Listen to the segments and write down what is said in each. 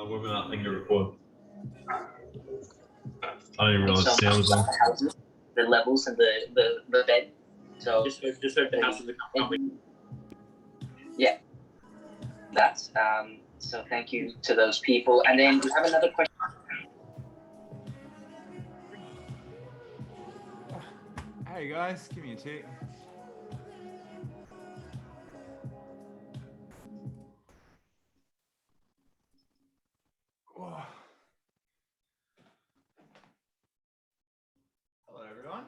webinar thing to record. I don't even realize the sound was on. The levels and the bed. So Just hope the house is a company. Yeah. That's so thank you to those people. And then we have another question. Hey guys, give me a tick. Whoa. Hello everyone.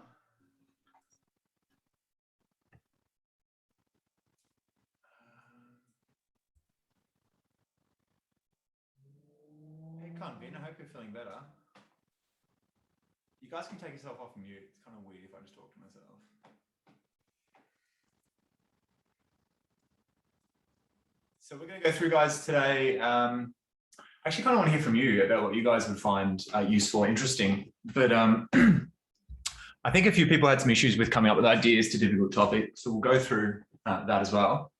Hey Convin, I hope you're feeling better. You guys can take yourself off mute. It's kind of weird if I just talk to myself. So we're going to go through, guys, today. I actually kind of want to hear from you about what you guys would find useful or interesting. But I think a few people had some issues with coming up with ideas to difficult topics. So we'll go through that as well.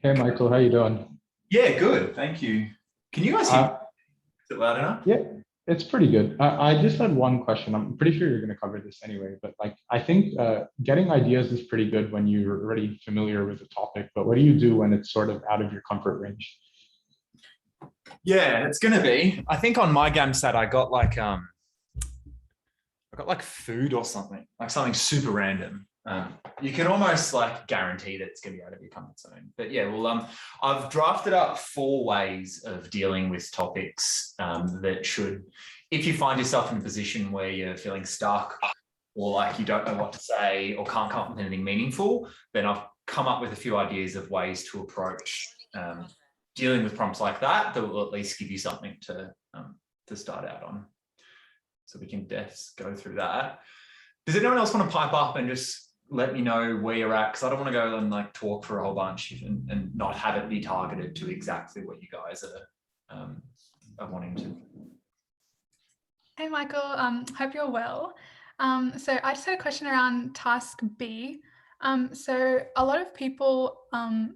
Hey, Michael, how you doing? Yeah, good. Thank you. Can you guys hear me? Is it loud enough? Yeah, it's pretty good. I just had one question. I'm pretty sure you're going to cover this anyway, but like, I think getting ideas is pretty good when you're already familiar with the topic, but what do you do when it's sort of out of your comfort range? Yeah, it's going to be. I think on my GAMSAT, I got like food or something, like something super random. You can almost like guarantee that it's going to be out of your comfort zone. But yeah, well, I've drafted up 4 ways of dealing with topics that should, if you find yourself in a position where you're feeling stuck or like you don't know what to say or can't come up with anything meaningful, then I've come up with a few ideas of ways to approach dealing with prompts like that will at least give you something to start out on. So we can just go through that. Does anyone else want to pipe up and just let me know where you're at? Because I don't want to go and like talk for a whole bunch and not have it be targeted to exactly what you guys are wanting to. Hey, Michael, hope you're well. So I just had a question around task B. So a lot of people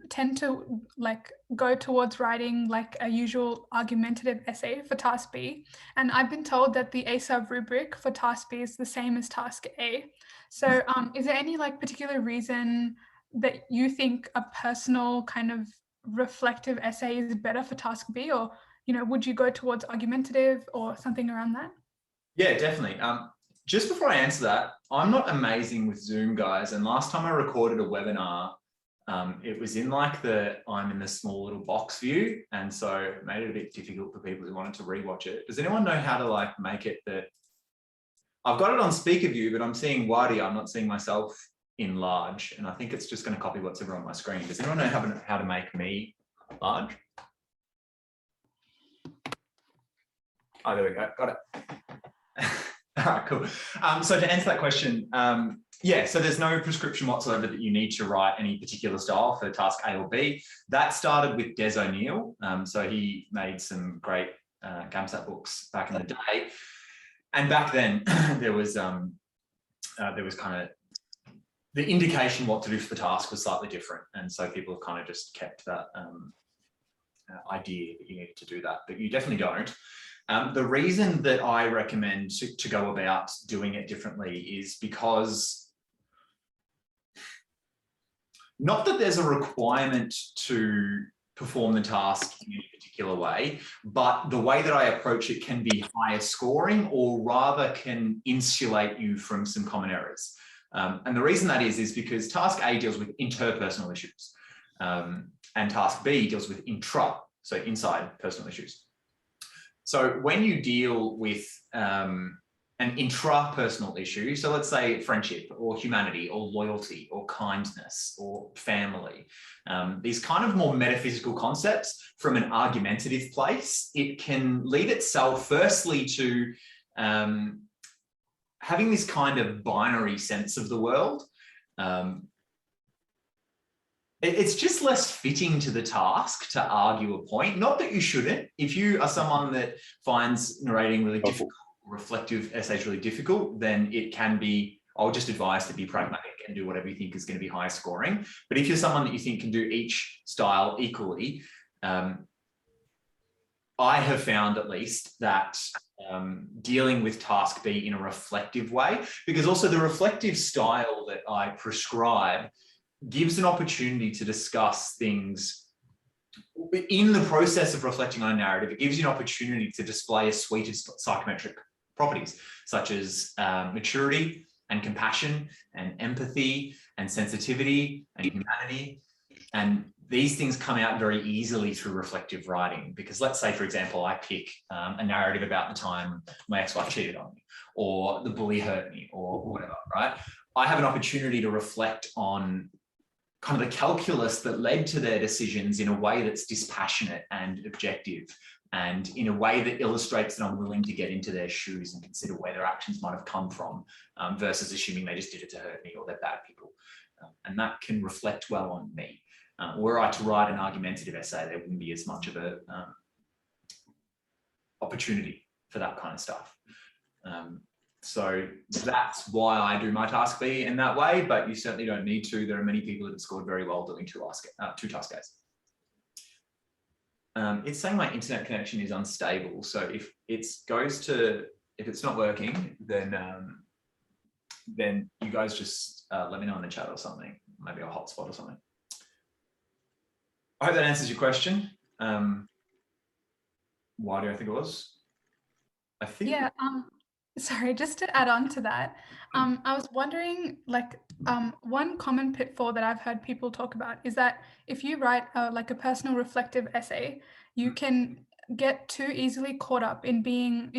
tend to like go towards writing like a usual argumentative essay for task B. And I've been told that the A-sub rubric for task B is the same as task A. So is there any like particular reason that you think a personal kind of reflective essay is better for task B, or, you know, would you go towards argumentative or something around that? Yeah, definitely. Just before I answer that, I'm not amazing with Zoom, guys. And last time I recorded a webinar, it was in like I'm in the small little box view. And so it made it a bit difficult for people who wanted to rewatch it. Does anyone know how to like make it that I've got it on speaker view, but I'm seeing Wadi, I'm not seeing myself in large. And I think it's just going to copy what's ever on my screen. Does anyone know how to make me large? Oh, there we go. Got it. All right, cool. So to answer that question, yeah, so there's no prescription whatsoever that you need to write any particular style for task A or B. That started with Des O'Neill. So he made some great GAMSAT books back in the day. And back then there was kind of the indication what to do for the task was slightly different. And so people have kind of just kept that idea that you needed to do that, but you definitely don't. The reason that I recommend to go about doing it differently is because not that there's a requirement to perform the task in a particular way, but the way that I approach it can be higher scoring or rather can insulate you from some common errors. And the reason that is because task A deals with interpersonal issues and task B deals with so inside personal issues. So when you deal with an intrapersonal issue, so let's say friendship or humanity or loyalty or kindness or family, these kind of more metaphysical concepts from an argumentative place, it can lead itself firstly to having this kind of binary sense of the world. It's just less fitting to the task to argue a point. Not that you shouldn't. If you are someone that finds narrating really difficult, reflective essays really difficult, then it can be, I'll just advise to be pragmatic and do whatever you think is going to be high scoring. But if you're someone that you think can do each style equally, I have found at least that dealing with task B in a reflective way, because also the reflective style that I prescribe gives an opportunity to discuss things in the process of reflecting on a narrative. It gives you an opportunity to display a suite of psychometric properties, such as maturity and compassion and empathy and sensitivity and humanity. And these things come out very easily through reflective writing, because let's say, for example, I pick a narrative about the time my ex-wife cheated on me, or the bully hurt me, or whatever, right? I have an opportunity to reflect on kind of the calculus that led to their decisions in a way that's dispassionate and objective, and in a way that illustrates that I'm willing to get into their shoes and consider where their actions might have come from, versus assuming they just did it to hurt me or they're bad people. And that can reflect well on me. Were I to write an argumentative essay, there wouldn't be as much of a opportunity for that kind of stuff. So that's why I do my task B in that way, but you certainly don't need to. There are many people that have scored very well doing two task A's. It's saying my internet connection is unstable. So if it's not working, then you guys just let me know in the chat or something, maybe a hotspot or something. I hope that answers your question. Why do I think it was? I think. Yeah. Sorry, just to add on to that, I was wondering, like, one common pitfall that I've heard people talk about is that if you write like a personal reflective essay, you can get too easily caught up in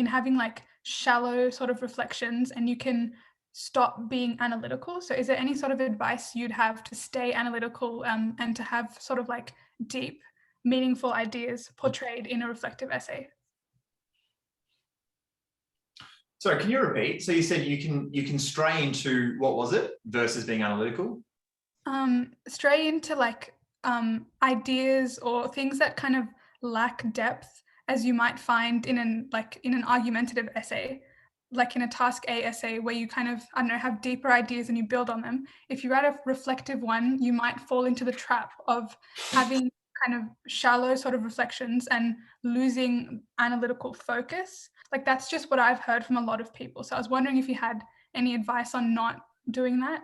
having like shallow sort of reflections, and you can stop being analytical. So is there any sort of advice you'd have to stay analytical and to have sort of like deep, meaningful ideas portrayed in a reflective essay? Sorry, can you repeat? So you said you can stray into, what was it, versus being analytical? Stray into like ideas or things that kind of lack depth, as you might find in an argumentative essay, like in a task A essay where you kind of, I don't know, have deeper ideas and you build on them. If you write a reflective one, you might fall into the trap of having kind of shallow sort of reflections and losing analytical focus. Like that's just what I've heard from a lot of people. So I was wondering if you had any advice on not doing that.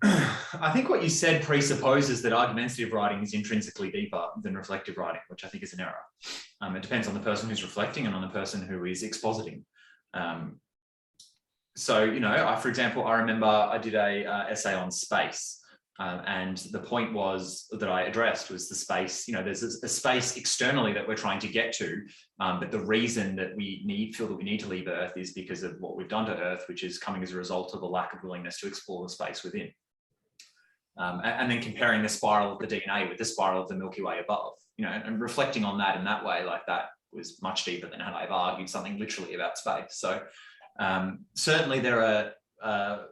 I think what you said presupposes that argumentative writing is intrinsically deeper than reflective writing, which I think is an error. It depends on the person who's reflecting and on the person who is expositing. So, you know, for example, I remember I did a essay on space. And the point that I addressed was the space, you know, there's a space externally that we're trying to get to, but the reason that we feel that we need to leave Earth is because of what we've done to Earth, which is coming as a result of the lack of willingness to explore the space within. And then comparing the spiral of the DNA with the spiral of the Milky Way above, you know, and reflecting on that in that way, like that was much deeper than had I ever argued something literally about space. So certainly there are,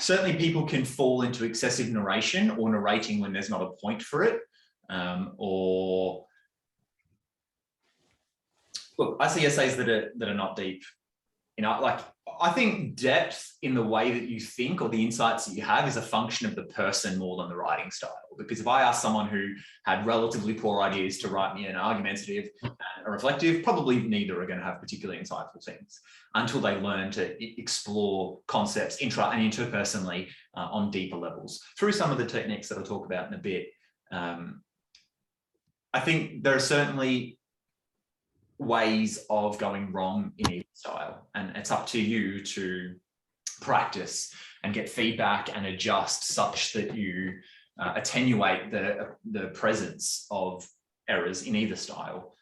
certainly people can fall into excessive narration or narrating when there's not a point for it. Or look, I see essays that are not deep. You know, like I think depth in the way that you think or the insights that you have is a function of the person more than the writing style. Because if I ask someone who had relatively poor ideas to write me an argumentative and a reflective, probably neither are going to have particularly insightful things until they learn to explore concepts intra and interpersonally on deeper levels through some of the techniques that I'll talk about in a bit. I think there are certainly ways of going wrong in either style, and it's up to you to practice and get feedback and adjust such that you attenuate the presence of errors in either style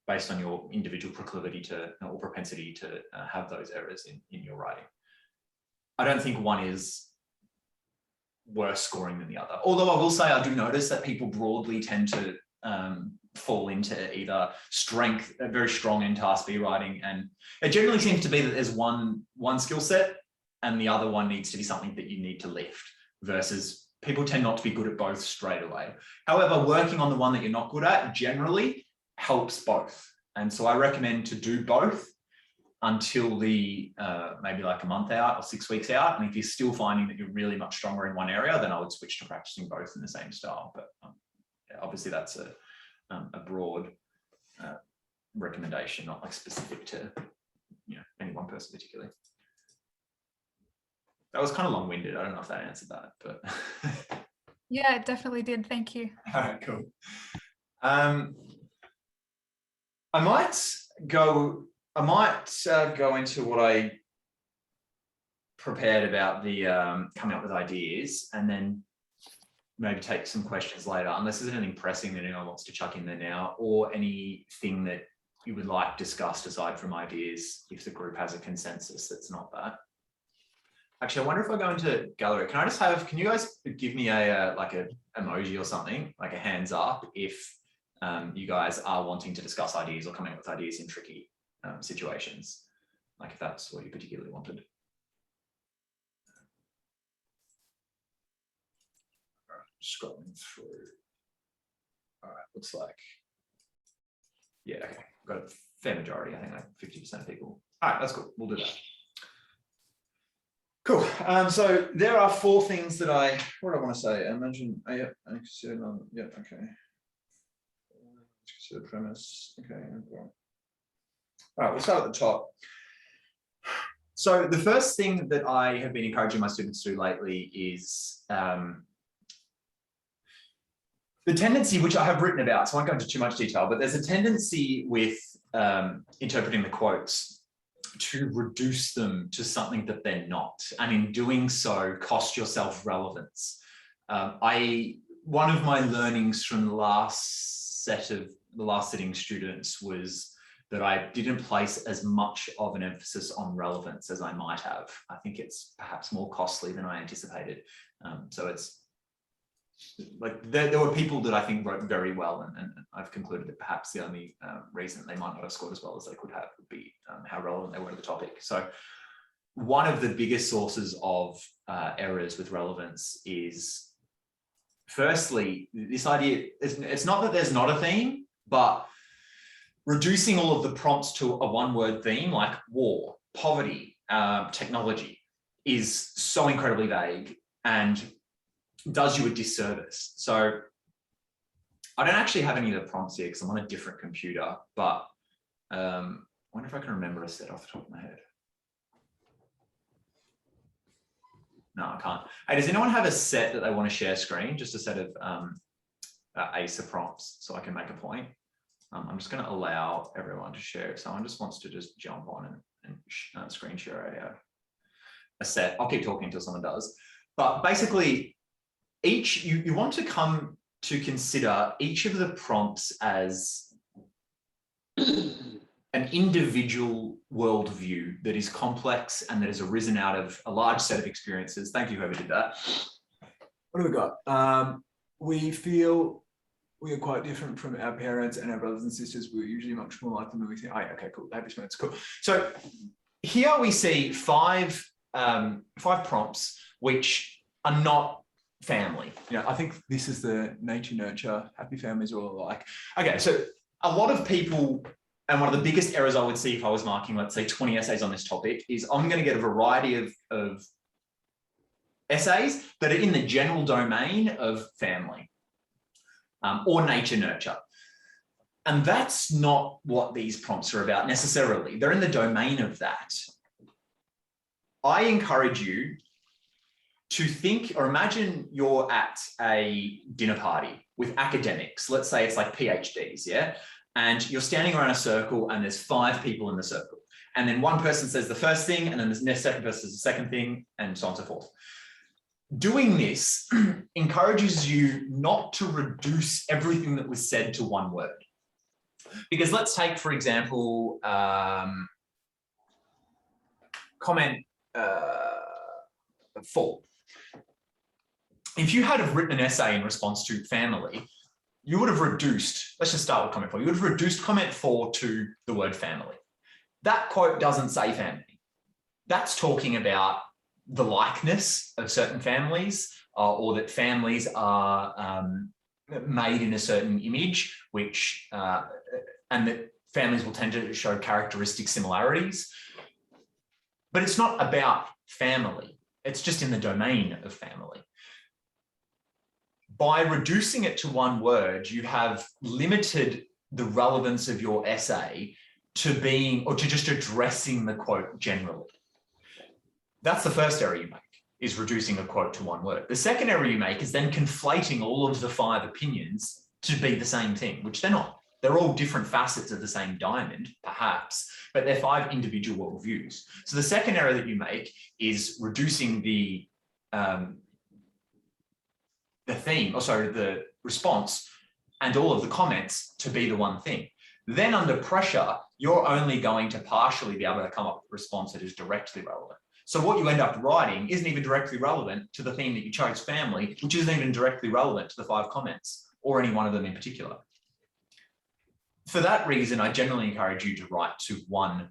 based on your individual proclivity to or propensity to have those errors in your writing. I don't think one is worse scoring than the other, although I will say I do notice that people broadly tend to fall into either strength, very strong in task B writing, and it generally seems to be that there's one skill set and the other one needs to be something that you need to lift, versus people tend not to be good at both straight away. However, working on the one that you're not good at generally helps both, and so I recommend to do both until the maybe like a month out or 6 weeks out, and if you're still finding that you're really much stronger in one area, then I would switch to practicing both in the same style. But obviously that's a broad recommendation, not like specific to any one person particularly. That was kind of long-winded. I don't know if that answered that, but Yeah, it definitely did. Thank you. all right, cool. I might go into what I prepared about the coming up with ideas, and then maybe take some questions later, unless there's anything pressing that anyone wants to chuck in there now, or anything that you would like discussed aside from ideas, if the group has a consensus that's not that. Actually, I wonder if I go into gallery, can you guys give me a like a emoji or something, like a hands up, if you guys are wanting to discuss ideas or coming up with ideas in tricky situations, like if that's what you particularly wanted. All right, scrolling through. All right, looks like, yeah, okay, got a fair majority, I think like 50% of people. All right, that's cool, we'll do that. Cool. So there are 4 things that what do I want to say? I mentioned, yeah, okay. Consider premise. Okay. All right, we'll start at the top. So the first thing that I have been encouraging my students to do lately is the tendency, which I have written about, so I won't go into too much detail, but there's a tendency with interpreting the quotes to reduce them to something that they're not, and in doing so cost yourself relevance. One of my learnings from the last sitting students was that I didn't place as much of an emphasis on relevance as I might have. I think it's perhaps more costly than I anticipated. So it's like there were people that I think wrote very well, and I've concluded that perhaps the only reason they might not have scored as well as they could have would be how relevant they were to the topic. So one of the biggest sources of errors with relevance is, firstly, this idea, it's not that there's not a theme, but reducing all of the prompts to a one-word theme like war, poverty, technology is so incredibly vague and does you a disservice. So I don't actually have any of the prompts here because I'm on a different computer, but I wonder if I can remember a set off the top of my head. No, I can't. Hey, does anyone have a set that they want to share screen? Just a set of ASA prompts so I can make a point. I'm just going to allow everyone to share. If someone just wants to just jump on and screen share a set. I'll keep talking until someone does. But basically, you want to come to consider each of the prompts as an individual worldview that is complex and that has arisen out of a large set of experiences. Thank you, whoever did that. What have we got? We feel we are quite different from our parents and our brothers and sisters. We're usually much more like them than we think. Oh, yeah, okay, cool. That's cool. So here we see five prompts which are not family. I think this is the nature nurture, happy families all alike. Okay, so a lot of people, and one of the biggest errors I would see if I was marking, let's say 20 essays on this topic, is I'm going to get a variety of essays that are in the general domain of family or nature nurture. And that's not what these prompts are about necessarily. They're in the domain of that. I encourage you to think or imagine you're at a dinner party with academics. Let's say it's like PhDs, yeah? And you're standing around a circle and there's 5 people in the circle. And then one person says the first thing, and then the second person says the second thing, and so on and so forth. Doing this encourages you not to reduce everything that was said to one word. Because let's take, for example, comment 4. If you had written an essay in response to family, you would have reduced, let's just start with comment 4. You would have reduced comment 4 to the word family. That quote doesn't say family. That's talking about the likeness of certain families, or that families are made in a certain image, which, and that families will tend to show characteristic similarities. But it's not about family. It's just in the domain of family. by reducing it to one word, you have limited the relevance of your essay to being, or to just addressing the quote generally. That's the first error you make, is reducing a quote to one word. The second error you make is then conflating all of the 5 opinions to be the same thing, which they're not. They're all different facets of the same diamond, perhaps, but they're 5 individual worldviews. So the second error that you make is reducing the theme, or sorry, the response and all of the comments to be the one thing. Then under pressure, you're only going to partially be able to come up with a response that is directly relevant. So what you end up writing isn't even directly relevant to the theme that you chose, family, which isn't even directly relevant to the 5 comments or any one of them in particular. For that reason, I generally encourage you to write to one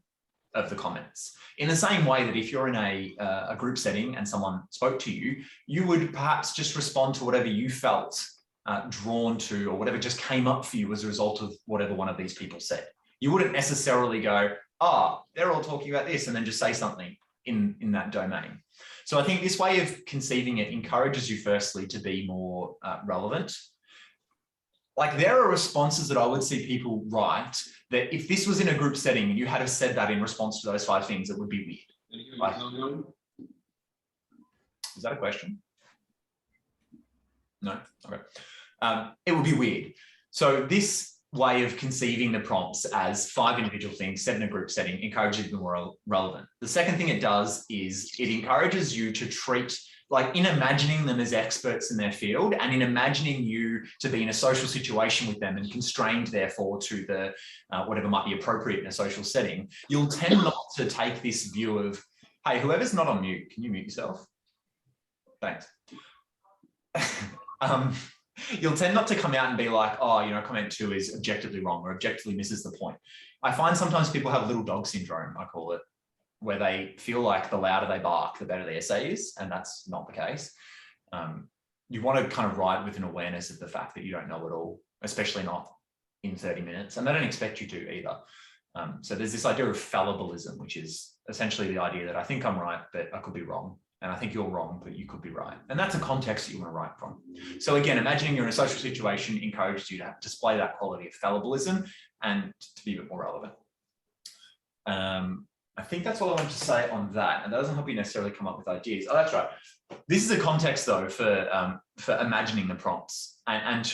of the comments. In the same way that if you're in a group setting and someone spoke to you, you would perhaps just respond to whatever you felt drawn to, or whatever just came up for you as a result of whatever one of these people said. You wouldn't necessarily go, they're all talking about this, and then just say something in that domain. So I think this way of conceiving it encourages you firstly to be more relevant. Like, there are responses that I would see people write that if this was in a group setting and you had have said that in response to those 5 things, it would be weird. Like, is that a question? No? Okay. It would be weird. So this way of conceiving the prompts as 5 individual things set in a group setting encourages you to be more relevant. The second thing it does is it encourages you to treat, like, in imagining them as experts in their field and in imagining you to be in a social situation with them and constrained therefore to the whatever might be appropriate in a social setting, you'll tend not to take this view of, hey, whoever's not on mute, can you mute yourself? Thanks. You'll tend not to come out and be like, comment 2 is objectively wrong or objectively misses the point. I find sometimes people have little dog syndrome, I call it, where they feel like the louder they bark, the better the essay is, and that's not the case. You want to kind of write with an awareness of the fact that you don't know it all, especially not in 30 minutes, and they don't expect you to either. So there's this idea of fallibilism, which is essentially the idea that I think I'm right, but I could be wrong. And I think you're wrong, but you could be right. And that's a context that you want to write from. So again, imagining you're in a social situation encourages you to display that quality of fallibilism and to be a bit more relevant. I think that's all I wanted to say on that. And that doesn't help you necessarily come up with ideas. Oh, that's right. This is a context though for imagining the prompts and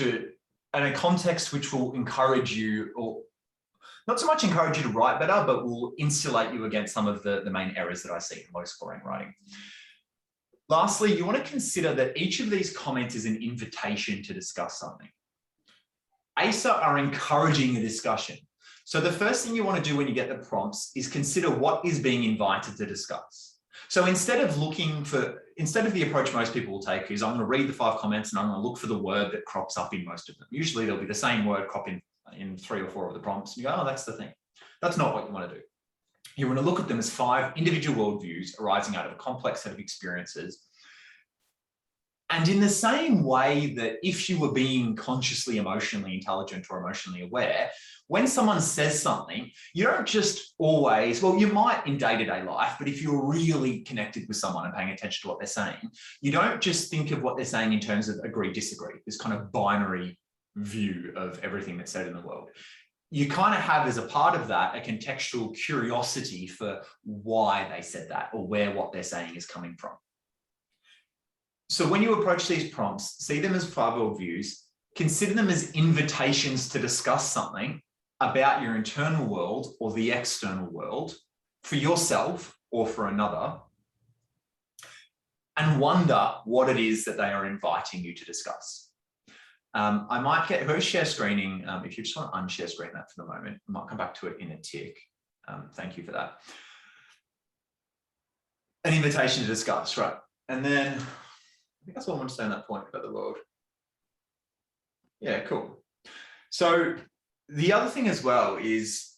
a context which will encourage you, or not so much encourage you to write better, but will insulate you against some of the main errors that I see in low scoring writing. Lastly, you want to consider that each of these comments is an invitation to discuss something. ASA are encouraging a discussion. So the first thing you want to do when you get the prompts is consider what is being invited to discuss. So instead of the approach most people will take is, I'm going to read the 5 comments and I'm going to look for the word that crops up in most of them. Usually there'll be the same word crop in 3 or 4 of the prompts. And you go, oh, that's the thing. That's not what you want to do. You want to look at them as 5 individual worldviews arising out of a complex set of experiences. And in the same way that if you were being consciously emotionally intelligent or emotionally aware, when someone says something, you don't just always, well, you might in day-to-day life, but if you're really connected with someone and paying attention to what they're saying, you don't just think of what they're saying in terms of agree, disagree, this kind of binary view of everything that's said in the world. You kind of have as a part of that a contextual curiosity for why they said that or where what they're saying is coming from. So when you approach these prompts, see them as 5 worldviews, consider them as invitations to discuss something about your internal world or the external world for yourself or for another, and wonder what it is that they are inviting you to discuss. I might get whoever's share screening, if you just want to unshare screen that for the moment, I might come back to it in a tick. Thank you for that. An invitation to discuss, right? And then I think that's all I want to say on that point about the world. Yeah, cool. So the other thing as well is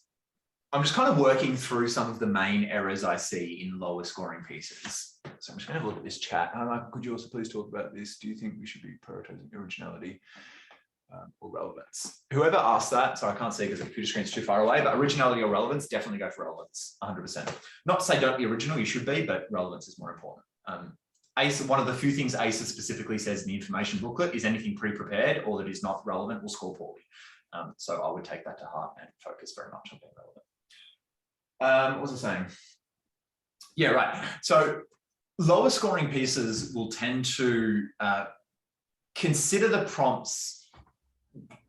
I'm just kind of working through some of the main errors I see in lower scoring pieces. So I'm just going to have a look at this chat. Could you also please talk about this? Do you think we should be prioritizing originality or relevance? Whoever asked that, so I can't see because the computer screen's too far away, but originality or relevance, definitely go for relevance, 100%. Not to say don't be original, you should be, but relevance is more important. ACE, one of the few things ACE specifically says in the information booklet is anything pre-prepared or that is not relevant will score poorly. So I would take that to heart and focus very much on being relevant. What was I saying? Yeah, right. So lower scoring pieces will tend to consider the prompts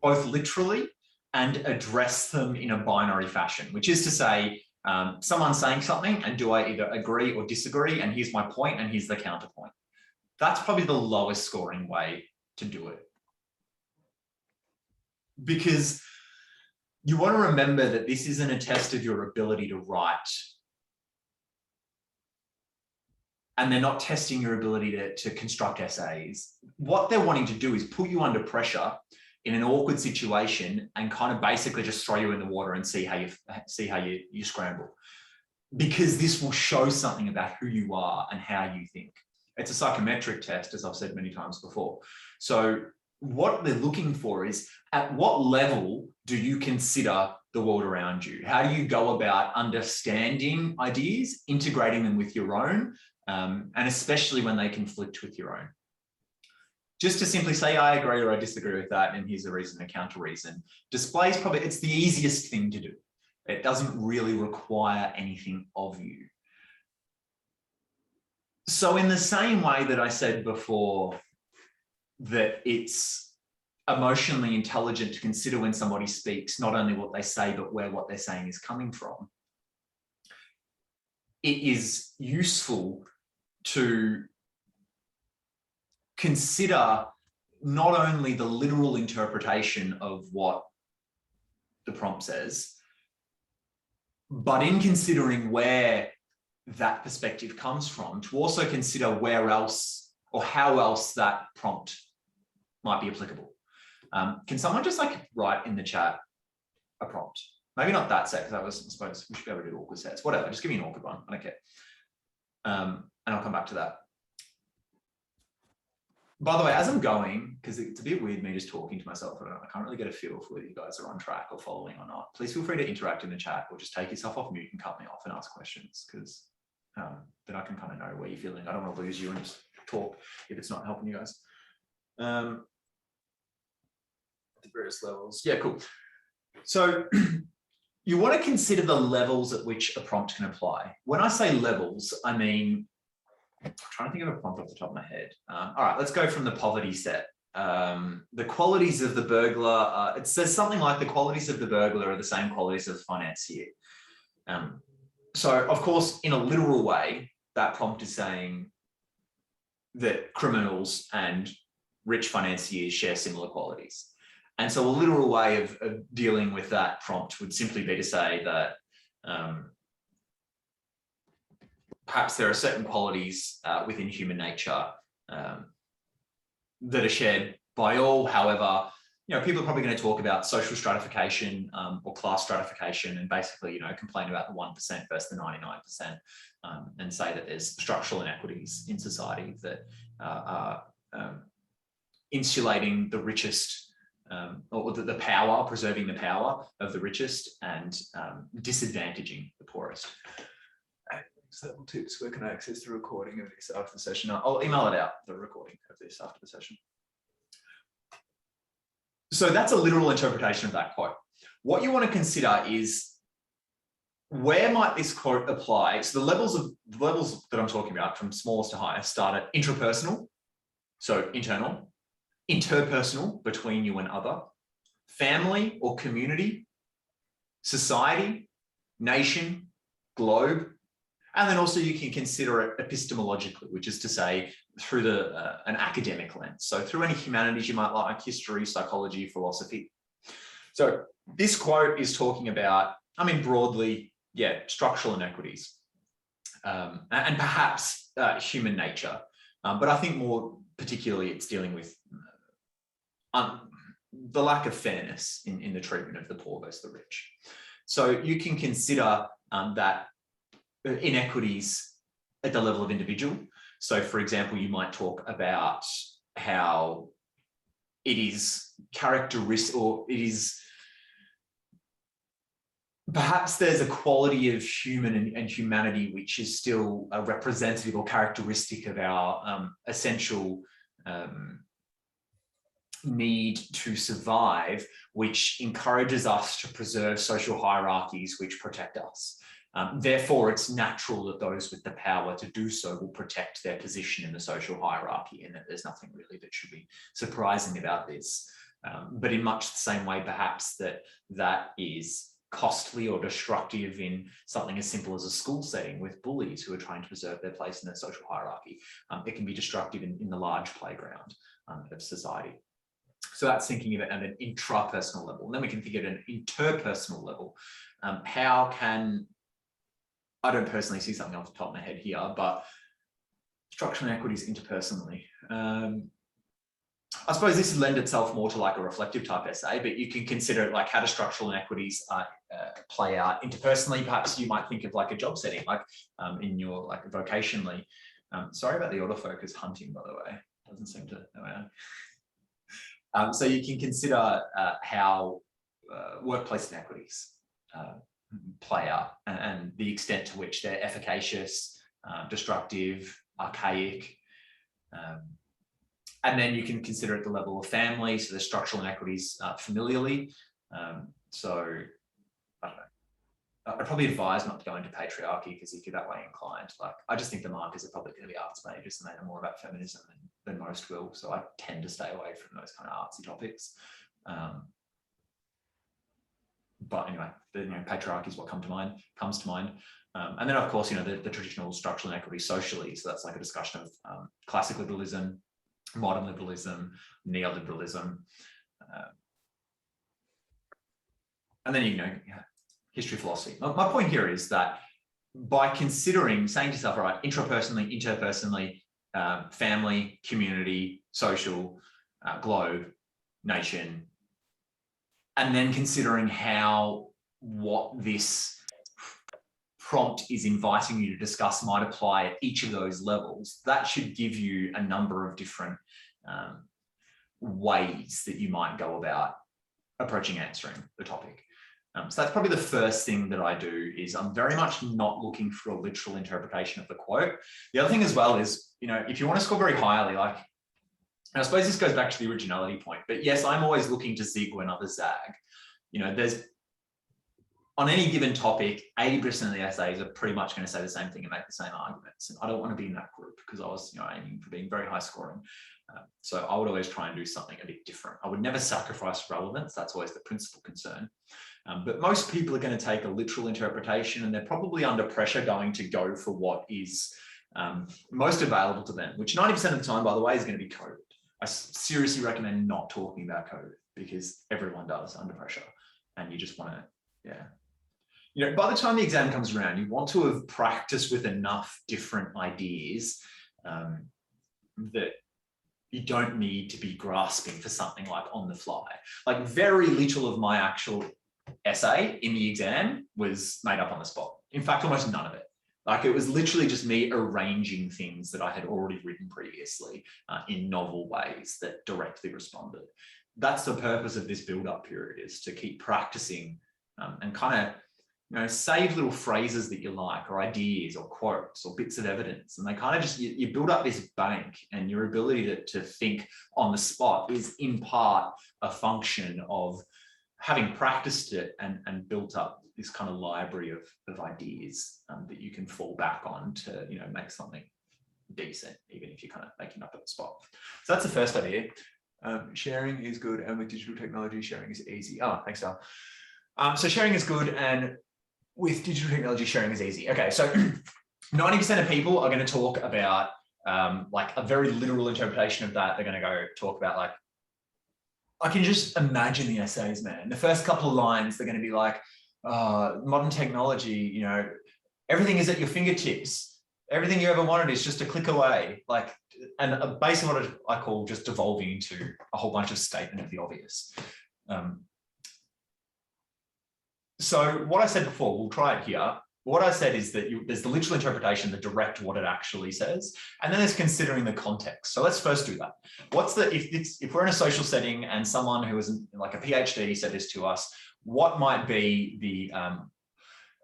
both literally and address them in a binary fashion, which is to say, someone's saying something and do I either agree or disagree, and here's my point and here's the counterpoint. That's probably the lowest scoring way to do it. Because you want to remember that this isn't a test of your ability to write. And they're not testing your ability to construct essays. What they're wanting to do is put you under pressure in an awkward situation and kind of basically just throw you in the water and see how you scramble. Because this will show something about who you are and how you think. It's a psychometric test, as I've said many times before. So what they're looking for is, at what level do you consider the world around you? How do you go about understanding ideas, integrating them with your own, and especially when they conflict with your own? Just to simply say, I agree or I disagree with that, and here's a reason, a counter reason, displays probably, it's the easiest thing to do. It doesn't really require anything of you. So in the same way that I said before that it's emotionally intelligent to consider when somebody speaks, not only what they say, but where what they're saying is coming from, it is useful to consider not only the literal interpretation of what the prompt says, but in considering where that perspective comes from, to also consider where else or how else that prompt might be applicable. Can someone just write in the chat a prompt? Maybe not that set, because I suppose we should be able to do awkward sets. Whatever, just give me an awkward one. I don't care. And I'll come back to that. By the way, as I'm going, because it's a bit weird me just talking to myself, I can't really get a feel for whether you guys are on track or following or not. Please feel free to interact in the chat or just take yourself off mute and cut me off and ask questions, because then I can kind of know where you're feeling. I don't want to lose you and just talk if it's not helping you guys. At the various levels. Yeah, cool. So you want to consider the levels at which a prompt can apply. When I say levels, I mean, I'm trying to think of a prompt off the top of my head. All right, let's go from the poverty set. The qualities of the burglar, it says something like the qualities of the burglar are the same qualities of the financier. So of course, in a literal way, that prompt is saying that criminals and rich financiers share similar qualities. And so a literal way of dealing with that prompt would simply be to say that perhaps there are certain qualities within human nature that are shared by all. However, people are probably going to talk about social stratification or class stratification and basically, complain about the 1% versus the 99% and say that there's structural inequities in society that are insulating the richest or the power, preserving the power of the richest and disadvantaging the poorest. Level 2, where can I access the recording of this after the session? I'll email it out, the recording of this after the session. So that's a literal interpretation of that quote. What you want to consider is, where might this quote apply? So the levels that I'm talking about, from smallest to highest, start at intrapersonal, so internal, interpersonal, between you and other, family or community, society, nation, globe, and then also you can consider it epistemologically, which is to say through an academic lens. So through any humanities you might like, history, psychology, philosophy. So this quote is talking about, broadly, structural inequities and perhaps human nature. But I think more particularly it's dealing with the lack of fairness in the treatment of the poor versus the rich. So you can consider that inequities at the level of individual. So for example, you might talk about how it is characteristic, or it is perhaps there's a quality of human and humanity which is still a representative or characteristic of our essential need to survive, which encourages us to preserve social hierarchies which protect us. Therefore, it's natural that those with the power to do so will protect their position in the social hierarchy, and that there's nothing really that should be surprising about this. But in much the same way, perhaps, that is costly or destructive in something as simple as a school setting with bullies who are trying to preserve their place in their social hierarchy. It can be destructive in the large playground of society. So that's thinking of it at an intrapersonal level. And then we can think at an interpersonal level. How can, I don't personally see something off the top of my head here, but structural inequities interpersonally. I suppose this would lend itself more to like a reflective type essay, but you can consider it like how do structural inequities play out interpersonally. Perhaps you might think of like a job setting, like in your like vocationally. Sorry about the autofocus hunting, by the way. Doesn't seem to so you can consider how workplace inequities play out and the extent to which they're efficacious, destructive, archaic. And then you can consider at the level of family, so the structural inequities familially. So I don't know. I'd probably advise not to go into patriarchy because if you're that way inclined, like I just think the markers are probably going to be arts majors and they know more about feminism than most will. So I tend to stay away from those kind of artsy topics. But anyway, patriarchy is what comes to mind. And then of course, the traditional structural inequities socially. So that's like a discussion of classic liberalism, modern liberalism, neoliberalism. And then, history, philosophy. My point here is that by saying to yourself, all right, intrapersonally, interpersonally, family, community, social, globe, nation, and then considering what this prompt is inviting you to discuss might apply at each of those levels, that should give you a number of different ways that you might go about approaching answering the topic. So that's probably the first thing that I do is I'm very much not looking for a literal interpretation of the quote. The other thing as well is, if you want to score very highly, like, and I suppose this goes back to the originality point, but yes, I'm always looking to zig when others zag. There's, on any given topic, 80% of the essays are pretty much going to say the same thing and make the same arguments. And I don't want to be in that group because I was aiming for being very high scoring. So I would always try and do something a bit different. I would never sacrifice relevance. That's always the principal concern. But most people are going to take a literal interpretation and they're probably under pressure going to go for what is most available to them, which 90% of the time, by the way, is going to be COVID. I seriously recommend not talking about COVID because everyone does under pressure and you just want to, by the time the exam comes around, you want to have practiced with enough different ideas that you don't need to be grasping for something like on the fly. Like very little of my actual essay in the exam was made up on the spot. In fact, almost none of it. Like it was literally just me arranging things that I had already written previously in novel ways that directly responded. That's the purpose of this build-up period, is to keep practicing and kind of, save little phrases that you like or ideas or quotes or bits of evidence. And they kind of just, you build up this bank, and your ability to think on the spot is in part a function of having practiced it and built up this kind of library of ideas that you can fall back on to, make something decent, even if you're kind of making up at the spot. So that's the first idea. Sharing is good, and with digital technology, sharing is easy. Oh, thanks, Dal. So sharing is good, and with digital technology, sharing is easy. Okay, so 90% of people are going to talk about like a very literal interpretation of that. They're going to go talk about like, I can just imagine the essays, man. The first couple of lines, they're going to be like, modern technology, everything is at your fingertips. Everything you ever wanted is just a click away. Like, and basically what I call just devolving into a whole bunch of statement of the obvious. So what I said before, we'll try it here. What I said is that there's the literal interpretation, the direct what it actually says, and then there's considering the context. So let's first do that. If we're in a social setting and someone who is like a PhD said this to us, what might be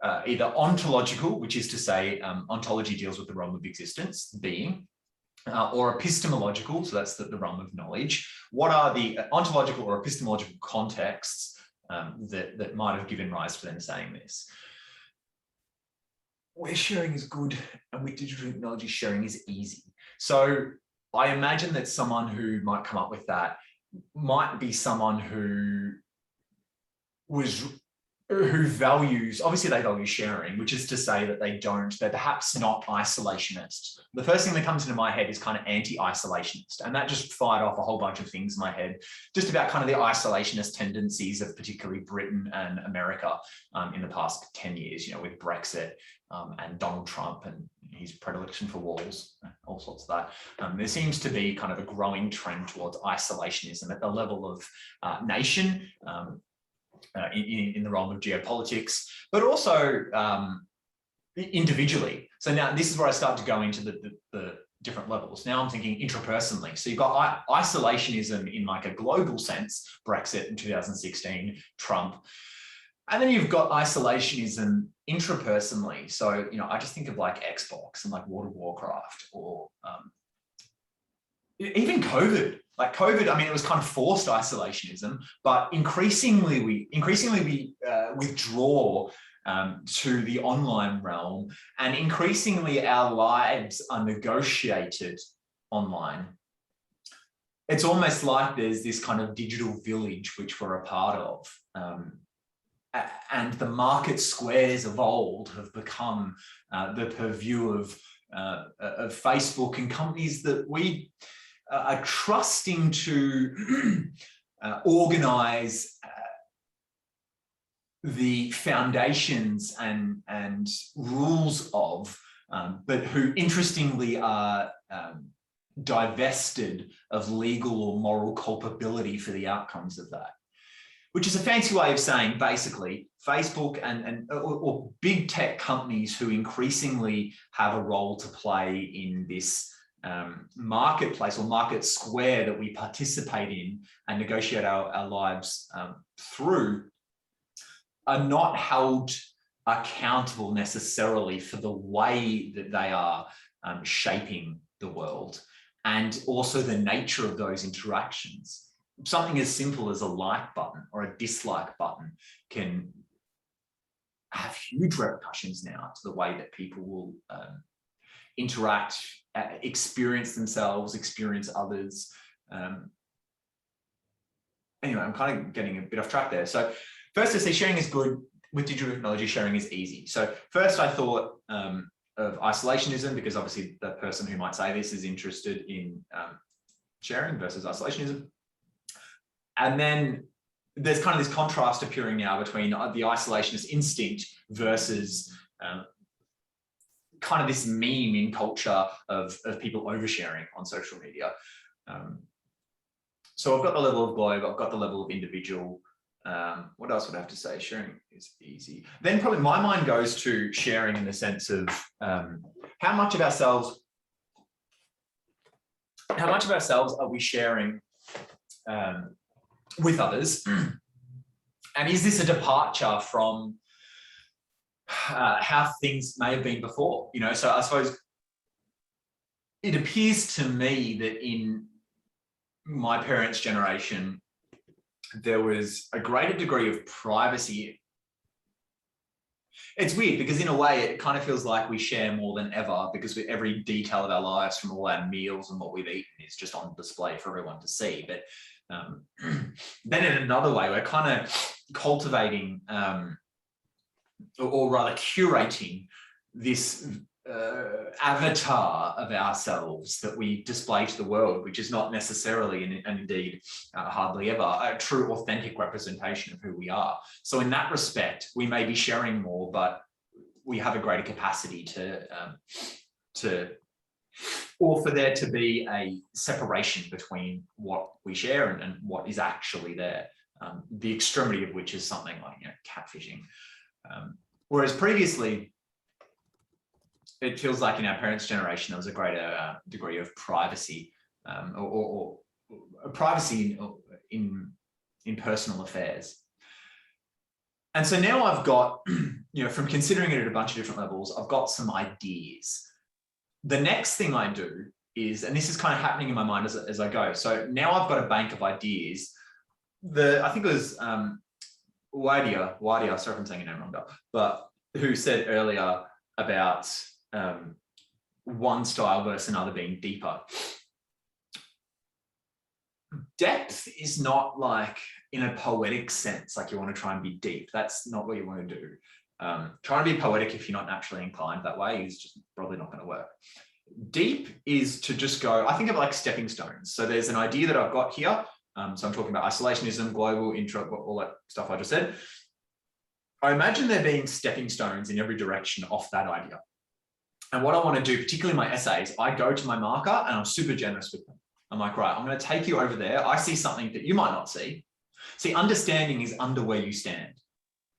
either ontological, which is to say ontology deals with the realm of existence, being, or epistemological, so that's the realm of knowledge. What are the ontological or epistemological contexts that might have given rise to them saying this? Where sharing is good and with digital technology sharing is easy. So I imagine that someone who might come up with that might be someone who values, obviously they value sharing, which is to say that they're perhaps not isolationist. The first thing that comes into my head is kind of anti-isolationist, and that just fired off a whole bunch of things in my head, just about kind of the isolationist tendencies of particularly Britain and America in the past 10 years, you know, with Brexit and Donald Trump and his predilection for walls, all sorts of that. There seems to be kind of a growing trend towards isolationism at the level of nation, in the realm of geopolitics, but also individually. So now this is where I start to go into the different levels. Now I'm thinking intrapersonally. So you've got isolationism in like a global sense, Brexit in 2016, Trump. And then you've got isolationism intrapersonally. So, you know, I just think of like Xbox and like World of Warcraft, or even COVID. Like COVID, I mean, it was kind of forced isolationism, but increasingly we withdraw to the online realm, and increasingly our lives are negotiated online. It's almost like there's this kind of digital village which we're a part of. And the market squares of old have become the purview of Facebook and companies that we are trusting to organize the foundations and rules of, but who interestingly are divested of legal or moral culpability for the outcomes of that. Which is a fancy way of saying basically Facebook or big tech companies who increasingly have a role to play in this marketplace or market square that we participate in and negotiate our lives through, are not held accountable necessarily for the way that they are shaping the world, and also the nature of those interactions. Something as simple as a like button or a dislike button can have huge repercussions now to the way that people will interact, experience themselves, experience others. Anyway, I'm kind of getting a bit off track there. So first, to say sharing is good, with digital technology, sharing is easy. So first I thought of isolationism, because obviously the person who might say this is interested in sharing versus isolationism. And then there's kind of this contrast appearing now between the isolationist instinct versus kind of this meme in culture of people oversharing on social media. So I've got the level of globe, I've got the level of individual. What else would I have to say? Sharing is easy. Then probably my mind goes to sharing in the sense of how much of ourselves are we sharing with others? And is this a departure from how things may have been before? You know, so I suppose it appears to me that in my parents' generation, there was a greater degree of privacy. It's weird because in a way it kind of feels like we share more than ever, because every detail of our lives, from all our meals and what we've eaten, is just on display for everyone to see. But then in another way, we're kind of cultivating or rather curating this avatar of ourselves that we display to the world, which is not necessarily, and indeed hardly ever, a true authentic representation of who we are. So in that respect, we may be sharing more, but we have a greater capacity or for there to be a separation between what we share and what is actually there. The extremity of which is something like, you know, catfishing. Whereas previously, it feels like in our parents' generation, there was a greater degree of privacy or privacy in personal affairs. And so now I've got from considering it at a bunch of different levels, I've got some ideas. The next thing I do is, and this is kind of happening in my mind as I go. So now I've got a bank of ideas. I think it was Wadia, sorry if I'm saying your name wrong, but who said earlier about one style versus another being deeper. Depth is not like in a poetic sense, like you want to try and be deep. That's not what you want to do. Trying to be poetic if you're not naturally inclined that way is just probably not going to work. Deep is to just go, I think of like stepping stones. So there's an idea that I've got here. So I'm talking about isolationism, global, intro, all that stuff I just said. I imagine there being stepping stones in every direction off that idea. And what I want to do, particularly in my essays, I go to my marker and I'm super generous with them. I'm like, right, I'm going to take you over there. I see something that you might not see. See, understanding is under where you stand.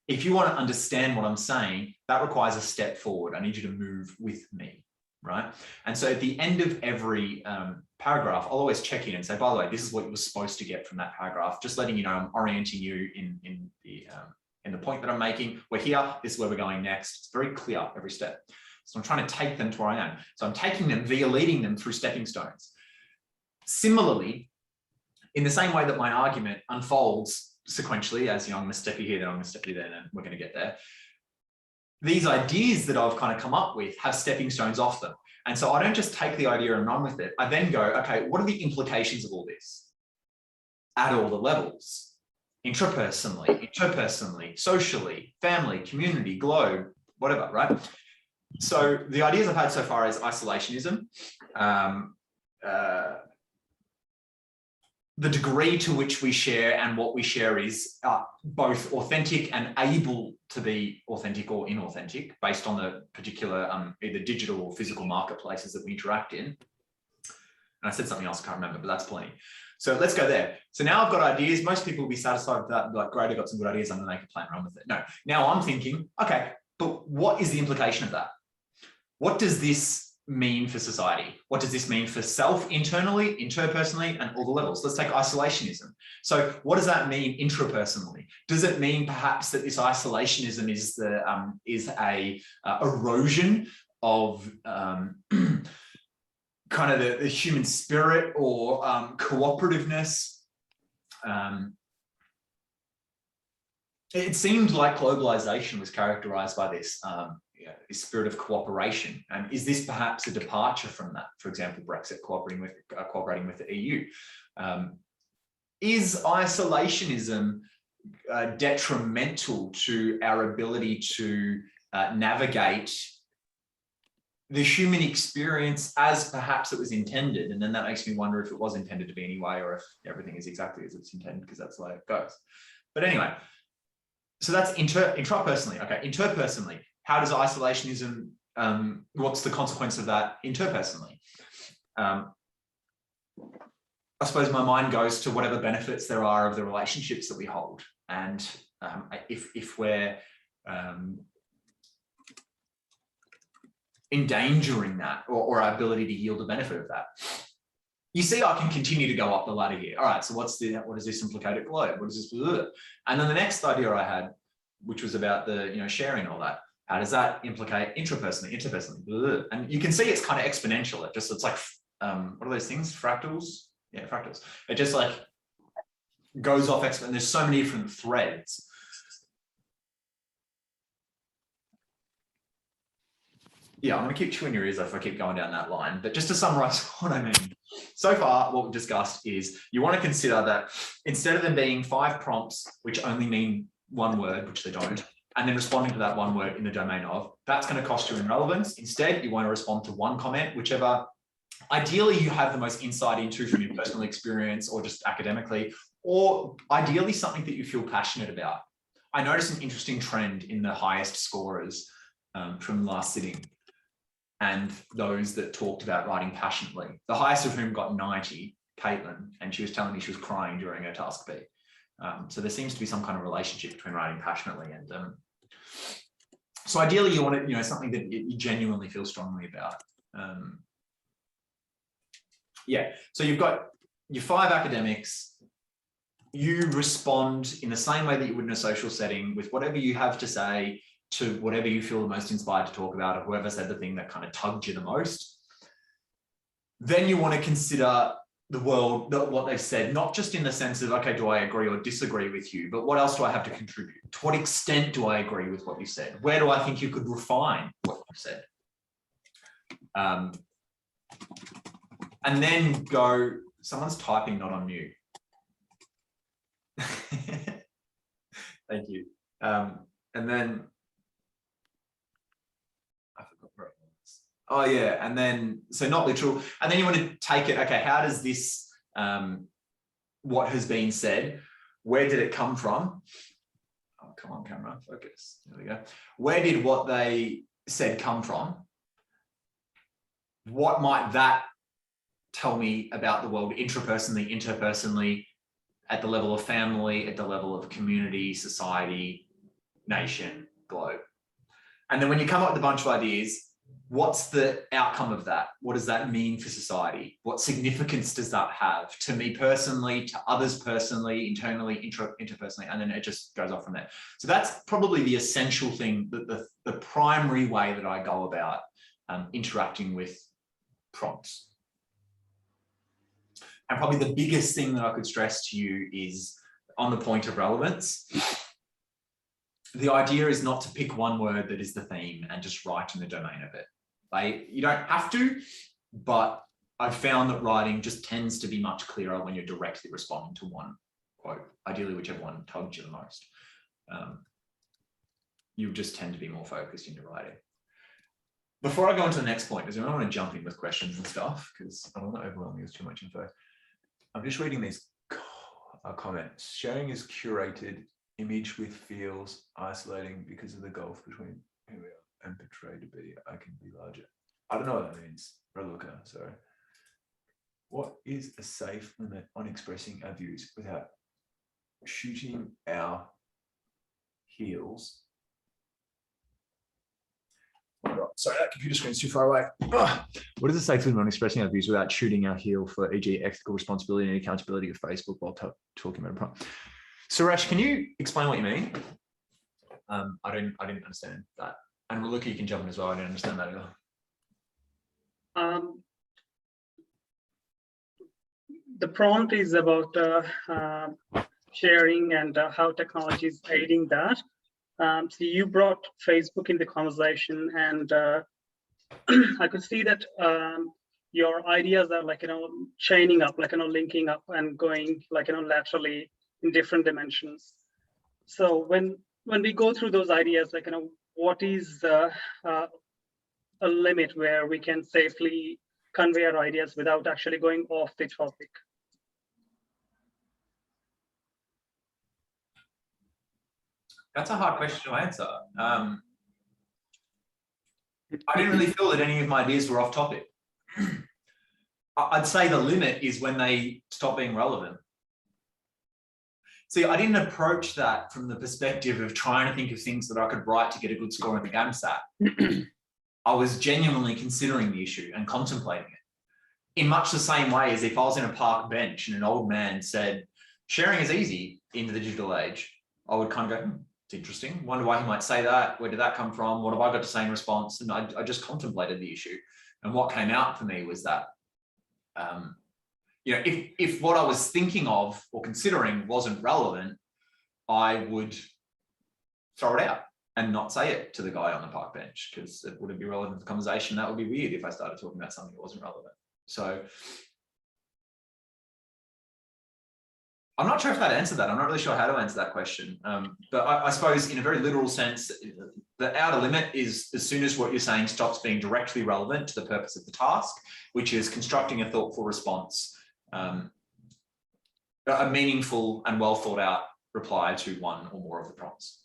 If you want to understand what I'm saying, that requires a step forward. I need you to move with me, right? And so at the end of every paragraph, I'll always check in and say, by the way, this is what you were supposed to get from that paragraph. Just letting you know, I'm orienting you in the point that I'm making. We're here, this is where we're going next. It's very clear every step. So I'm trying to take them to where I am. So I'm taking them via leading them through stepping stones. Similarly, in the same way that my argument unfolds sequentially, as I'm going to step you here, then I'm going to step you there, and we're going to get there. These ideas that I've kind of come up with have stepping stones off them. And so I don't just take the idea and run with it. I then go, okay, what are the implications of all this at all the levels? Intrapersonally, interpersonally, socially, family, community, globe, whatever, right? So the ideas I've had so far is isolationism, the degree to which we share and what we share is both authentic and able to be authentic or inauthentic based on the particular either digital or physical marketplaces that we interact in. And I said something else, I can't remember, but that's plenty. So let's go there. So now I've got ideas. Most people will be satisfied with that. Like, great, I've got some good ideas. I'm going to make a plan, run with it. No, now I'm thinking, okay, but what is the implication of that? What does this mean for society? What does this mean for self internally, interpersonally, and all the levels? Let's take isolationism. So what does that mean intrapersonally? Does it mean perhaps that this isolationism is a erosion of kind of the human spirit or cooperativeness? It seemed like globalization was characterized by this spirit of cooperation. And is this perhaps a departure from that? For example, Brexit cooperating with the EU. Is isolationism detrimental to our ability to navigate the human experience as perhaps it was intended? And then that makes me wonder if it was intended to be anyway, or if everything is exactly as it's intended, because that's the way it goes. But anyway, so that's intrapersonally. Okay, interpersonally, how does isolationism, what's the consequence of that interpersonally? I suppose my mind goes to whatever benefits there are of the relationships that we hold. And if we're endangering that or our ability to yield the benefit of that. You see, I can continue to go up the ladder here. All right, so what does this implicate at globe? What is this? And then the next idea I had, which was about the sharing all that. How does that implicate intrapersonally, interpersonally? And you can see it's kind of exponential. It's like, what are those things? Fractals? Yeah, fractals. It just like goes off exponentially. There's so many different threads. Yeah, I'm going to keep chewing your ears if I keep going down that line. But just to summarize what I mean, so far, what we've discussed is you want to consider that instead of them being 5 prompts, which only mean one word, which they don't, and then responding to that one word in the domain of, that's going to cost you in relevance. Instead, you want to respond to one comment, whichever ideally you have the most insight into from your personal experience or just academically, or ideally something that you feel passionate about. I noticed an interesting trend in the highest scorers from last sitting and those that talked about writing passionately. The highest of whom got 90, Caitlin, and she was telling me she was crying during her task B. So there seems to be some kind of relationship between writing passionately and so ideally you want it, something that you genuinely feel strongly about. Yeah, so you've got your 5 academics, you respond in the same way that you would in a social setting with whatever you have to say. to whatever you feel the most inspired to talk about, or whoever said the thing that kind of tugged you the most. Then you want to consider the world, what they've said, not just in the sense of, okay, do I agree or disagree with you, but what else do I have to contribute? To what extent do I agree with what you said? Where do I think you could refine what you've said? And then go, someone's typing, not on mute. Thank you. And then, I forgot where it was. Oh yeah, and then, so not literal. And then you want to take it, okay, how does this, what has been said, where did it come from? Oh, come on, camera, focus. There we go. Where did what they said come from? What might that tell me about the world intrapersonally, interpersonally, at the level of family, at the level of community, society, nation, globe? And then when you come up with a bunch of ideas, what's the outcome of that? What does that mean for society? What significance does that have to me personally, to others personally, internally, interpersonally, and then it just goes off from there. So that's probably the essential thing, the primary way that I go about interacting with prompts. And probably the biggest thing that I could stress to you is on the point of relevance. The idea is not to pick one word that is the theme and just write in the domain of it. You don't have to, but I've found that writing just tends to be much clearer when you're directly responding to one quote, ideally whichever one tugged you the most. You just tend to be more focused in your writing. Before I go on to the next point, does anyone want to jump in with questions and stuff? Because I don't want to overwhelm you with too much info. I'm just reading these comments. Sharing is curated, image with feels isolating because of the gulf between who we are and portrayed to be. I can be larger. I don't know what that means. Reluca, sorry. What is a safe limit on expressing our views without shooting our heels? Sorry, that computer screen's too far away. What is a safe limit on expressing our views without shooting our heel for, e.g., ethical responsibility and accountability of Facebook while talking about a prompt? Suresh, can you explain what you mean? I didn't understand that. And Relluka, you can jump in as well. I didn't understand that either. The prompt is about sharing and how technology is aiding that. So you brought Facebook in the conversation, and I could see that your ideas are chaining up, linking up and going laterally in different dimensions. So when we go through those ideas, what is a limit where we can safely convey our ideas without actually going off the topic? That's a hard question to answer. I didn't really feel that any of my ideas were off topic. I'd say the limit is when they stop being relevant. See, I didn't approach that from the perspective of trying to think of things that I could write to get a good score in the GAMSAT. I was genuinely considering the issue and contemplating it. In much the same way as if I was in a park bench and an old man said, sharing is easy in the digital age, I would kind of go, it's interesting. Wonder why he might say that. Where did that come from? What have I got to say in response? And I just contemplated the issue. And what came out for me was that, if what I was thinking of or considering wasn't relevant, I would throw it out and not say it to the guy on the park bench because it wouldn't be relevant to the conversation. That would be weird if I started talking about something that wasn't relevant. So I'm not sure if that answered that. I'm not really sure how to answer that question. But I suppose in a very literal sense, the outer limit is as soon as what you're saying stops being directly relevant to the purpose of the task, which is constructing a thoughtful response, a meaningful and well thought out reply to one or more of the prompts,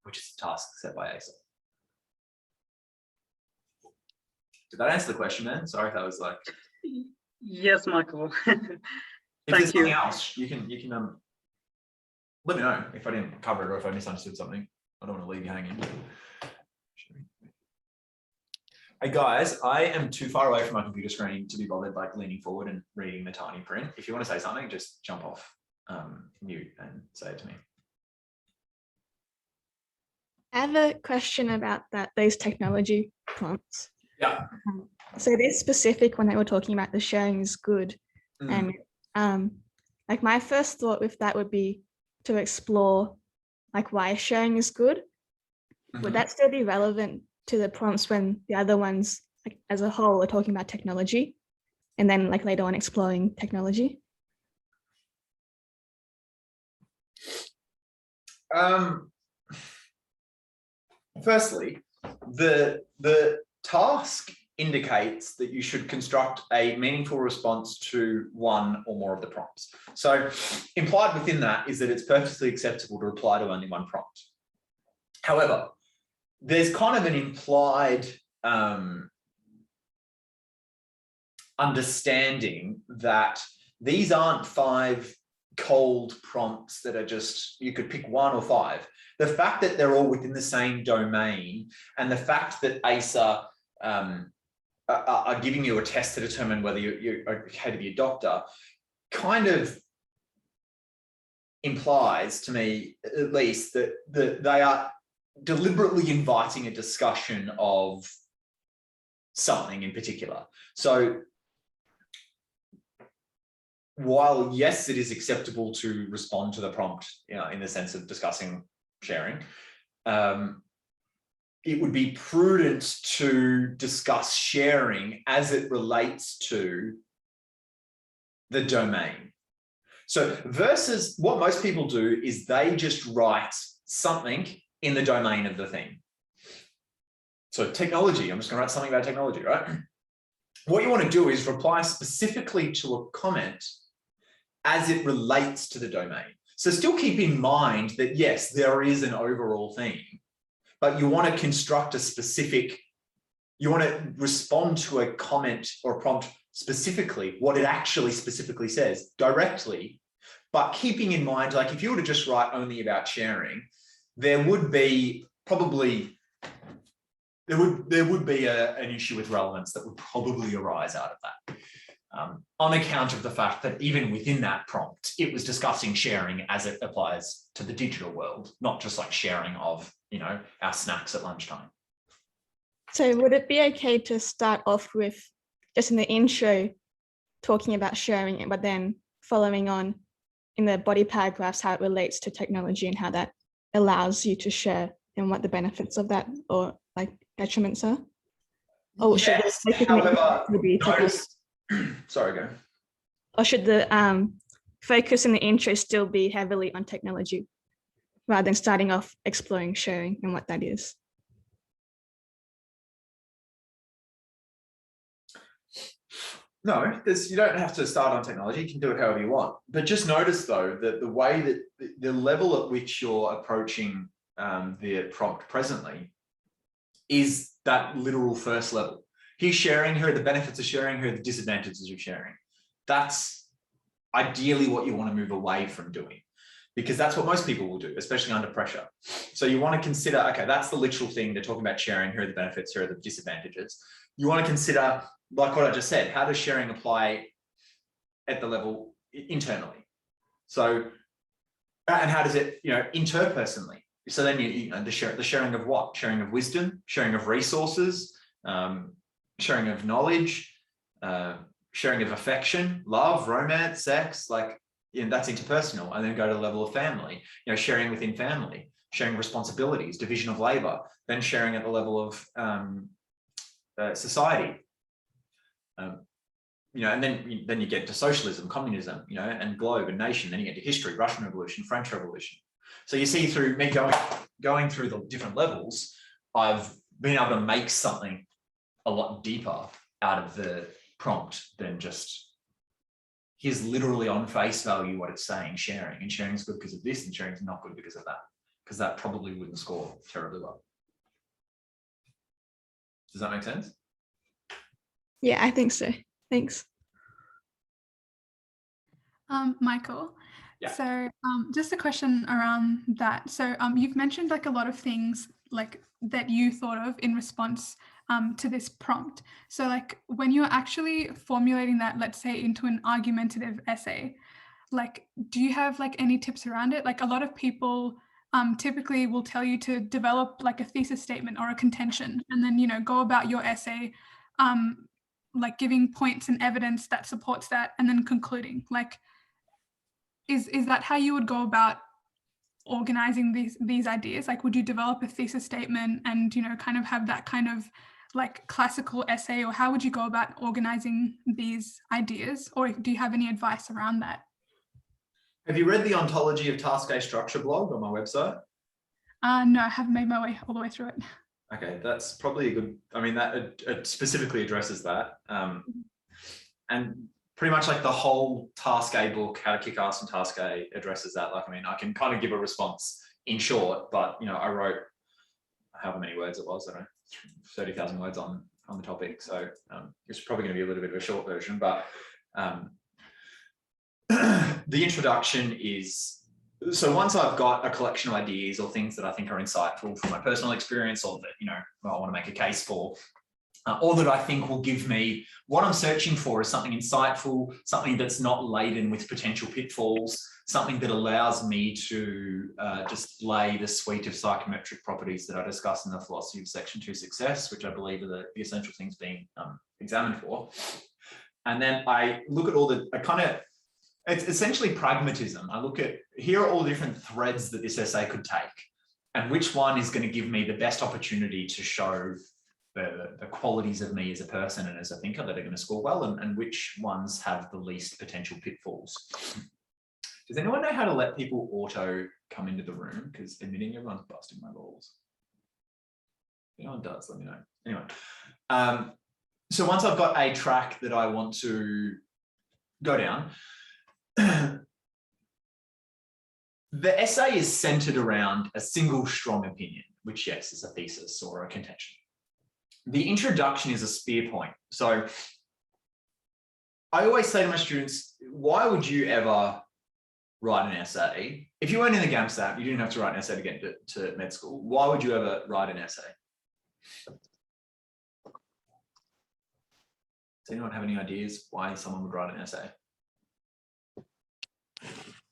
which is the task set by ASA. Did that answer the question, man? Sorry if that was like... Yes, Michael. If there's something else, you can let me know if I didn't cover it or if I misunderstood something. I don't want to leave you hanging. Hey guys, I am too far away from my computer screen to be bothered leaning forward and reading the tiny print. If you want to say something, just jump off mute and say it to me. I have a question about those technology prompts. Yeah. So this specific one that we're talking about, the sharing is good. Mm. And like my first thought with that would be to explore like why sharing is good. Would that still be relevant to the prompts when the other ones, like as a whole, are talking about technology, and then like later on exploring technology? Firstly, the task indicates that you should construct a meaningful response to one or more of the prompts. So implied within that is that it's perfectly acceptable to reply to only one prompt. However, there's kind of an implied understanding that these aren't 5 cold prompts that are just, you could pick 1 or 5. The fact that they're all within the same domain, and the fact that ASA are giving you a test to determine whether you're okay to be a doctor, kind of implies to me, at least, that they are deliberately inviting a discussion of something in particular. So while yes, it is acceptable to respond to the prompt, in the sense of discussing sharing, it would be prudent to discuss sharing as it relates to the domain. So versus what most people do is they just write something in the domain of the thing. So technology, I'm just going to write something about technology, right? What you want to do is reply specifically to a comment as it relates to the domain. So still keep in mind that yes, there is an overall theme, but you want to construct a specific, you want to respond to a comment or a prompt specifically, what it actually specifically says directly, but keeping in mind, like if you were to just write only about sharing, there would be probably, there would be an issue with relevance that would probably arise out of that. On account of the fact that even within that prompt, it was discussing sharing as it applies to the digital world, not just like sharing of, our snacks at lunchtime. So would it be okay to start off with just in the intro talking about sharing it, but then following on in the body paragraphs how it relates to technology and how that allows you to share and what the benefits of that or like detriments are? Or should Yes, however, notice, sorry, go. Or should the focus in the intro still be heavily on technology rather than starting off exploring sharing and what that is? No, you don't have to start on technology. You can do it however you want. But just notice though, that the way that the level at which you're approaching the prompt presently is that literal first level. Here's sharing, here are the benefits of sharing, here are the disadvantages of sharing. That's ideally what you want to move away from doing, because that's what most people will do, especially under pressure. So you want to consider, okay, that's the literal thing. They're talking about sharing, here are the benefits, here are the disadvantages. You want to consider, like what I just said, how does sharing apply at the level internally? So, and how does it, interpersonally? So then the sharing of what? Sharing of wisdom, sharing of resources, sharing of knowledge, sharing of affection, love, romance, sex, that's interpersonal. And then go to the level of family, sharing within family, sharing responsibilities, division of labor, then sharing at the level of society. And then you get to socialism, communism, and globe and nation. Then you get to history, Russian Revolution, French Revolution. So you see through me going through the different levels, I've been able to make something a lot deeper out of the prompt than just here's literally on face value what it's saying, sharing, and sharing is good because of this and sharing is not good because of that, because that probably wouldn't score terribly well. Does that make sense? Yeah, I think so. Thanks. Michael, yeah. So just a question around that. So you've mentioned like a lot of things like that you thought of in response to this prompt. So like when you're actually formulating that, let's say into an argumentative essay, like do you have like any tips around it? Like a lot of people typically will tell you to develop like a thesis statement or a contention, and then, you know, go about your essay, like giving points and evidence that supports that, and then concluding. Like, is that how you would go about organizing these ideas? Like, would you develop a thesis statement and, you know, kind of have that kind of like classical essay, or how would you go about organizing these ideas? Or do you have any advice around that? Have you read the Ontology of Task A Structure blog on my website? No, I haven't made my way all the way through it. Okay, that's probably a good, I mean, that it specifically addresses that. And pretty much like the whole Task A book, How to Kick Ass in Task A, addresses that. Like, I mean, I can kind of give a response in short, but, you know, I wrote however many words it was, I don't know, 30,000 words on the topic. So it's probably going to be a little bit of a short version, but the introduction is, so once I've got a collection of ideas or things that I think are insightful from my personal experience, or that, you know, I want to make a case for, or that I think will give me what I'm searching for is something insightful, something that's not laden with potential pitfalls, something that allows me to display the suite of psychometric properties that I discuss in the philosophy of Section 2 success, which I believe are the essential things being examined for. And then I look at all the, it's essentially pragmatism. I look at, here are all the different threads that this essay could take, and which one is going to give me the best opportunity to show the qualities of me as a person and as a thinker that are going to score well, and which ones have the least potential pitfalls. Does anyone know how to let people auto come into the room? Because admitting everyone's busting my balls. If anyone does, let me know. Anyway, so once I've got a track that I want to go down, the essay is centered around a single strong opinion, which, yes, is a thesis or a contention. The introduction is a spear point. So I always say to my students, why would you ever write an essay? If you weren't in the GAMSAT, you didn't have to write an essay to get to med school. Why would you ever write an essay? Does anyone have any ideas why someone would write an essay?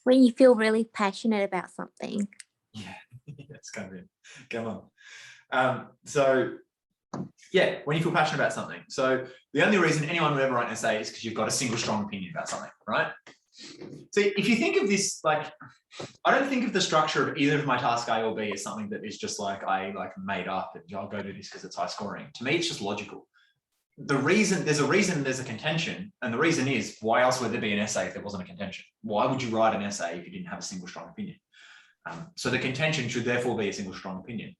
When you feel really passionate about something. Yeah, that's kind of it. Come on. So yeah, when you feel passionate about something. So the only reason anyone would ever write an essay is because you've got a single strong opinion about something, right? So if you think of this, like, I don't think of the structure of either of my task A or B as something that is just like I made up and I'll go do this because it's high scoring. To me, it's just logical. There's a contention, and the reason is, why else would there be an essay if there wasn't a contention? Why would you write an essay if you didn't have a single strong opinion? So the contention should therefore be a single strong opinion.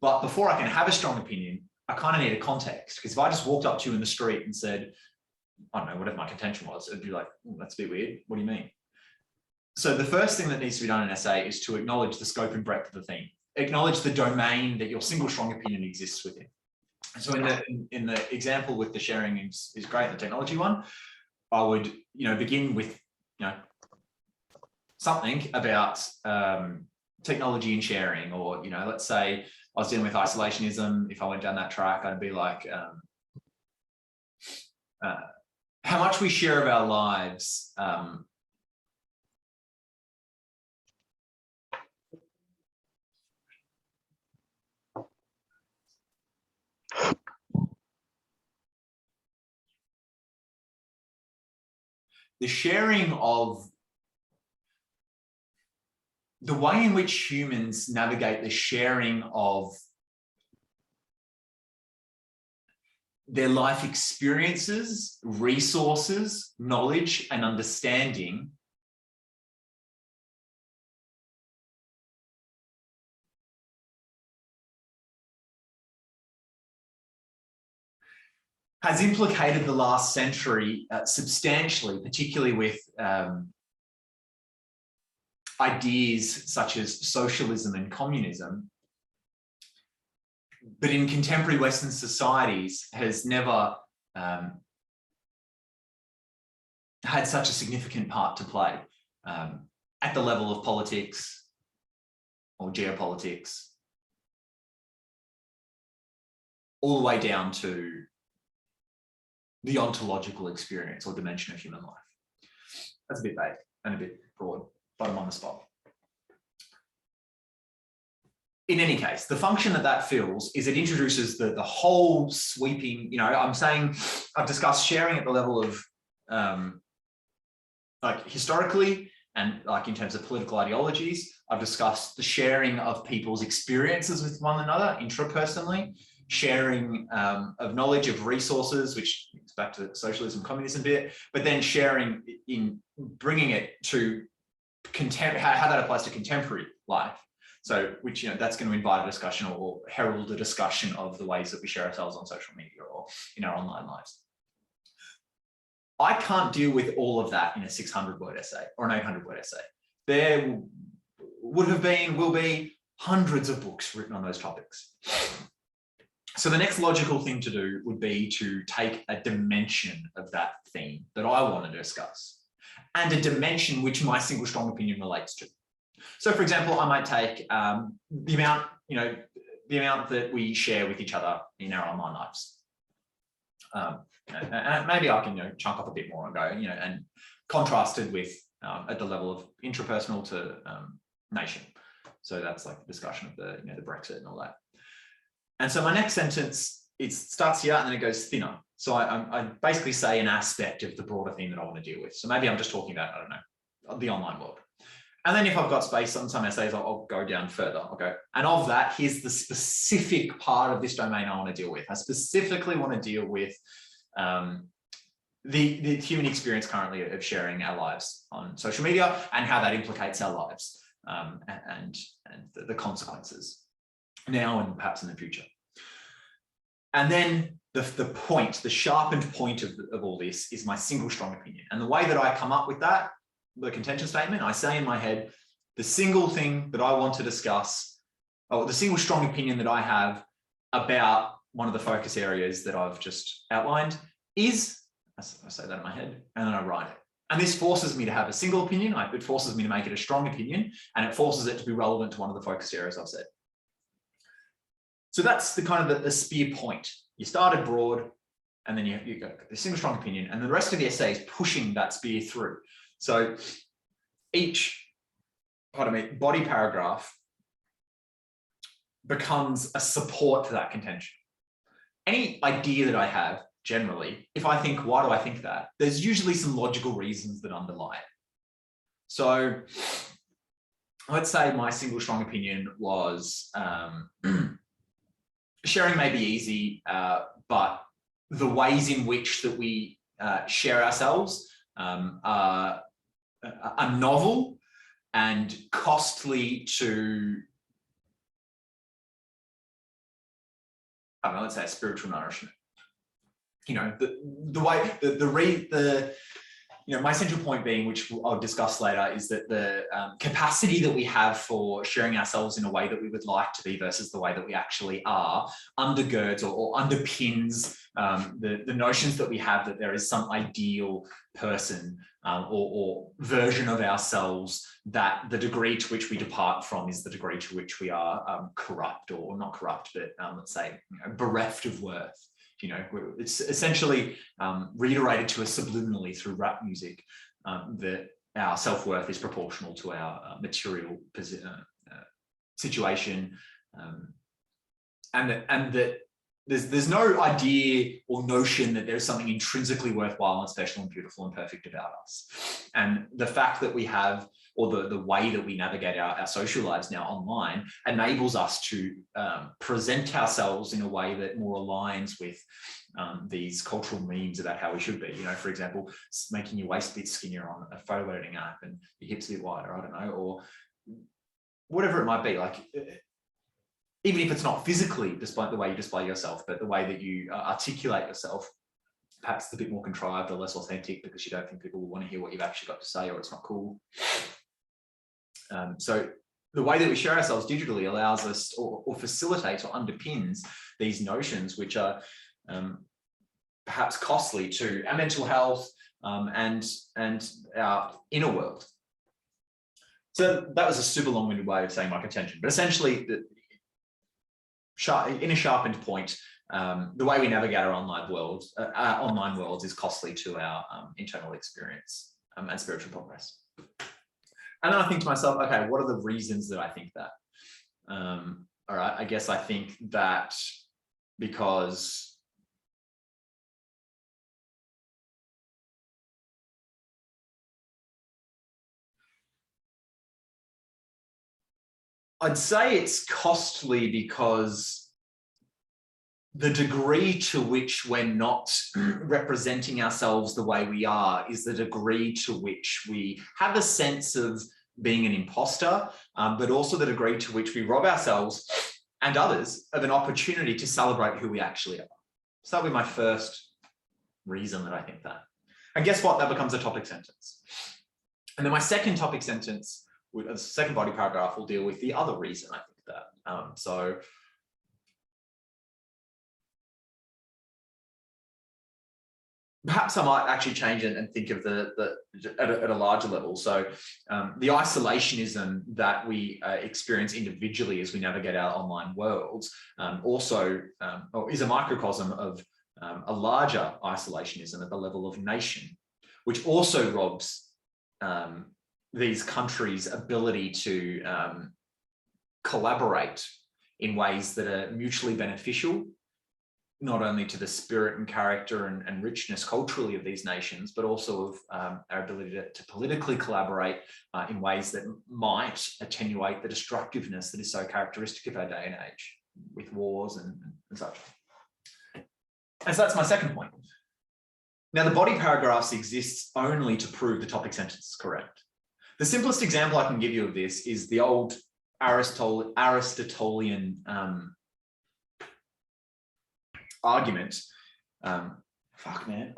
But before I can have a strong opinion, I kind of need a context, because if I just walked up to you in the street and said, I don't know, whatever my contention was, it'd be like, that's a bit weird. What do you mean? So the first thing that needs to be done in an essay is to acknowledge the scope and breadth of the theme. Acknowledge the domain that your single strong opinion exists within. So in the example with the sharing is great, the technology one, I would, begin with, something about technology and sharing, or, let's say I was dealing with isolationism. If I went down that track, I'd be like, how much we share of our lives. The sharing of the way in which humans navigate the sharing of their life experiences, resources, knowledge, and understanding has implicated the last century substantially, particularly with ideas such as socialism and communism. But in contemporary Western societies has never had such a significant part to play at the level of politics or geopolitics, all the way down to the ontological experience or dimension of human life. That's a bit vague and a bit broad, but I'm on the spot. in any case, the function that fills is it introduces the whole sweeping, I'm saying I've discussed sharing at the level of like historically and like in terms of political ideologies. I've discussed the sharing of people's experiences with one another intrapersonally, sharing of knowledge, of resources, which gets back to socialism, communism bit, but then sharing in bringing it to how that applies to contemporary life. So, which, that's going to invite a discussion or herald a discussion of the ways that we share ourselves on social media or in our online lives. I can't deal with all of that in a 600-word essay or an 800-word essay. There will be hundreds of books written on those topics. So the next logical thing to do would be to take a dimension of that theme that I want to discuss and a dimension which my single strong opinion relates to. So, for example, I might take the amount that we share with each other in our online lives. And maybe I can chunk off a bit more and go, and contrasted with at the level of intrapersonal to nation. So that's like the discussion of the Brexit and all that. And so my next sentence, it starts here and then it goes thinner. So I basically say an aspect of the broader theme that I want to deal with. So maybe I'm just talking about, I don't know, the online world. And then if I've got space on some essays, I'll go down further. I'll go, and of that, here's the specific part of this domain I want to deal with. I specifically want to deal with the human experience currently of sharing our lives on social media and how that implicates our lives and the consequences now and perhaps in the future. And then the sharpened point of all this is my single strong opinion. And the way that I come up with that, the contention statement, I say in my head, the single thing that I want to discuss, or the single strong opinion that I have about one of the focus areas that I've just outlined is, I say that in my head, and then I write it. And this forces me to have a single opinion. It forces me to make it a strong opinion, and it forces it to be relevant to one of the focus areas I've said. So that's the kind of the spear point. You started broad, and then you go the single strong opinion, and the rest of the essay is pushing that spear through. So each, body paragraph becomes a support to that contention. Any idea that I have, generally, if I think, why do I think that? There's usually some logical reasons that underlie it. So let's say my single strong opinion was sharing may be easy, but the ways in which that we share ourselves are novel and costly to, I don't know, let's say spiritual nourishment. My central point being, which I'll discuss later, is that the capacity that we have for sharing ourselves in a way that we would like to be versus the way that we actually are undergirds or underpins the notions that we have that there is some ideal person or version of ourselves that the degree to which we depart from is the degree to which we are corrupt, or not corrupt, but let's say bereft of worth. It's essentially reiterated to us subliminally through rap music that our self-worth is proportional to our material situation, and that there's no idea or notion that there's something intrinsically worthwhile and special and beautiful and perfect about us. And the fact that we have, or the way that we navigate our social lives now online, enables us to present ourselves in a way that more aligns with these cultural memes about how we should be. For example, making your waist a bit skinnier on a photo editing app and your hips a bit wider, I don't know, or whatever it might be. Like, even if it's not physically, despite the way you display yourself, but the way that you articulate yourself, perhaps it's a bit more contrived or less authentic because you don't think people will want to hear what you've actually got to say, or it's not cool. So the way that we share ourselves digitally allows us or facilitates or underpins these notions, which are perhaps costly to our mental health and our inner world. So that was a super long-winded way of saying my contention, but essentially, in a sharpened point, the way we navigate our online worlds is costly to our internal experience and spiritual progress. And then I think to myself, okay, what are the reasons that I think that? All right, I guess I think that because I'd say it's costly because the degree to which we're not representing ourselves the way we are is the degree to which we have a sense of being an imposter, but also the degree to which we rob ourselves and others of an opportunity to celebrate who we actually are. So that'll be my first reason that I think that. And guess what? That becomes a topic sentence. And then my second topic sentence, the second body paragraph, will deal with the other reason I think that. So perhaps I might actually change it and think of at a larger level. So the isolationism that we experience individually as we navigate our online worlds also is a microcosm of a larger isolationism at the level of nation, which also robs these countries' ability to collaborate in ways that are mutually beneficial, not only to the spirit and character and richness culturally of these nations, but also of our ability to politically collaborate in ways that might attenuate the destructiveness that is so characteristic of our day and age with wars and such. And so that's my second point. Now, the body paragraphs exist only to prove the topic sentence is correct. The simplest example I can give you of this is the old Aristotelian argument. Fuck, man,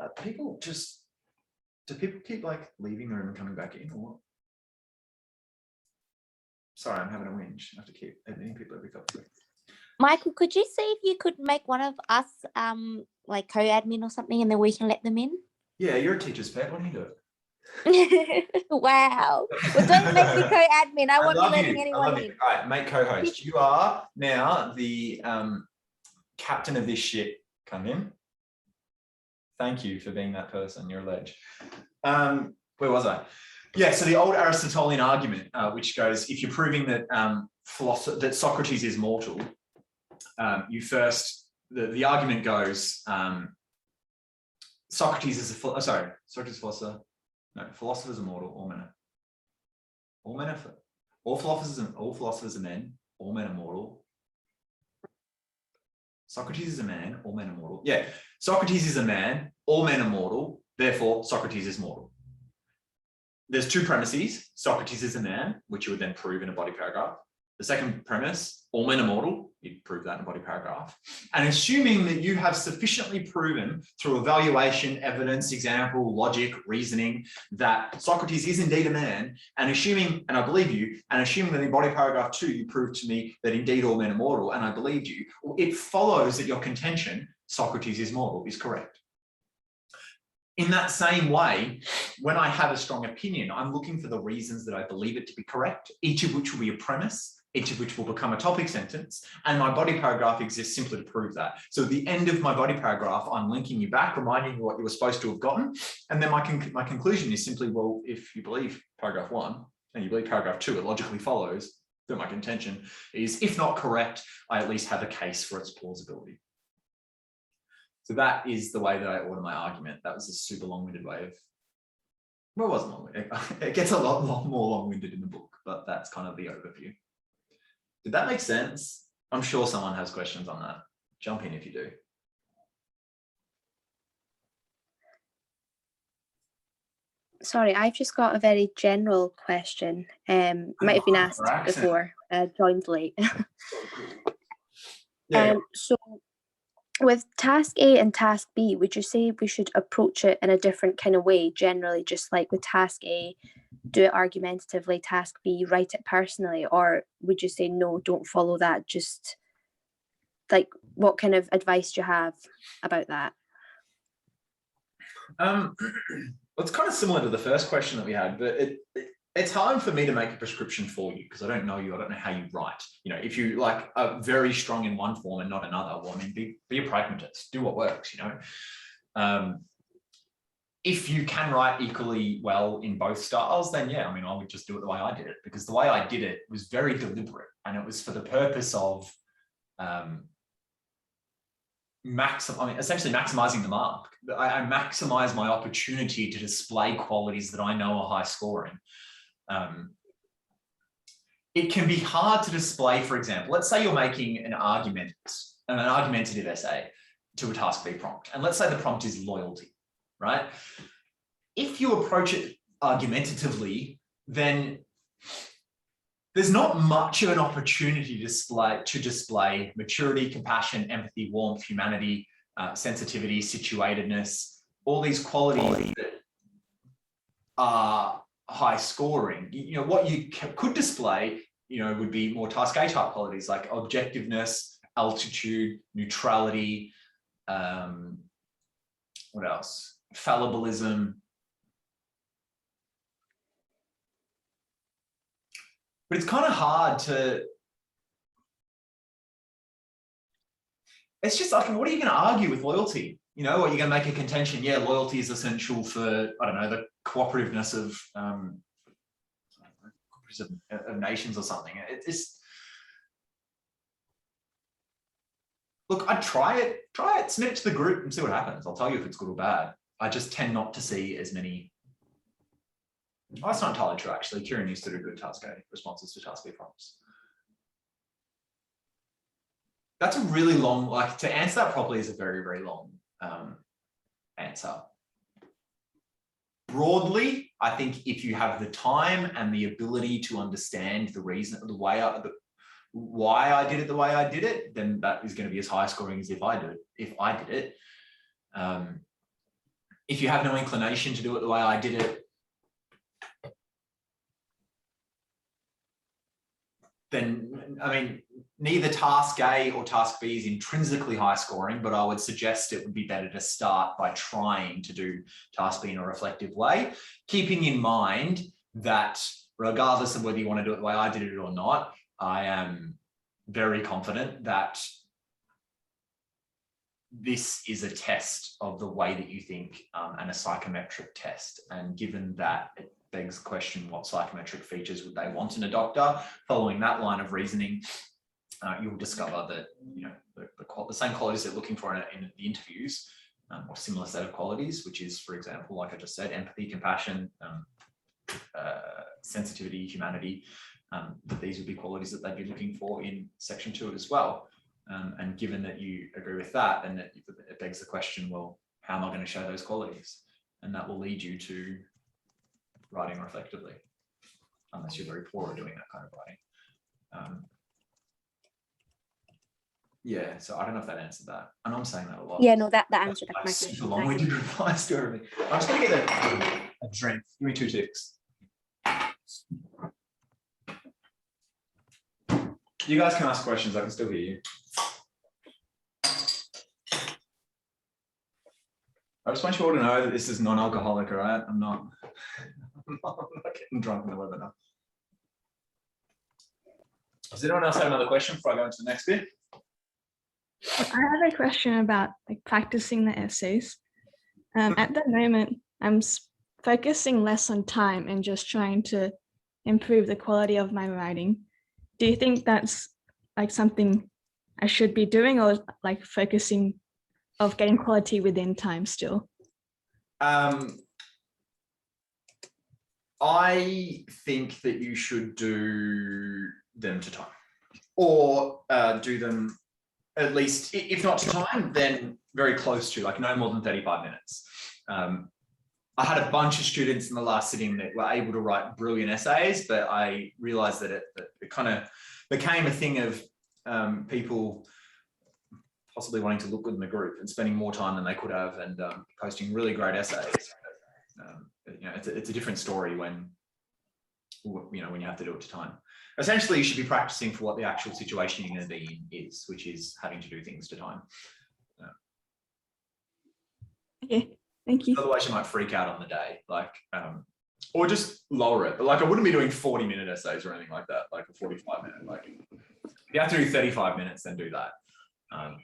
do people keep like leaving the room and coming back in, or what? Sorry, I'm having a whinge. I have to keep admitting people every couple of seconds. Michael, could you see if you could make one of us like co-admin or something, and then we can let them in? Yeah, you're a teacher's pet. What do you do? Wow. Well, don't make me co-admin. I won't be letting anyone in. All right, make co-host. You are now the captain of this shit. Come in. Thank you for being that person. You're a ledge. Where was I? Yeah, so the old Aristotelian argument, which goes, if you're proving that that Socrates is mortal, you first, the argument goes, Socrates is Socrates philosopher. No, philosophers are mortal, all men are. All philosophers are men, all men are mortal. Socrates is a man, all men are mortal. Yeah, Socrates is a man, all men are mortal, therefore Socrates is mortal. There's two premises. Socrates is a man, which you would then prove in a body paragraph. The second premise, all men are mortal, you'd prove that in a body paragraph. And assuming that you have sufficiently proven through evaluation, evidence, example, logic, reasoning, that Socrates is indeed a man, and assuming, and I believe you, and assuming that in body paragraph 2, you proved to me that indeed all men are mortal, and I believed you, it follows that your contention, Socrates is mortal, is correct. In that same way, when I have a strong opinion, I'm looking for the reasons that I believe it to be correct, each of which will be a premise, each of which will become a topic sentence, and my body paragraph exists simply to prove that. So at the end of my body paragraph, I'm linking you back, reminding you what you were supposed to have gotten, and then my conclusion is simply, well, if you believe paragraph 1 and you believe paragraph 2, it logically follows that my contention is, if not correct, I at least have a case for its plausibility. So that is the way that I order my argument. That was a super long-winded way of, well, it wasn't long-winded. It gets a lot more long-winded in the book, but that's kind of the overview. Did that make sense? I'm sure someone has questions on that. Jump in if you do. Sorry, I've just got a very general question. Might have been asked before, joined late. So with task A and task B, would you say we should approach it in a different kind of way, generally, just like with task A, do it argumentatively, task B, write it personally, or would you say, no, don't follow that? Just like, what kind of advice do you have about that? It's kind of similar to the first question that we had, but it's hard for me to make a prescription for you because I don't know you. I don't know how you write. You know, if you like are very strong in one form and not another, well, I mean, be a pragmatist. Do what works. You know, if you can write equally well in both styles, then yeah, I mean, I would just do it the way I did it, because the way I did it was very deliberate, and it was for the purpose of essentially maximizing the mark. I maximize my opportunity to display qualities that I know are high scoring. It can be hard to display, for example, let's say you're making an argumentative essay to a task B prompt. And let's say the prompt is loyalty, right? If you approach it argumentatively, then there's not much of an opportunity to display maturity, compassion, empathy, warmth, humanity, sensitivity, situatedness, all these qualities that are high scoring. What you could display, would be more task A type qualities like objectiveness, altitude, neutrality, what else? Fallibilism. But it's kind of hard to, it's just like, what are you going to argue with loyalty? Are you going to make a contention? Yeah, loyalty is essential for, I don't know, the cooperativeness of nations or something. It's look, I'd try it, submit it to the group and see what happens. I'll tell you if it's good or bad. I just tend not to see as many. Oh, that's not entirely true, actually. Kieran used to do good task A responses to task B prompts. That's a really long, to answer that properly is a very, very long answer. Broadly, I think if you have the time and the ability to understand the reason, why I did it the way I did it, then that is going to be as high scoring as if I did it. If you have no inclination to do it the way I did it, then, neither task A or task B is intrinsically high scoring, but I would suggest it would be better to start by trying to do task B in a reflective way, keeping in mind that regardless of whether you want to do it the way I did it or not, I am very confident that this is a test of the way that you think and a psychometric test. And given that it begs the question, what psychometric features would they want in a doctor? Following that line of reasoning, you'll discover that the same qualities they're looking for in the interviews, or similar set of qualities, which is, for example, like I just said, empathy, compassion, sensitivity, humanity, that these would be qualities that they'd be looking for in section 2 as well. And given that you agree with that, then it begs the question, well, how am I going to show those qualities? And that will lead you to writing reflectively, unless you're very poor at doing that kind of writing. Yeah, so I don't know if that answered that. I know I'm saying that a lot. Yeah, no, that answered my question. Super long-winded replies to everything. I'm just going to get a drink. Give me 2 ticks. You guys can ask questions. I can still hear you. I just want you all to know that this is non-alcoholic, all right? I'm not getting drunk in the webinar. Does anyone else have another question before I go into the next bit? I have a question about practicing the essays. At the moment, I'm focusing less on time and just trying to improve the quality of my writing. Do you think that's something I should be doing, or focusing of getting quality within time still? I think that you should do them to time, or do them at least, if not to time, then very close to, no more than 35 minutes. I had a bunch of students in the last sitting that were able to write brilliant essays, but I realized that it kind of became a thing of people possibly wanting to look good in the group and spending more time than they could have, and posting really great essays. It's a different story when you have to do it to time. Essentially, you should be practicing for what the actual situation you're going to be in is, which is having to do things to time. Okay, thank you. Otherwise, you might freak out on the day, or just lower it. But I wouldn't be doing 40-minute essays or anything like that, a 45-minute. If you have to do 35 minutes, then do that.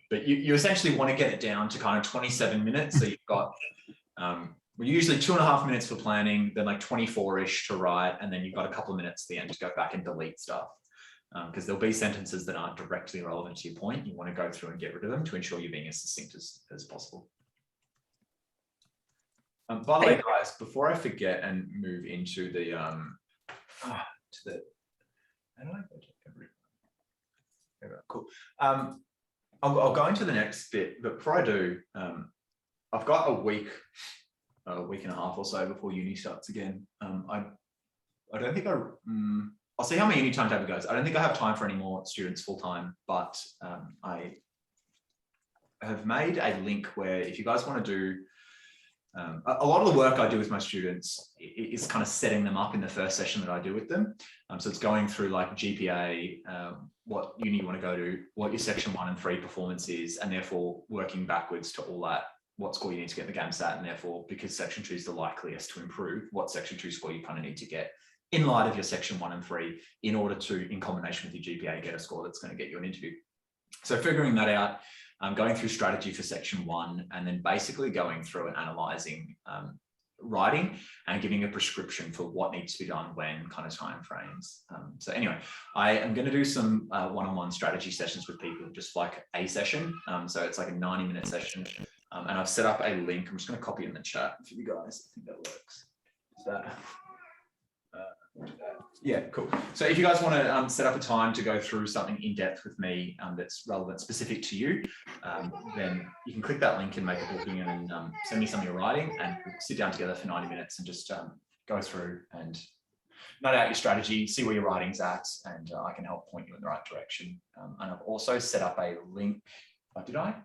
But you essentially want to get it down to kind of 27 minutes. So you've got usually 2.5 minutes for planning, then 24-ish to write, and then you've got a couple of minutes at the end to go back and delete stuff. because there'll be sentences that aren't directly relevant to your point. You want to go through and get rid of them to ensure you're being as succinct as possible. By the way, guys, before I forget and move into the how do I go to every? Cool. I'll go into the next bit, but before I do, I've got a week and a half or so before uni starts again. I don't think I'll see how my uni timetable goes. I don't think I have time for any more students full time, but I have made a link where if you guys want to do a lot of the work I do with my students is kind of setting them up in the first session that I do with them. So it's going through like GPA, what uni you want to go to, what your section 1 and 3 performance is, and therefore working backwards to all that, what score you need to get in the GAMSAT, and therefore because section 2 is the likeliest to improve, what section 2 score you kind of need to get in light of your section 1 and 3 in order to, in combination with your GPA, get a score that's going to get you an interview. So figuring that out, going through strategy for section 1, and then basically going through and analysing writing and giving a prescription for what needs to be done when, kind of time frames. So anyway, I am going to do some one-on-one strategy sessions with people, just like a session. So it's like a 90-minute session. And I've set up a link. I'm just going to copy it in the chat for you guys. I think that works. Is that? Yeah, cool. So if you guys want to set up a time to go through something in depth with me that's relevant, specific to you, then you can click that link and make a booking and send me some of your writing, and we'll sit down together for 90 minutes and just go through and note out your strategy, see where your writing's at, and I can help point you in the right direction. And I've also set up a link. Did I?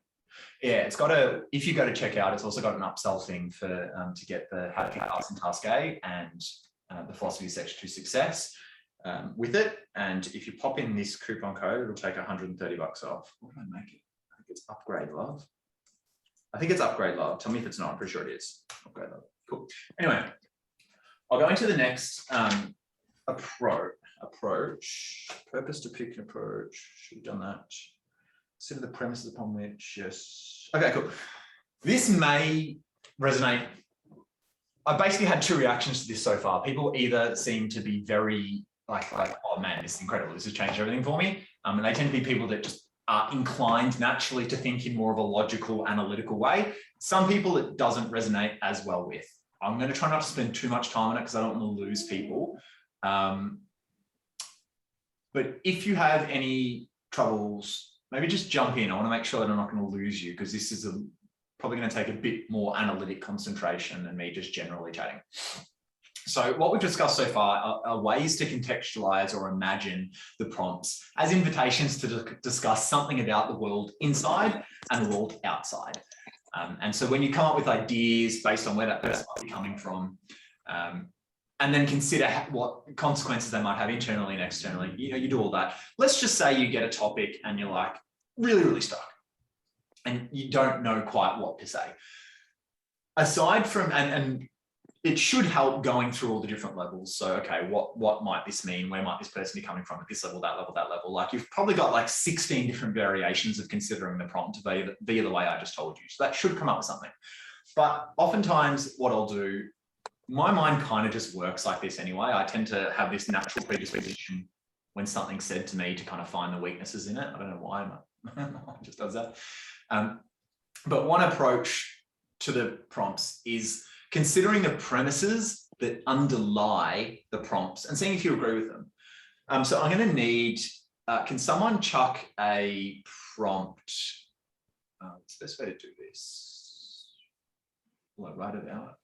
Yeah, it's got a, if you go to checkout, it's also got an upsell thing for to get the How to Pass in Task A and the Philosophy Section 2 Success with it. And if you pop in this coupon code, it'll take $130 off. What did I make it? I think it's Upgrade Love. I think it's Upgrade Love. Tell me if it's not. I'm pretty sure it is. Upgrade Love. Cool. Anyway, I'll go into the next approach. Purpose to pick an approach. Should have done that. Consider the premises upon which, yes. Okay, cool. This may resonate. I basically had 2 reactions to this so far. People either seem to be very like, oh man, this is incredible. This has changed everything for me. And they tend to be people that just are inclined naturally to think in more of a logical, analytical way. Some people it doesn't resonate as well with. I'm going to try not to spend too much time on it because I don't want to lose people. But if you have any troubles, maybe just jump in. I want to make sure that I'm not going to lose you, because this is probably going to take a bit more analytic concentration than me just generally chatting. So what we've discussed so far are ways to contextualize or imagine the prompts as invitations to discuss something about the world inside and the world outside. And so when you come up with ideas based on where that person might be coming from, and then consider what consequences they might have internally and externally, you do all that. Let's just say you get a topic and you're like really, really stuck and you don't know quite what to say. Aside from, and it should help going through all the different levels. So, okay, what might this mean? Where might this person be coming from at this level, that level, that level? Like you've probably got like 16 different variations of considering the prompt via the way I just told you. So that should come up with something. But oftentimes what I'll do, my mind kind of just works like this anyway. I tend to have this natural predisposition when something's said to me to kind of find the weaknesses in it. I don't know why, it just does that. But one approach to the prompts is considering the premises that underlie the prompts and seeing if you agree with them. So I'm going to need, can someone chuck a prompt? What's the best way to do this? Will I write it out?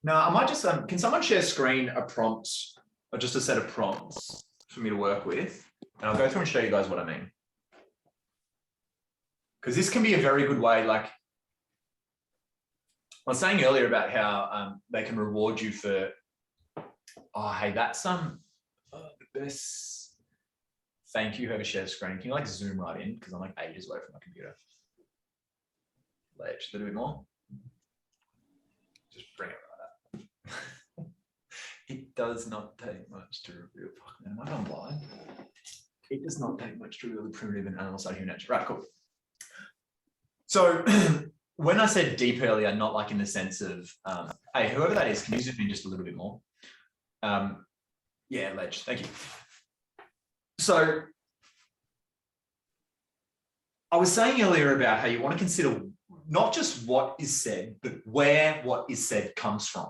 No, I might just, can someone share screen a prompt or just a set of prompts for me to work with? And I'll go through and show you guys what I mean. Because this can be a very good way, like I was saying earlier about how they can reward you for, oh, hey, that's the best. Thank you, whoever shares screen. Can you like zoom right in? Because I'm like ages away from my computer. Just a little bit more. Just bring it right up. It does not take much to reveal. Fuck, man, am I gone blind? It does not take much to reveal the primitive and animal side of human nature. Right, cool. So when I said deep earlier, not like in the sense of, hey, whoever that is, can you zoom in just a little bit more? Yeah, Ledge, thank you. So I was saying earlier about how you want to consider not just what is said, but where what is said comes from.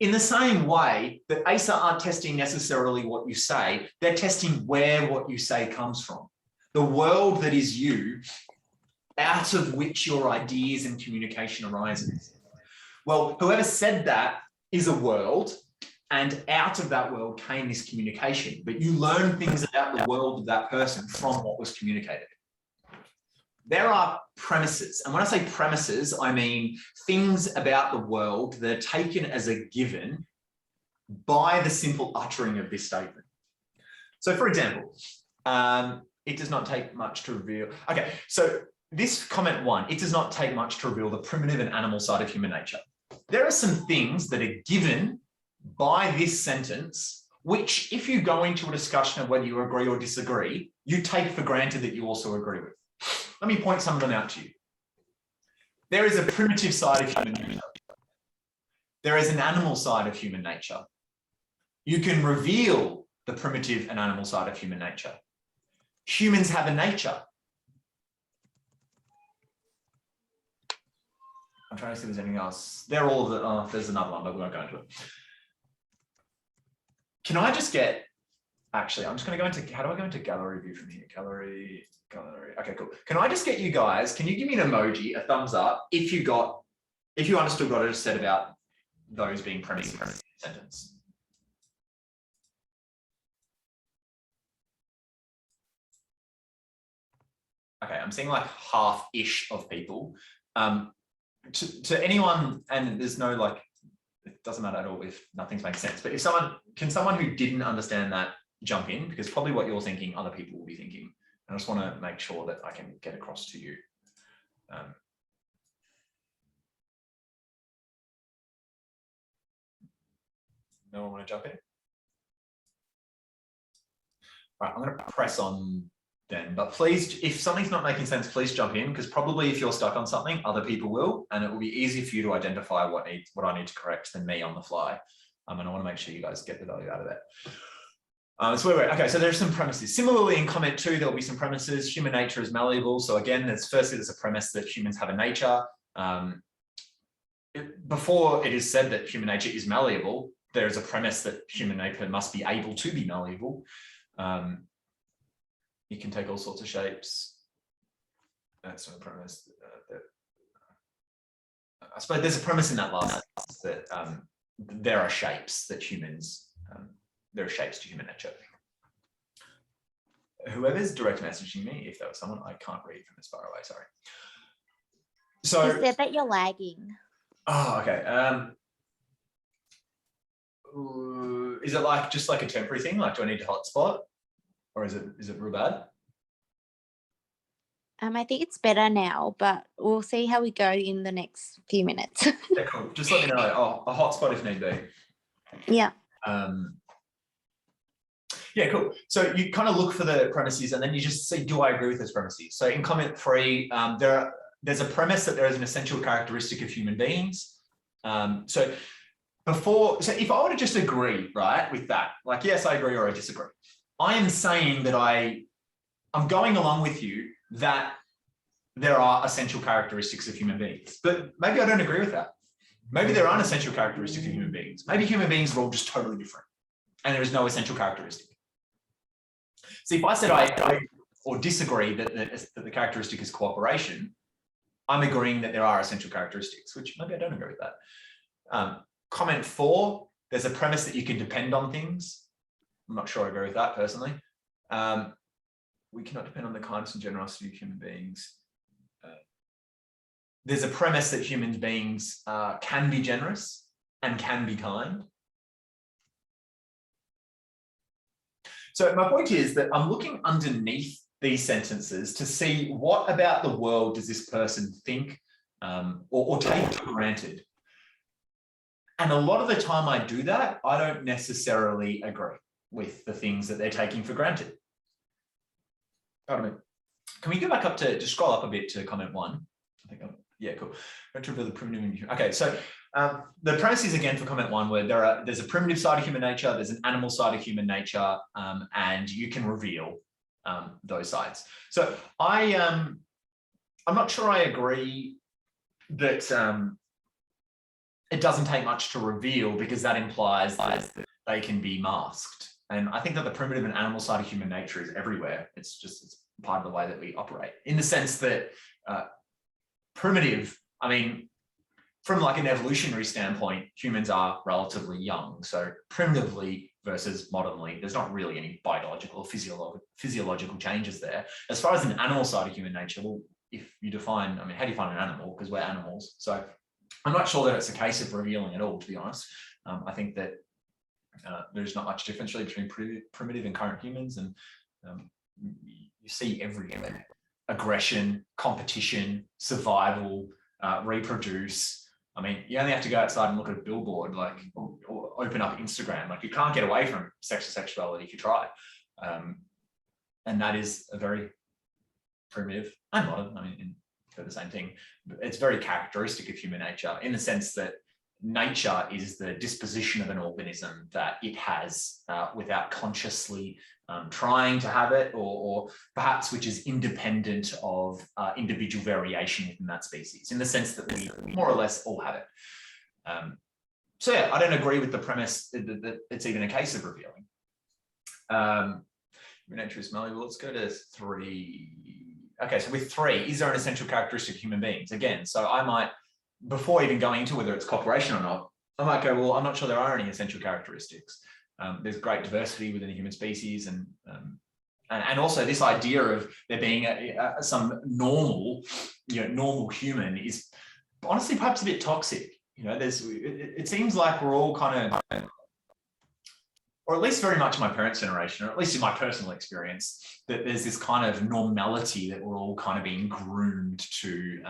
In the same way that ASA aren't testing necessarily what you say, they're testing where what you say comes from. The world that is you, out of which your ideas and communication arises. Well, whoever said that is a world, and out of that world came this communication, but you learn things about the world of that person from what was communicated. There are premises, and when I say premises, I mean things about the world that are taken as a given by the simple uttering of this statement. So for example, it does not take much to reveal. Okay, so this comment 1, it does not take much to reveal the primitive and animal side of human nature. There are some things that are given by this sentence, which if you go into a discussion of whether you agree or disagree, you take for granted that you also agree with. Let me point some of them out to you. There is a primitive side of human nature. There is an animal side of human nature. You can reveal the primitive and animal side of human nature. Humans have a nature. I'm trying to see if there's anything else. They're all of the, oh, there's another one, but we won't go into it. Can I just get, actually, I'm just going to go into, how do I go into gallery view from here? Gallery. Okay, cool. Can I just get you guys, can you give me an emoji, a thumbs up, if you understood what I just said about those being premises in the sentence? Okay, I'm seeing like half-ish of people. To anyone, and there's no like, it doesn't matter at all if nothing's making sense, but if someone who didn't understand that jump in, because probably what you're thinking, other people will be thinking. I just want to make sure that I can get across to you. No one want to jump in? All right, I'm going to press on then, but please, if something's not making sense, please jump in, because probably if you're stuck on something, other people will, and it will be easier for you to identify what I need to correct than me on the fly. And I want to make sure you guys get the value out of that. So okay, so there's some premises. Similarly, in comment 2, there'll be some premises. Human nature is malleable. So again, there's a premise that humans have a nature. Before it is said that human nature is malleable, there is a premise that human nature must be able to be malleable. It can take all sorts of shapes. That's not a premise. I suppose there's a premise in that last that there are shapes that humans. There are shapes to human nature. Whoever's direct messaging me, if there was someone, I can't read from this far away, sorry. So you said that you're lagging. Oh, okay. Is it like just like a temporary thing? Like, do I need to hotspot, or is it real bad? I think it's better now, but we'll see how we go in the next few minutes. Yeah, cool. Just let me know. Oh, a hotspot if need be. Yeah. Yeah, cool. So you kind of look for the premises and then you just see, do I agree with those premises? So in comment 3, there's a premise that there is an essential characteristic of human beings. So if I were to just agree, right, with that, like, yes, I agree or I disagree, I am saying that I'm going along with you that there are essential characteristics of human beings, but maybe I don't agree with that. Maybe there aren't essential characteristics of human beings. Maybe human beings are all just totally different and there is no essential characteristic. So if I said I agree or disagree that the characteristic is cooperation, I'm agreeing that there are essential characteristics, which maybe I don't agree with that. Comment 4, there's a premise that you can depend on things. I'm not sure I agree with that personally. We cannot depend on the kindness and generosity of human beings. There's a premise that human beings can be generous and can be kind. So my point is that I'm looking underneath these sentences to see what about the world does this person think or take for granted. And a lot of the time I do that, I don't necessarily agree with the things that they're taking for granted. Pardon me. Can we go back up to, just scroll up a bit to comment 1? I think yeah, cool. To reveal the primitive. Okay, so The premises again for comment 1 were there's a primitive side of human nature, there's an animal side of human nature, and you can reveal those sides. So I'm not sure I agree that it doesn't take much to reveal, because that implies that they can be masked. And I think that the primitive and animal side of human nature is everywhere. It's part of the way that we operate, in the sense that primitive, I mean, from like an evolutionary standpoint, humans are relatively young. So primitively versus modernly, there's not really any biological or physiological changes there. As far as an animal side of human nature, well, if you define, I mean, how do you find an animal? Because we're animals. So I'm not sure that it's a case of revealing at all, to be honest. I think that there's not much difference really between primitive and current humans, and you see everywhere: aggression, competition, survival, reproduce. I mean, you only have to go outside and look at a billboard, like, or open up Instagram. Like, you can't get away from sex or sexuality if you try. And that is a very primitive and modern, I mean, for the same thing. It's very characteristic of human nature, in the sense that nature is the disposition of an organism that it has without consciously trying to have it, or perhaps which is independent of individual variation within that species, in the sense that we more or less all have it. So yeah, I don't agree with the premise that it's even a case of revealing. Human nature is malleable. Let's go to 3. Okay, so with 3, is there an essential characteristic of human beings? Again, so I might, before even going into whether it's cooperation or not, I might go, well, I'm not sure there are any essential characteristics. There's great diversity within the human species, and also this idea of there being some normal, normal human is honestly perhaps a bit toxic. It seems like we're all kind of, or at least very much my parents' generation, or at least in my personal experience, that there's this kind of normality that we're all kind of being groomed to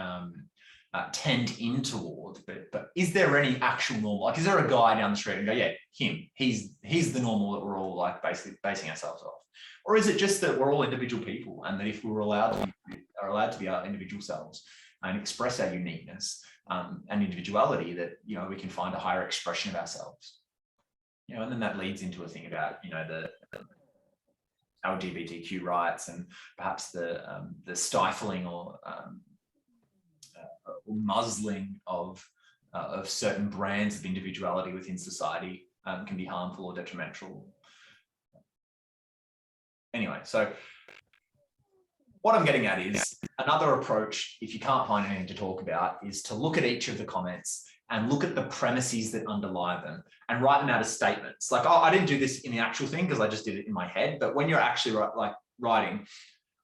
tend in toward. But is there any actual normal? Like, is there a guy down the street and go, yeah, he's the normal that we're all like basically basing ourselves off? Or is it just that we're all individual people, and that if we were allowed to be our individual selves and express our uniqueness and individuality, that we can find a higher expression of ourselves? And then that leads into a thing about the LGBTQ rights, and perhaps the stifling or muzzling of certain brands of individuality within society can be harmful or detrimental. Anyway, so what I'm getting at is another approach, if you can't find anything to talk about, is to look at each of the comments and look at the premises that underlie them and write them out as statements. Like, I didn't do this in the actual thing because I just did it in my head, but when you're actually writing,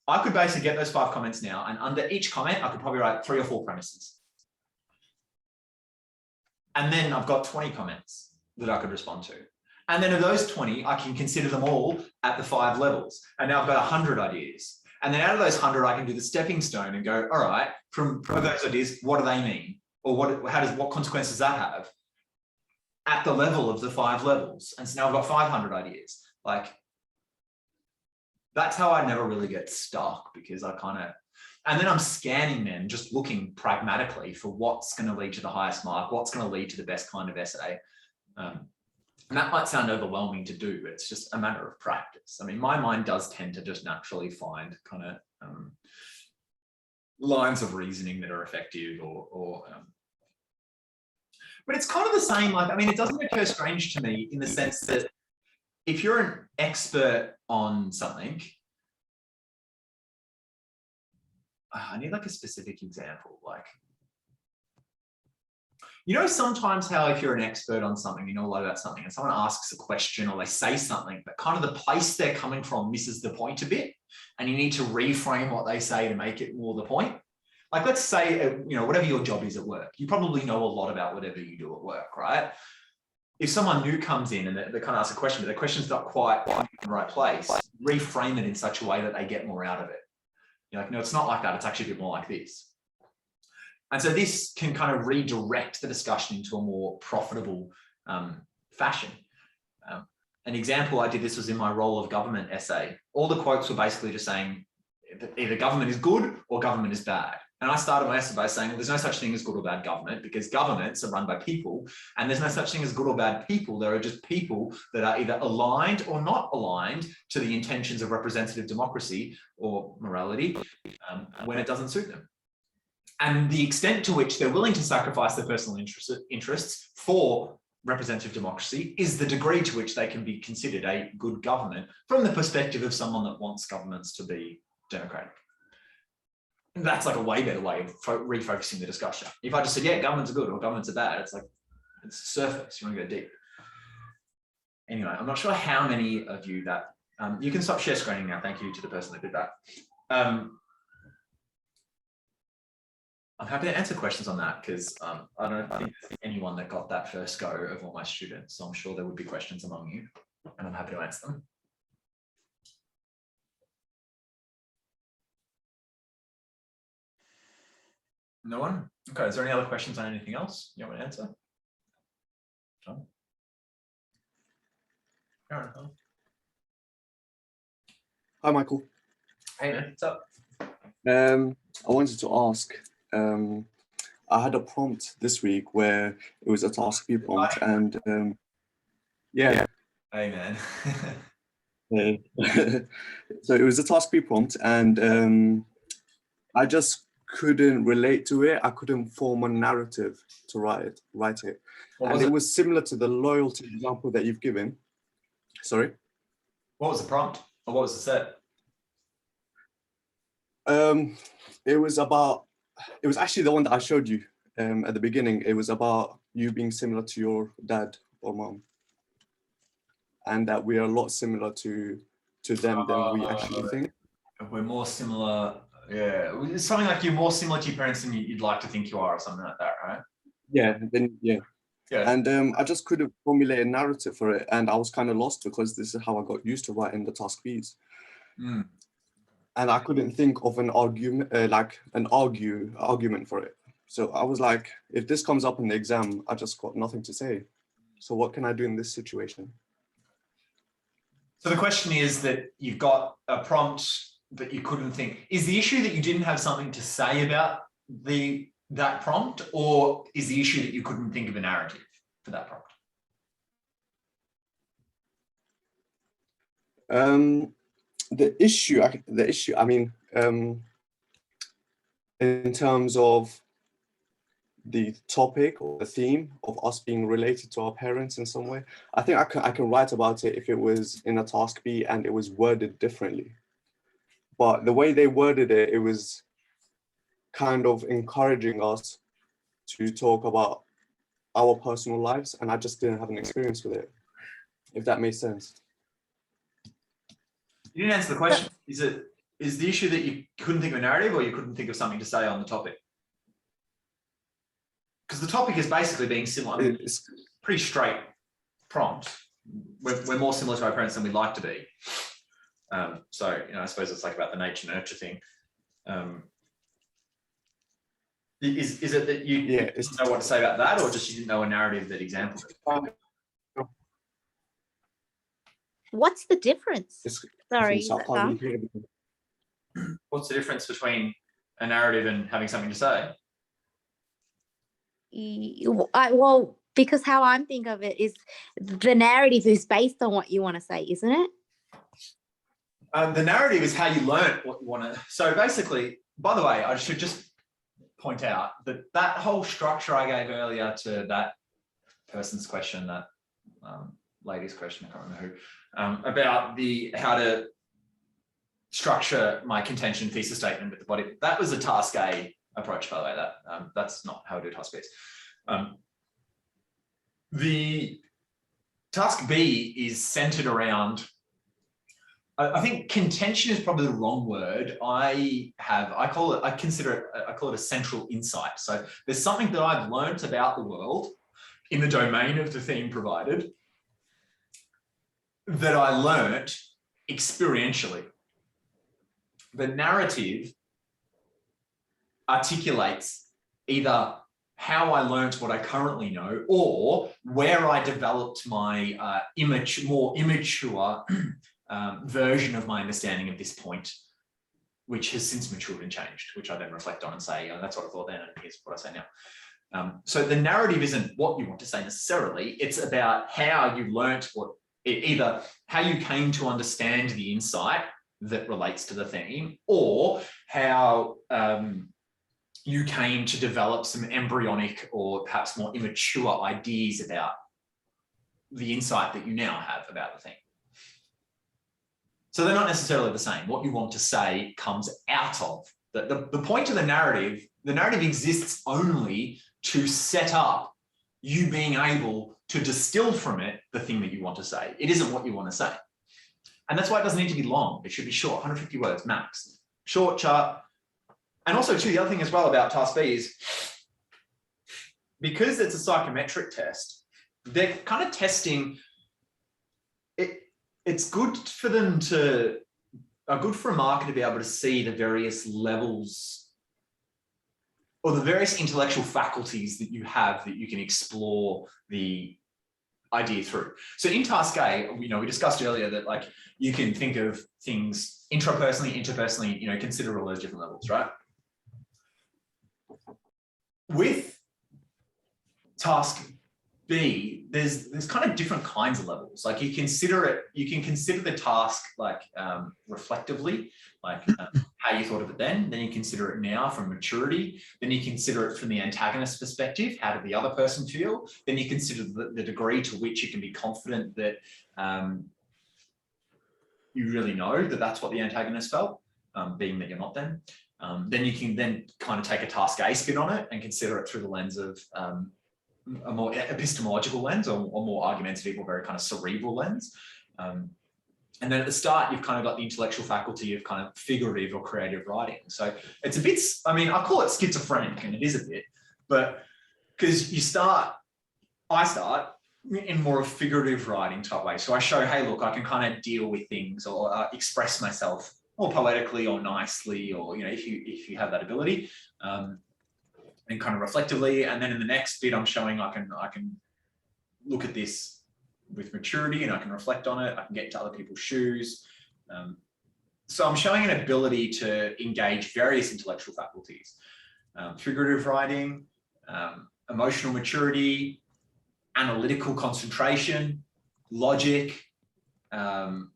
I could basically get those 5 comments now, and under each comment, I could probably write 3 or 4 premises. And then I've got 20 comments that I could respond to. And then of those 20, I can consider them all at the 5 levels. And now I've got 100 ideas. And then out of those 100, I can do the stepping stone and go, all right, from those ideas, what do they mean? Or what consequences does that have at the level of the 5 levels? And so now I've got 500 ideas. Like, that's how I never really get stuck, because and then I'm scanning them, just looking pragmatically for what's going to lead to the highest mark, what's going to lead to the best kind of essay. And that might sound overwhelming to do, but it's just a matter of practice. I mean, my mind does tend to just naturally find kind of lines of reasoning that are effective, but it's kind of the same. Like, I mean, it doesn't occur strange to me in the sense that if you're an expert on something, I need like a specific example. Like, sometimes how if you're an expert on something, you know a lot about something, and someone asks a question or they say something, but kind of the place they're coming from misses the point a bit, and you need to reframe what they say to make it more the point. Like, let's say, whatever your job is at work, you probably know a lot about whatever you do at work, right? If someone new comes in and they kind of ask a question, but their question's not quite in the right place, reframe it in such a way that they get more out of it. You're like, no, it's not like that. It's actually a bit more like this. And so this can kind of redirect the discussion into a more profitable fashion. An example I did this was in my role of government essay. All the quotes were basically just saying either government is good or government is bad. And I started my essay by saying, well, there's no such thing as good or bad government because governments are run by people, and there's no such thing as good or bad people. There are just people that are either aligned or not aligned to the intentions of representative democracy or morality when it doesn't suit them. And the extent to which they're willing to sacrifice their personal interests for representative democracy is the degree to which they can be considered a good government from the perspective of someone that wants governments to be democratic. And that's like a way better way of refocusing the discussion. If I just said, yeah, governments are good or governments are bad, it's like, it's surface, you want to go deep. Anyway, I'm not sure how many of you that, you can stop share screening now. Thank you to the person that did that. I'm happy to answer questions on that because I don't think there's anyone that got that first go of all my students. So I'm sure there would be questions among you and I'm happy to answer them. No one? Okay, is there any other questions on anything else you want to answer? John? Aaron, huh? Hi, Michael. Hey, man, what's up? I wanted to ask, I had a prompt this week where it was a task B prompt and yeah. Hey, man. So it was a task B prompt and I just couldn't relate to it. I couldn't form a narrative to write it. And it was similar to the loyalty example that you've given. Sorry? What was the prompt? Or what was the set? It was actually the one that I showed you at the beginning. It was about you being similar to your dad or mom. And that we are a lot similar to them than we actually think. We're more similar. Yeah, it's something like you're more similar to your parents than you'd like to think you are, or something like that, right? Yeah, yeah. Yeah. And I just couldn't formulate a narrative for it, and I was kind of lost because this is how I got used to writing the task Bs. Mm. And I couldn't think of an argument, argument for it. So I was like, if this comes up in the exam, I just got nothing to say. So what can I do in this situation? So the question is that you've got a prompt that you couldn't think. Is the issue that you didn't have something to say about that prompt, or is the issue that you couldn't think of a narrative for that prompt? The issue, I mean, in terms of the topic or the theme of us being related to our parents in some way, I think I can write about it if it was in a task B and it was worded differently. But the way they worded it, it was kind of encouraging us to talk about our personal lives, and I just didn't have an experience with it, if that makes sense. You didn't answer the question. Is the issue that you couldn't think of a narrative, or you couldn't think of something to say on the topic? Because the topic is basically being similar. I mean, it's pretty straight prompt. We're more similar to our parents than we'd like to be. So, I suppose it's like about the nature nurture thing. Is it that you didn't know what to say about that, or just you didn't know a narrative that exampled it? What's the difference? Sorry. What's the difference between a narrative and having something to say? Well, because how I'm thinking of it is the narrative is based on what you want to say, isn't it? The narrative is how you learn what you want to. So basically, by the way, I should just point out that whole structure I gave earlier to that person's question, that lady's question, I can't remember who, about how to structure my contention thesis statement with the body. That was a task A approach, by the way. That's not how I do task Bs. The task B is centered around, I think contention is probably the wrong word. I call it a central insight. So there's something that I've learned about the world in the domain of the theme provided that I learnt experientially. The narrative articulates either how I learnt what I currently know, or where I developed my more immature version of my understanding of this point which has since matured and changed, which I then reflect on and say, that's what I thought then, and here's what I say now. So the narrative isn't what you want to say necessarily, it's about how you learnt either how you came to understand the insight that relates to the theme, or how you came to develop some embryonic or perhaps more immature ideas about the insight that you now have about the theme. So they're not necessarily the same. What you want to say comes out of the point of the narrative exists only to set up you being able to distill from it the thing that you want to say. It isn't what you want to say. And that's why it doesn't need to be long. It should be short, 150 words max. Short, sharp. And also too, the other thing as well about task B is because it's a psychometric test, they're kind of testing it. It's good for them to, good for a marker to be able to see the various levels or the various intellectual faculties that you have that you can explore the idea through. So in task A, we discussed earlier that like you can think of things intrapersonally, interpersonally, consider all those different levels, right? With task B, there's kind of different kinds of levels. Like you can consider the task like reflectively, like how you thought of it then you consider it now from maturity, then you consider it from the antagonist perspective, how did the other person feel, then you consider the degree to which you can be confident that you really know that that's what the antagonist felt, being that you're not them. Then you can then kind of take a task A spin on it and consider it through the lens of a more epistemological lens or more argumentative or very kind of cerebral lens. And then at the start, you've kind of got the intellectual faculty of kind of figurative or creative writing. So it's a bit, I call it schizophrenic, and it is a bit, but because I start in more of figurative writing type way. So I show, hey, look, I can kind of deal with things or express myself more poetically or nicely, or, if you have that ability. And kind of reflectively, and then in the next bit, I'm showing I can look at this with maturity, and I can reflect on it. I can get into other people's shoes. So I'm showing an ability to engage various intellectual faculties: figurative writing, emotional maturity, analytical concentration, logic. I'm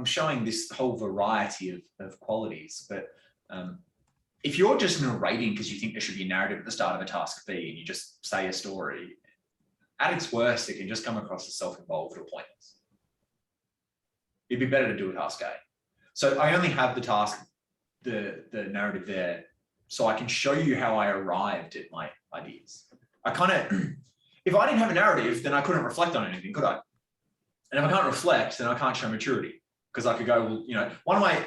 showing this whole variety of qualities, but if you're just narrating because you think there should be a narrative at the start of a task B and you just say a story, at its worst, it can just come across as self-involved or pointless. It'd be better to do a task A. So I only have the narrative there, so I can show you how I arrived at my ideas. If I didn't have a narrative, then I couldn't reflect on anything, could I? And if I can't reflect, then I can't show maturity. Because I could go, well, one of my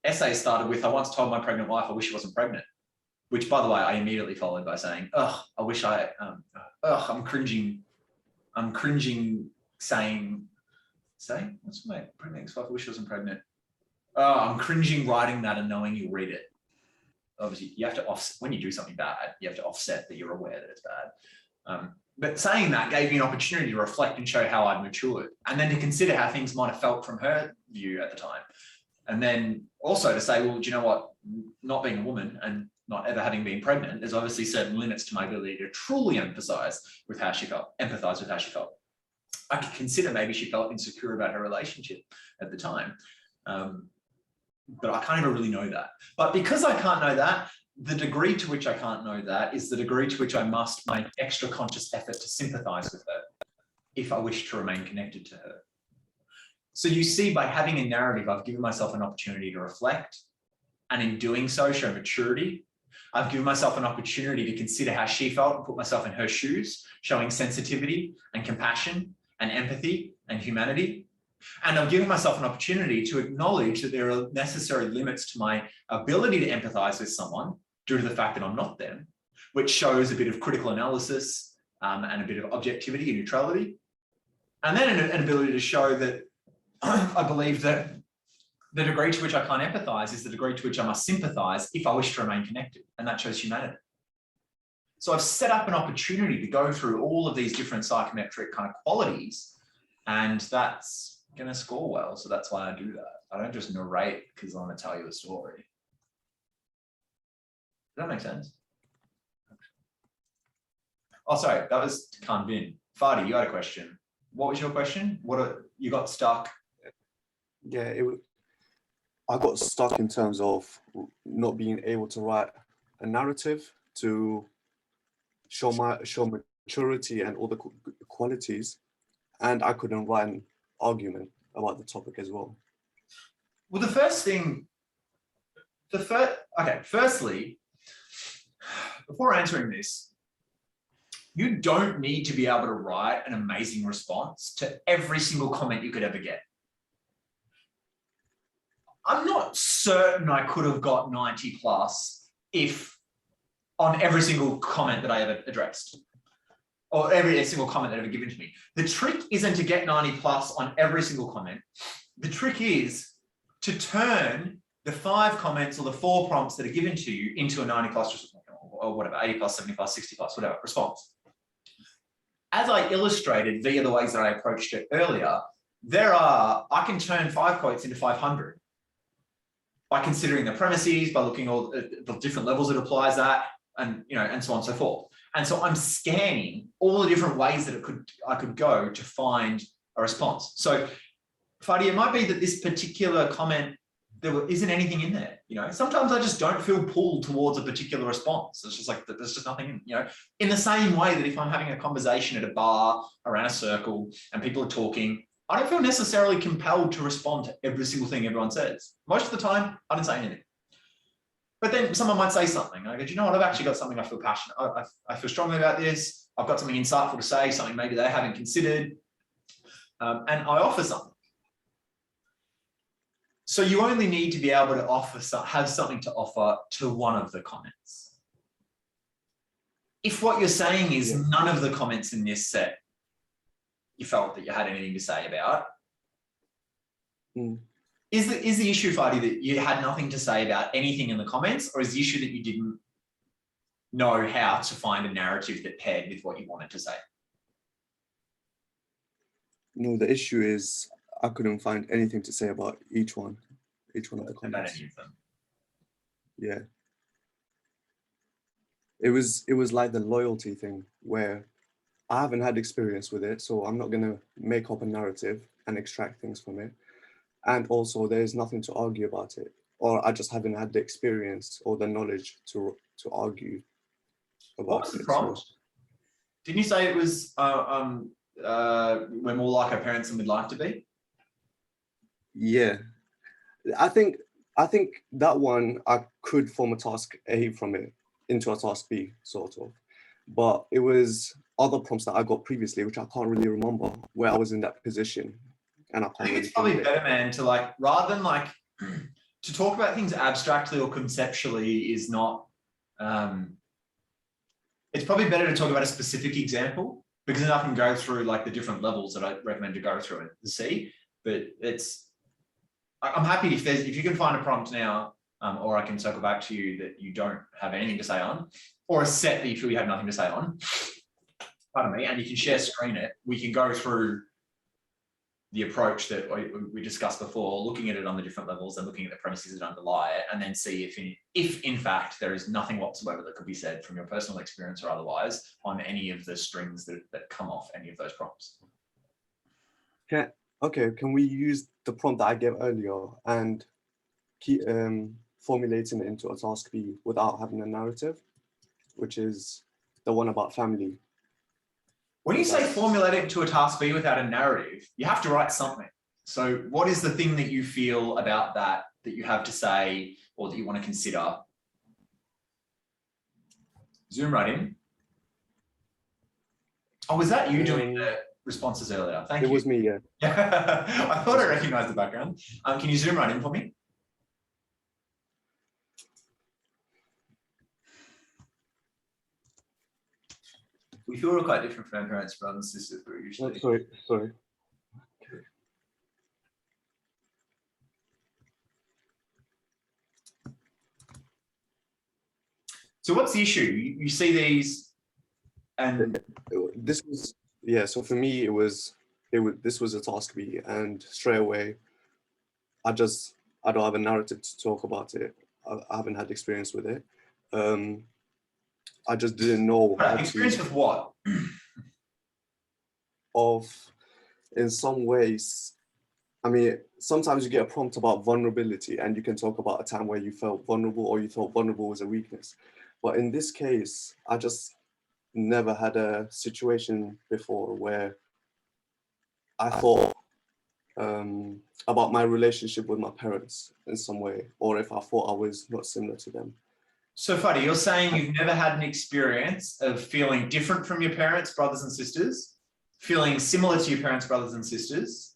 essays started with, I once told my pregnant wife, I wish she wasn't pregnant, which, by the way, I immediately followed by saying, I wish I'm cringing saying, what's my pregnant ex-wife, I wish she wasn't pregnant. I'm cringing writing that and knowing you'll read it. Obviously, you have to offset, when you do something bad, you have to offset that you're aware that it's bad. But saying that gave me an opportunity to reflect and show how I'd matured, and then to consider how things might have felt from her view at the time. And then also to say, well, do you know what? Not being a woman and not ever having been pregnant, there's obviously certain limits to my ability to truly empathize with how she felt. I could consider maybe she felt insecure about her relationship at the time. But I can't even really know that. But because I can't know that, the degree to which I can't know that is the degree to which I must make extra conscious effort to sympathize with her if I wish to remain connected to her. So you see, by having a narrative, I've given myself an opportunity to reflect, and in doing so, show maturity. I've given myself an opportunity to consider how she felt and put myself in her shoes, showing sensitivity and compassion and empathy and humanity. And I've given myself an opportunity to acknowledge that there are necessary limits to my ability to empathize with someone due to the fact that I'm not them, which shows a bit of critical analysis and a bit of objectivity and neutrality. And then an ability to show that I believe that the degree to which I can't empathize is the degree to which I must sympathize if I wish to remain connected, and that shows humanity. So I've set up an opportunity to go through all of these different psychometric kind of qualities, and that's going to score well. So that's why I do that. I don't just narrate because I want to tell you a story. Does that make sense? Oh, sorry, that was Kanvin. Fadi, you had a question. What was your question? You got stuck? Yeah, I got stuck in terms of not being able to write a narrative to show maturity and all the qualities, and I couldn't write an argument about the topic as well. Well, firstly, before answering this, you don't need to be able to write an amazing response to every single comment you could ever get. I'm not certain I could have got 90 plus if on every single comment that I ever addressed, or every single comment that ever given to me. The trick isn't to get 90 plus on every single comment. The trick is to turn the 5 comments or the 4 prompts that are given to you into a 90 plus or whatever, 80 plus, 70 plus, 60 plus, whatever response. As I illustrated via the ways that I approached it earlier, I can turn 5 quotes into 500 by considering the premises, by looking at all the different levels it applies at, and and so on and so forth. And so I'm scanning all the different ways that I could go to find a response. So, Fadi, it might be that this particular comment, there isn't anything in there. Sometimes I just don't feel pulled towards a particular response. It's just like there's just nothing in. In the same way that if I'm having a conversation at a bar around a circle and people are talking, I don't feel necessarily compelled to respond to every single thing everyone says. Most of the time, I don't say anything. But then someone might say something. I go, do you know what? I've actually got something I feel passionate. I feel strongly about this. I've got something insightful to say, something maybe they haven't considered. And I offer something. So you only need to be able to have something to offer to one of the comments. If what you're saying is none of the comments in this set you felt that you had anything to say about, is the issue, Fadi, that you had nothing to say about anything in the comments, or is the issue that you didn't know how to find a narrative that paired with what you wanted to say? No, the issue is I couldn't find anything to say about each one of the comments. About any of them. Yeah. It was like the loyalty thing where I haven't had experience with it, so I'm not going to make up a narrative and extract things from it. And also there's nothing to argue about it, or I just haven't had the experience or the knowledge to argue about it. What was the prompt? Didn't you say it was we're more like our parents than we'd like to be? Yeah. I think that one I could form a task A from it into a task B, sort of. But it was other prompts that I got previously, which I can't really remember, where I was in that position. And I can't really it's probably better, man, to rather than to talk about things abstractly or conceptually is not, it's probably better to talk about a specific example, because then I can go through the different levels that I recommend to go through and see. But I'm happy if you can find a prompt now, or I can circle back to you that you don't have anything to say on, or a set that you feel you have nothing to say on, pardon me, and you can share screen it. We can go through the approach that we discussed before, looking at it on the different levels and looking at the premises that underlie it, and then see if in fact there is nothing whatsoever that could be said from your personal experience or otherwise on any of the strings that come off any of those prompts. Okay, can we use the prompt that I gave earlier and keep formulating it into a task B without having a narrative, which is the one about family? When you say formulate it to a task B without a narrative, you have to write something. So what is the thing that you feel about that you have to say or that you want to consider? Zoom right in. Oh, was that you doing the responses earlier? Thank you. It was me, yeah. I thought I recognized the background. Can you zoom right in for me? We feel quite different from our parents, brothers and sisters, usually. Sorry. Okay. So what's the issue? You see these, and this was so for me this was a task B, and straight away I don't have a narrative to talk about it. I haven't had experience with it. I just didn't know how Experience with what? In some ways, I mean, sometimes you get a prompt about vulnerability and you can talk about a time where you felt vulnerable or you thought vulnerable was a weakness. But in this case, I just never had a situation before where I thought about my relationship with my parents in some way, or if I thought I was not similar to them. So Fadi, you're saying you've never had an experience of feeling different from your parents, brothers and sisters, feeling similar to your parents, brothers and sisters,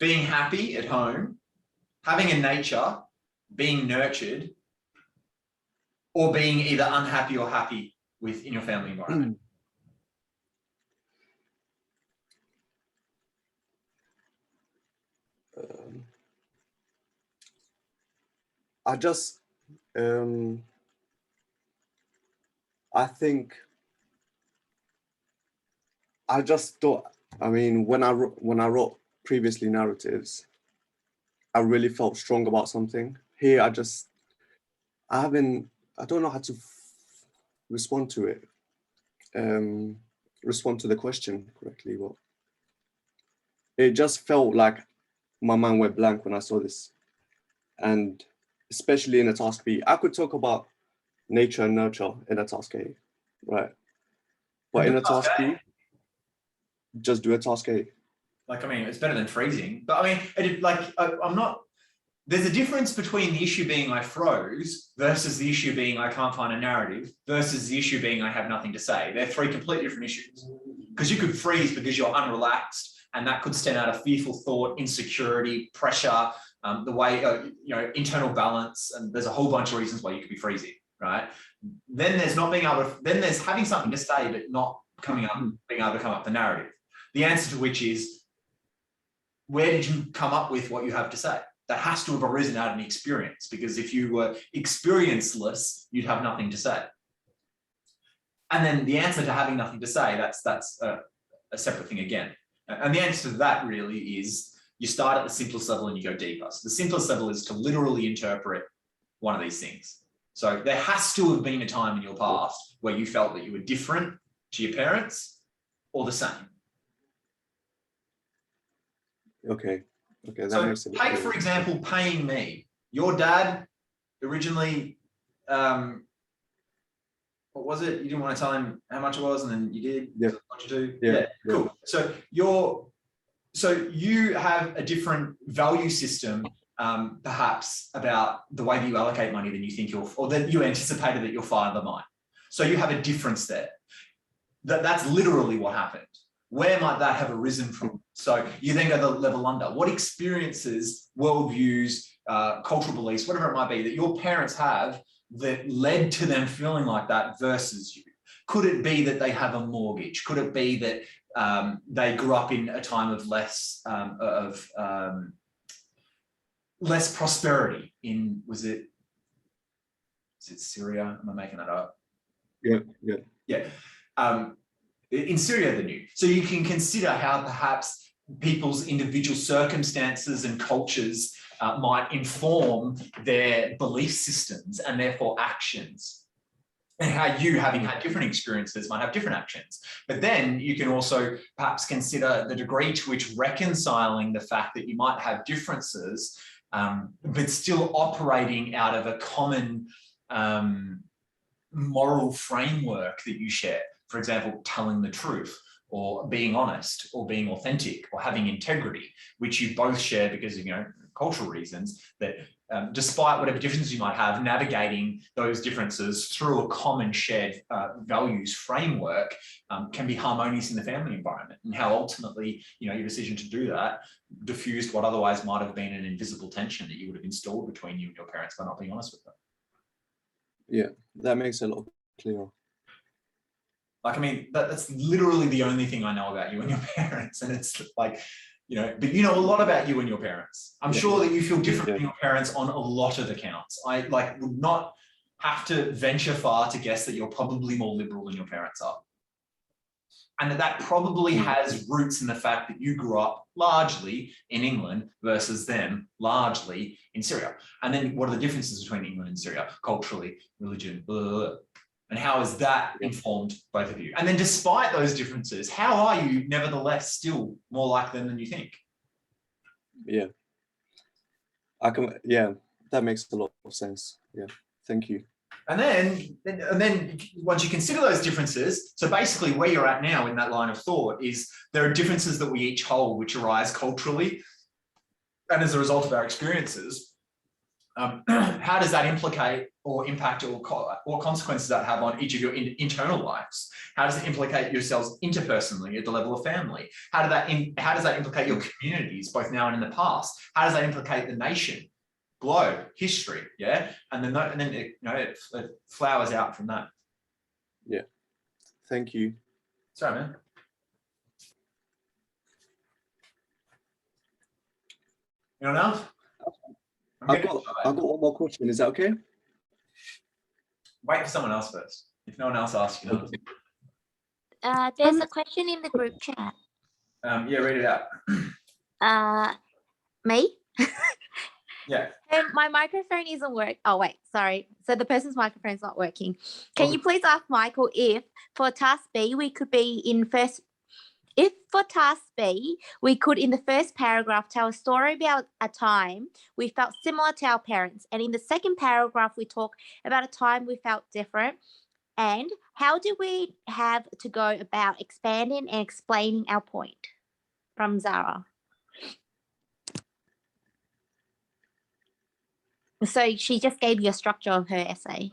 being happy at home, having a nature, being nurtured, or being either unhappy or happy in your family environment? I think I just thought, I mean, when I wrote previously narratives, I really felt strong about something. Here, I don't know how to respond to it, respond to the question correctly, but it just felt like my mind went blank when I saw this. And especially in a task B, I could talk about nature and nurture in a task A, right? But in a task B, just do a task A. Like, I mean, it's better than freezing, but I mean, I'm not, there's a difference between the issue being I froze versus the issue being I can't find a narrative versus the issue being I have nothing to say. They're three completely different issues. Because you could freeze because you're unrelaxed, and that could stem out of fearful thought, insecurity, pressure, the way, internal balance, and there's a whole bunch of reasons why you could be freezing, right? Then there's not being able to, then there's having something to say, but not being able to come up with the narrative. The answer to which is, where did you come up with what you have to say? That has to have arisen out of an experience, because if you were experienceless, you'd have nothing to say. And then the answer to having nothing to say, that's a separate thing again. And the answer to that really is you start at the simplest level and you go deeper. So the simplest level is to literally interpret one of these things. So there has to have been a time in your past where you felt that you were different to your parents or the same. Okay, that so makes sense. Take, for example, paying me. Your dad originally, what was it? You didn't want to tell him how much it was, and then you did. Yeah. What you do? Yeah. Cool. So you have a different value system, perhaps, about the way that you allocate money than you think or that you anticipated that your father might. So you have a difference there. That's literally what happened. Where might that have arisen from? So you then go the level under. What experiences, worldviews, cultural beliefs, whatever it might be, that your parents have that led to them feeling like that versus you? Could it be that they have a mortgage? Could it be that they grew up in a time of less prosperity in, was it Syria? Am I making that up? Yeah. In Syria, the new. So you can consider how perhaps people's individual circumstances and cultures might inform their belief systems and therefore actions, and how you, having had different experiences, might have different actions. But then you can also perhaps consider the degree to which reconciling the fact that you might have differences, but still operating out of a common moral framework that you share. For example, telling the truth, or being honest, or being authentic, or having integrity, which you both share because of cultural reasons, that despite whatever differences you might have, navigating those differences through a common shared values framework can be harmonious in the family environment, and how ultimately your decision to do that diffused what otherwise might have been an invisible tension that you would have installed between you and your parents by not being honest with them. Yeah, that makes it a lot clearer. Like, I mean, that's literally the only thing I know about you and your parents. And it's like, but you know a lot about you and your parents. I'm sure that you feel different from your parents on a lot of accounts. I would not have to venture far to guess that you're probably more liberal than your parents are. And that probably has roots in the fact that you grew up largely in England versus them largely in Syria. And then what are the differences between England and Syria? Culturally, religion, blah, blah, blah. And how has that informed both of you? And then despite those differences, how are you nevertheless still more like them than you think? Yeah. That makes a lot of sense. Yeah, thank you. And then once you consider those differences, so basically where you're at now in that line of thought is there are differences that we each hold which arise culturally and as a result of our experiences. How does that implicate or impact or consequences that have on each of your internal lives? How does it implicate yourselves interpersonally at the level of family? How does that implicate your communities, both now and in the past? How does that implicate the nation, globe, history? Yeah, and then it flowers out from that. Yeah, thank you. Sorry, man. Anyone else? I've got one more question. Is that okay? Wait for someone else first. If no one else asks you. There's a question in the group chat. Yeah, read it out. Me? Yeah. My microphone isn't working. Oh, wait, sorry. So the person's microphone's not working. Can you please ask Michael if for task B, we could be in first... If for task B, we could in the first paragraph tell a story about a time we felt similar to our parents. And in the second paragraph, we talk about a time we felt different. And how do we have to go about expanding and explaining our point? From Zara. So she just gave you a structure of her essay.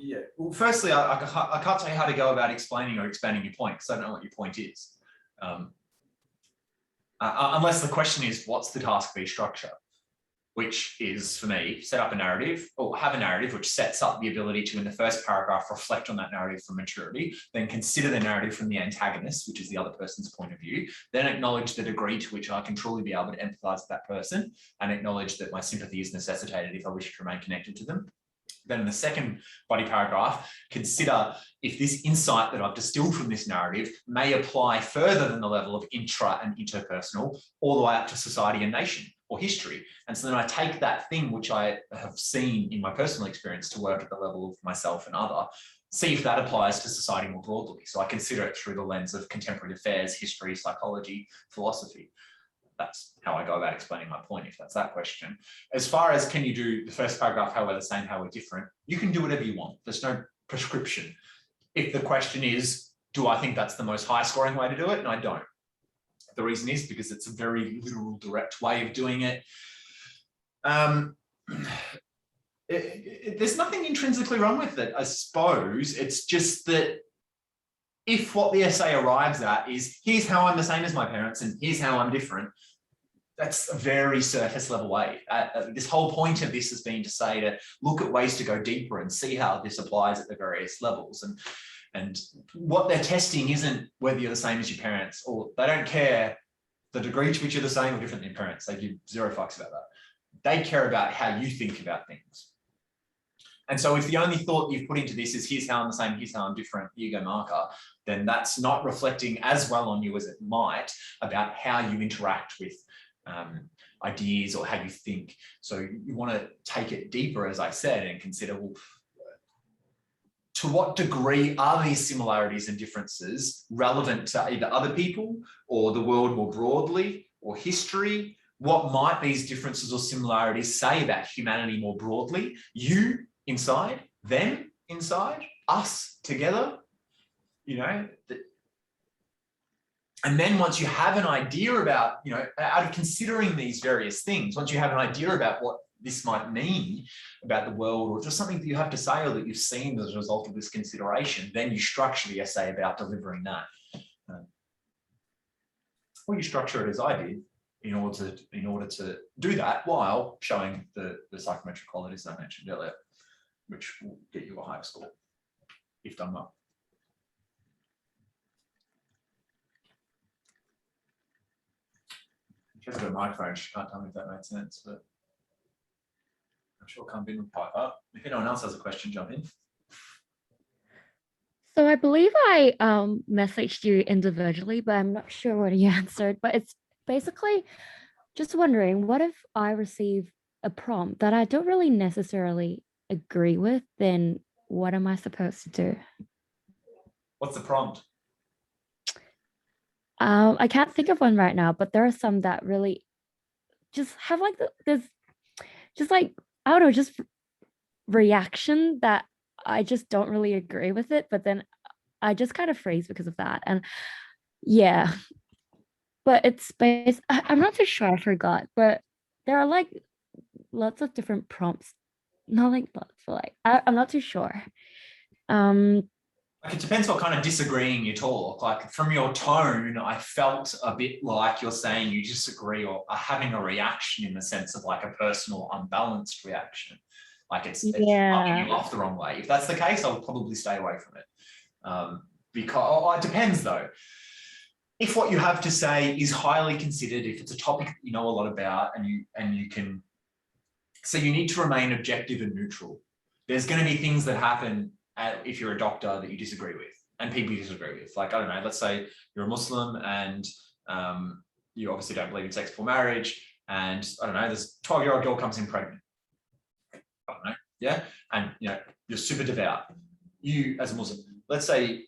Yeah. Well, firstly, I can't tell you how to go about explaining or expanding your point because I don't know what your point is. Unless the question is, what's the task B structure? Which is, for me, set up a narrative or have a narrative which sets up the ability to, in the first paragraph, reflect on that narrative from maturity, then consider the narrative from the antagonist, which is the other person's point of view, then acknowledge the degree to which I can truly be able to empathize with that person and acknowledge that my sympathy is necessitated if I wish to remain connected to them. Then in the second body paragraph, consider if this insight that I've distilled from this narrative may apply further than the level of intra and interpersonal all the way up to society and nation or history. And so then I take that thing which I have seen in my personal experience to work at the level of myself and other, see if that applies to society more broadly. So I consider it through the lens of contemporary affairs, history, psychology, philosophy. That's how I go about explaining my point, if that's that question. As far as can you do the first paragraph, how we're the same, how we're different, you can do whatever you want. There's no prescription. If the question is, do I think that's the most high scoring way to do it? And I don't. The reason is because it's a very literal, direct way of doing it. There's nothing intrinsically wrong with it, I suppose. It's just that if what the essay arrives at is, here's how I'm the same as my parents and here's how I'm different, that's a very surface level way. This whole point of this has been to say to look at ways to go deeper and see how this applies at the various levels. And what they're testing isn't whether you're the same as your parents, or they don't care the degree to which you're the same or different than your parents. They give zero fucks about that. They care about how you think about things. And so if the only thought you've put into this is here's how I'm the same, here's how I'm different, here you go marker, then that's not reflecting as well on you as it might about how you interact with ideas or how you think. So you want to take it deeper, as I said, and consider, well, to what degree are these similarities and differences relevant to either other people or the world more broadly or history? What might these differences or similarities say about humanity more broadly? You inside, them inside, us together, you know? And then once you have an idea about, you know, out of considering these various things, once you have an idea about what this might mean about the world or just something that you have to say or that you've seen as a result of this consideration, then you structure the essay about delivering that. Or you structure it as I did in order to do that while showing the psychometric qualities I mentioned earlier, which will get you a higher score if done well. She has got a microphone, she can't tell me if that made sense, but I'm sure come in and pipe up. If anyone else has a question, jump in. So I believe I messaged you individually, but I'm not sure what you answered. But it's basically just wondering, what if I receive a prompt that I don't really necessarily agree with, then what am I supposed to do? What's the prompt? I can't think of one right now, but there are some that really just have like there's just like, I don't know, just reaction that I just don't really agree with it, but then I just kind of freeze because of that. And yeah, but it's based, I'm not too sure, I forgot, but there are like lots of different prompts. Not like lots, but like I'm not too sure. Like, it depends what kind of disagreeing you talk. Like, from your tone, I felt a bit like you're saying you disagree or are having a reaction in the sense of like a personal unbalanced reaction. Like it's rubbing you off the wrong way. If that's the case, I'll probably stay away from it. Because it depends though. If what you have to say is highly considered, if it's a topic that you know a lot about and you can, so you need to remain objective and neutral. There's going to be things that happen if you're a doctor that you disagree with and people you disagree with. Like, I don't know, let's say you're a Muslim and you obviously don't believe in sex before marriage, and I don't know, this 12-year-old girl comes in pregnant. I don't know, yeah? And you're super devout. You as a Muslim, let's say,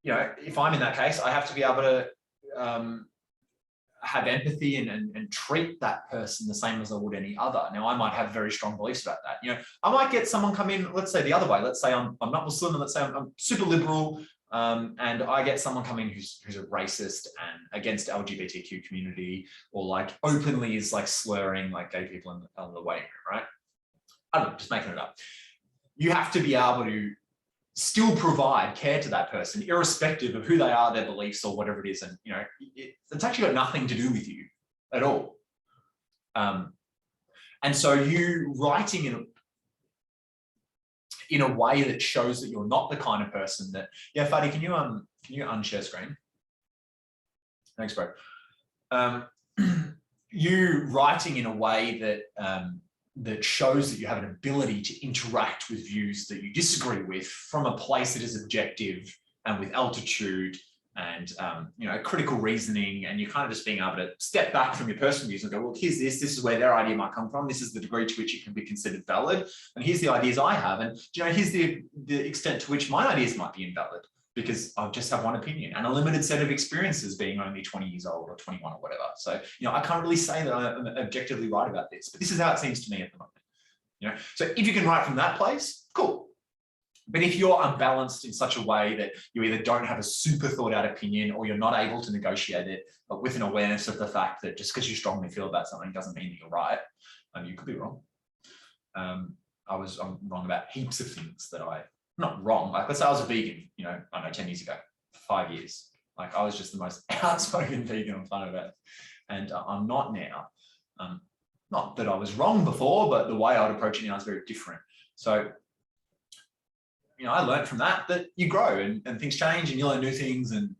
if I'm in that case, I have to be able to have empathy and treat that person the same as I would any other. Now, I might have very strong beliefs about that. I might get someone come in, let's say the other way. Let's say I'm not Muslim, and let's say I'm super liberal, and I get someone come in who's a racist and against LGBTQ community, or like openly is like slurring like gay people on the waiting room, right? I don't know, just making it up. You have to be able to still provide care to that person, irrespective of who they are, their beliefs, or whatever it is. And it's actually got nothing to do with you at all. And so you writing in a way that shows that you're not the kind of person that, yeah, Fadi, can you unshare screen? Thanks, bro. You writing in a way that that shows that you have an ability to interact with views that you disagree with from a place that is objective and with altitude and critical reasoning, and you're kind of just being able to step back from your personal views and go, well, here's this is where their idea might come from, this is the degree to which it can be considered valid, and here's the ideas I have, and here's the extent to which my ideas might be invalid, because I just have one opinion and a limited set of experiences, being only 20 years old or 21 or whatever. So, I can't really say that I'm objectively right about this, but this is how it seems to me at the moment. So if you can write from that place, cool. But if you're unbalanced in such a way that you either don't have a super thought out opinion, or you're not able to negotiate it, but with an awareness of the fact that just because you strongly feel about something doesn't mean that you're right, you could be wrong. I'm wrong about heaps of things that not wrong. Like, let's say I was a vegan, I know 10 years ago, 5 years. Like, I was just the most outspoken vegan on planet Earth. And I'm not now. Not that I was wrong before, but the way I would approach it now is very different. So, I learned from that you grow and things change and you learn new things, and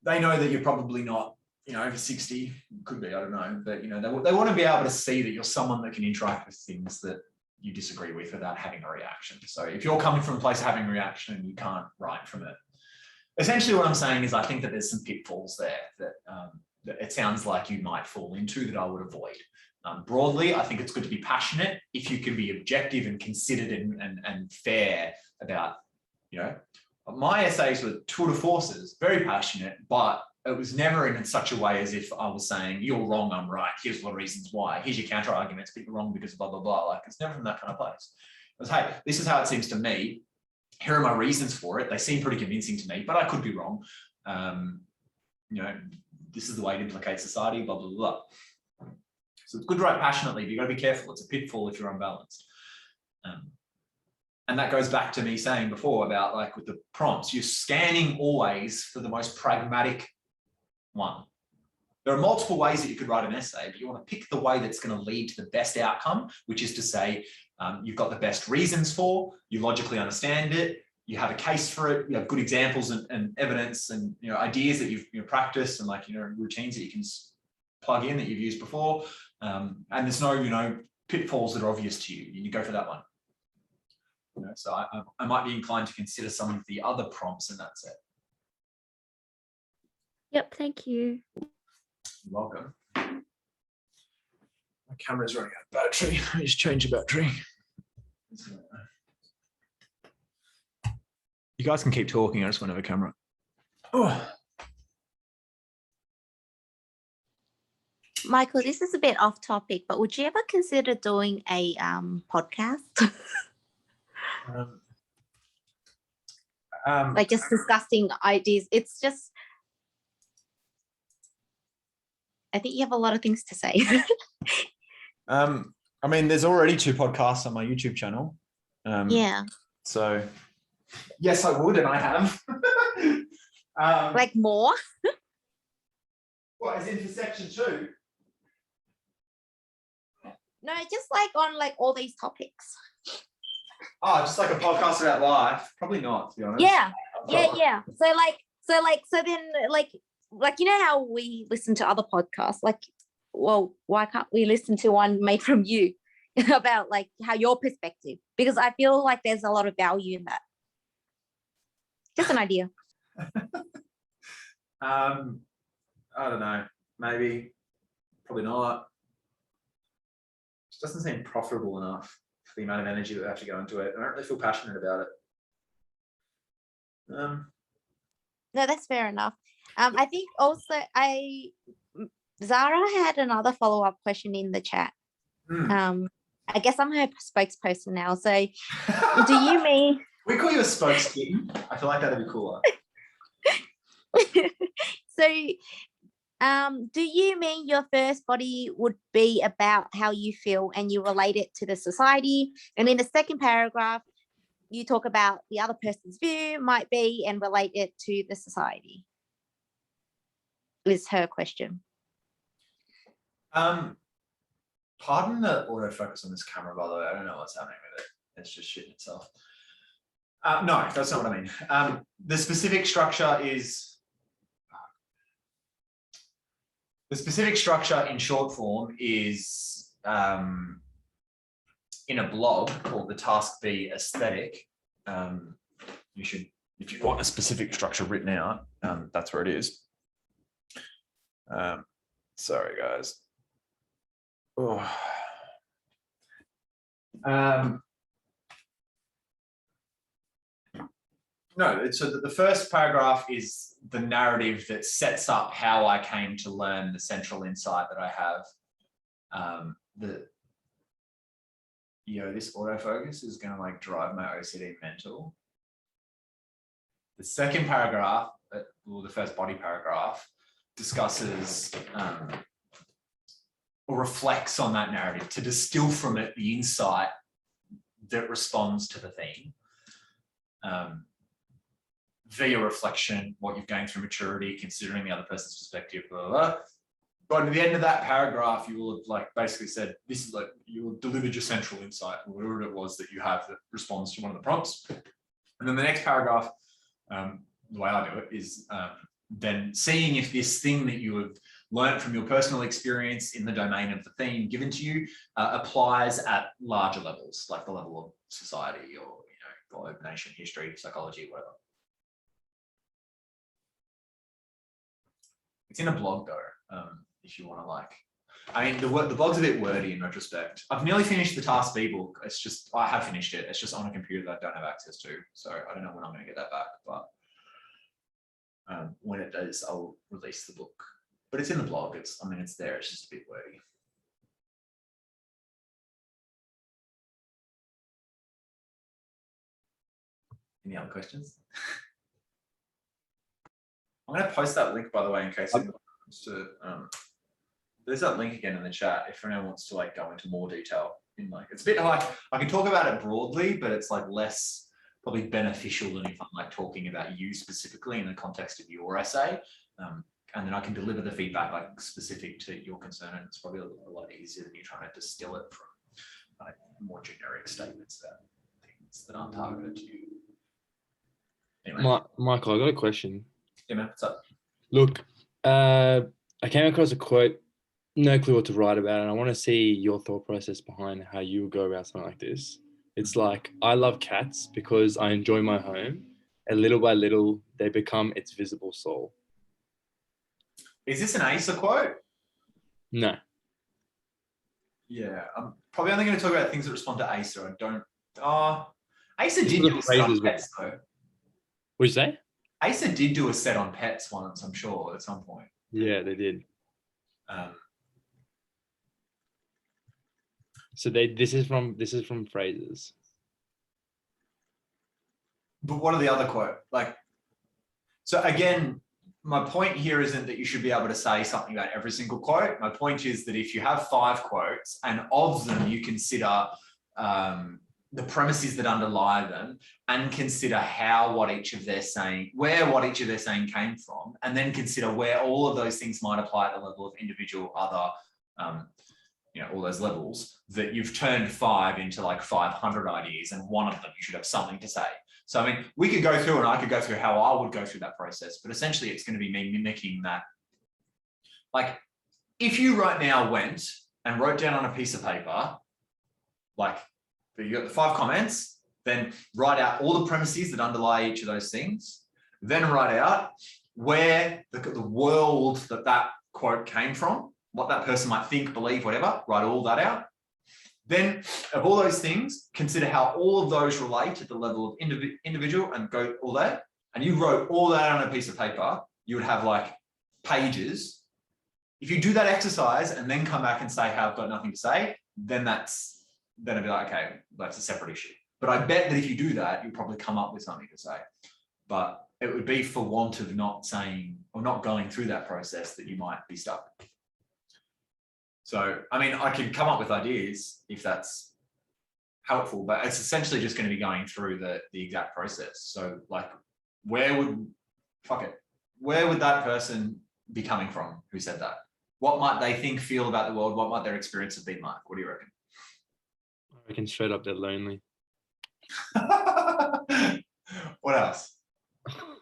they know that you're probably not, over 60, could be, I don't know, but, they want to be able to see that you're someone that can interact with things that you disagree with without having a reaction. So if you're coming from a place of having a reaction, you can't write from it. Essentially what I'm saying is I think that there's some pitfalls there that it sounds like you might fall into that I would avoid. Broadly, I think it's good to be passionate if you can be objective and considered and fair about, my essays were tour de forces, very passionate, but it was never in such a way as if I was saying, you're wrong, I'm right, here's the reasons why, here's your counter arguments, but you're wrong because blah, blah, blah. Like, it's never from that kind of place. It was, hey, this is how it seems to me. Here are my reasons for it. They seem pretty convincing to me, but I could be wrong. This is the way it implicates society, blah, blah, blah. So it's good to write passionately, but you've got to be careful. It's a pitfall if you're unbalanced. And that goes back to me saying before about, like, with the prompts, you're scanning always for the most pragmatic one. There are multiple ways that you could write an essay, but you want to pick the way that's going to lead to the best outcome, which is to say you've got the best reasons for, you logically understand it, you have a case for it, you have good examples and evidence and ideas that you've practiced and routines that you can plug in that you've used before, and there's no pitfalls that are obvious to you. You go for that one. So I might be inclined to consider some of the other prompts in that set. Yep, thank you. You're welcome. My camera's running out of battery. I just change the battery. You guys can keep talking. I just went over camera. Oh. Michael, this is a bit off topic, but would you ever consider doing a podcast? Like just discussing ideas. It's just, I think you have a lot of things to say. I mean, there's already 2 podcasts on my YouTube channel. Yeah. So, yes, I would, and I have. Like more? What, as in for section 2? No, just like on like all these topics. Oh, just like a podcast about life? Probably not, to be honest. Yeah. So then you know how we listen to other podcasts? Like, well, why can't we listen to one made from you about like how your perspective? Because I feel like there's a lot of value in that. Just an idea. I don't know. Maybe. Probably not. It doesn't seem profitable enough for the amount of energy that we have to go into it. I don't really feel passionate about it. No, that's fair enough. I think also Zara had another follow-up question in the chat. I guess I'm her spokesperson now. So do you mean... We call you a spokeskitten. I feel like that'd be cooler. So do you mean your first body would be about how you feel and you relate it to the society? And in the second paragraph, you talk about the other person's view might be and relate it to the society, is her question. Pardon the autofocus on this camera, by the way. I don't know what's happening with it. It's just shitting itself. No, that's not what I mean. The specific structure is... The specific structure in short form is in a blog called the Task B Aesthetic. You should, if you want a specific structure written out, that's where it is. Sorry, guys. Oh. No, so the first paragraph is the narrative that sets up how I came to learn the central insight that I have. This autofocus is going to like drive my OCD mental. The second paragraph, well, the first body paragraph, discusses or reflects on that narrative to distill from it the insight that responds to the theme. Via reflection, what you've gained through maturity, considering the other person's perspective, blah, blah, blah. But at the end of that paragraph, you will have like basically said, this is like, you will delivered your central insight, whatever it was that you have that responds to one of the prompts. And then the next paragraph, the way I do it is then seeing if this thing that you have learned from your personal experience in the domain of the theme given to you applies at larger levels, like the level of society or, globe, nation, history, psychology, whatever. It's in a blog though, if you want to like. I mean, the blog's a bit wordy in retrospect. I've nearly finished the Task B book. It's just, I have finished it. It's just on a computer that I don't have access to. So I don't know when I'm going to get that back, but when it does, I'll release the book. But it's in the blog. It's there. It's just a bit wordy. Any other questions? I'm going to post that link, by the way, in case anyone wants to. There's that link again in the chat if anyone wants to like go into more detail. It's a bit like I can talk about it broadly, but it's like less probably beneficial than if I'm like talking about you specifically in the context of your essay. And then I can deliver the feedback like specific to your concern, and it's probably a lot easier than you trying to distill it from like more generic statements that aren't targeted to you. Anyway. Michael, I got a question. Yeah, man, what's up? Look, I came across a quote, no clue what to write about, and I want to see your thought process behind how you would go about something like this. It's like, I love cats because I enjoy my home, and little by little, they become its visible soul. Is this an Asa quote? No. Yeah, I'm probably only going to talk about things that respond to Asa. I don't. Asa did The do a set on phrases were- pets, though. What'd you say? Asa did do a set on pets once, I'm sure, at some point. Yeah, they did. Um, So this is from phrases. but what are the other quote? Like, so again, my point here isn't that you should be able to say something about every single quote. My point is that if you have 5 quotes and of them you consider the premises that underlie them and consider what each of their saying came from, and then consider where all of those things might apply at the level of individual other, all those levels, that you've turned 5 into like 500 ideas, and one of them you should have something to say. So, I mean, we could go through and I could go through how I would go through that process, but essentially it's going to be me mimicking that. Like, if you right now went and wrote down on a piece of paper, like, you got the 5 comments, then write out all the premises that underlie each of those things, then write out where the world that quote came from, what that person might think, believe, whatever, write all that out. Then of all those things, consider how all of those relate at the level of individual and go all that. And you wrote all that on a piece of paper, you would have like pages. If you do that exercise and then come back and say, hey, I've got nothing to say, then it'd be like, okay, that's a separate issue. But I bet that if you do that, you'll probably come up with something to say. But it would be for want of not saying or not going through that process that you might be stuck. So, I mean, I could come up with ideas if that's helpful, but it's essentially just going to be going through the exact process. So, like, where would that person be coming from who said that? What might they think, feel about the world? What might their experience have been like? What do you reckon? I reckon straight up they're lonely. What else?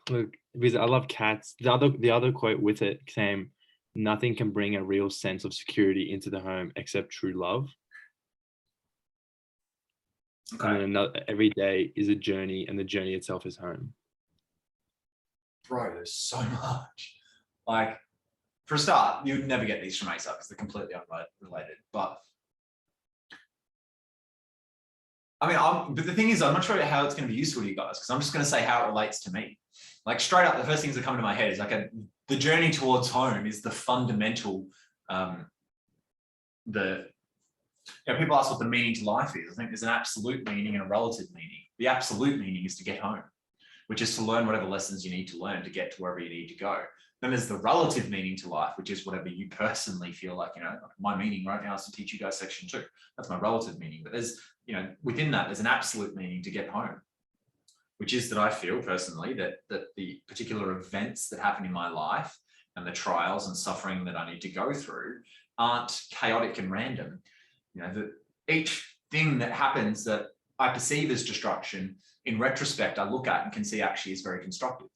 Look, because I love cats. The other quote with it came, nothing can bring a real sense of security into the home except true love. Okay. And then every day is a journey, and the journey itself is home. Bro, there's so much. Like, for a start, you'd never get these from ASA because they're completely unrelated. But I mean, but the thing is, I'm not sure how it's going to be useful to you guys, because I'm just going to say how it relates to me. Like, straight up, the first things that come to my head is like the journey towards home is the fundamental. People ask what the meaning to life is. I think there's an absolute meaning and a relative meaning. The absolute meaning is to get home, which is to learn whatever lessons you need to learn to get to wherever you need to go. Then there's the relative meaning to life, which is whatever you personally feel like, my meaning right now is to teach you guys section 2. That's my relative meaning. But there's, within that, there's an absolute meaning to get home, which is that I feel personally that the particular events that happen in my life and the trials and suffering that I need to go through aren't chaotic and random. That each thing that happens that I perceive as destruction, in retrospect, I look at and can see actually is very constructive.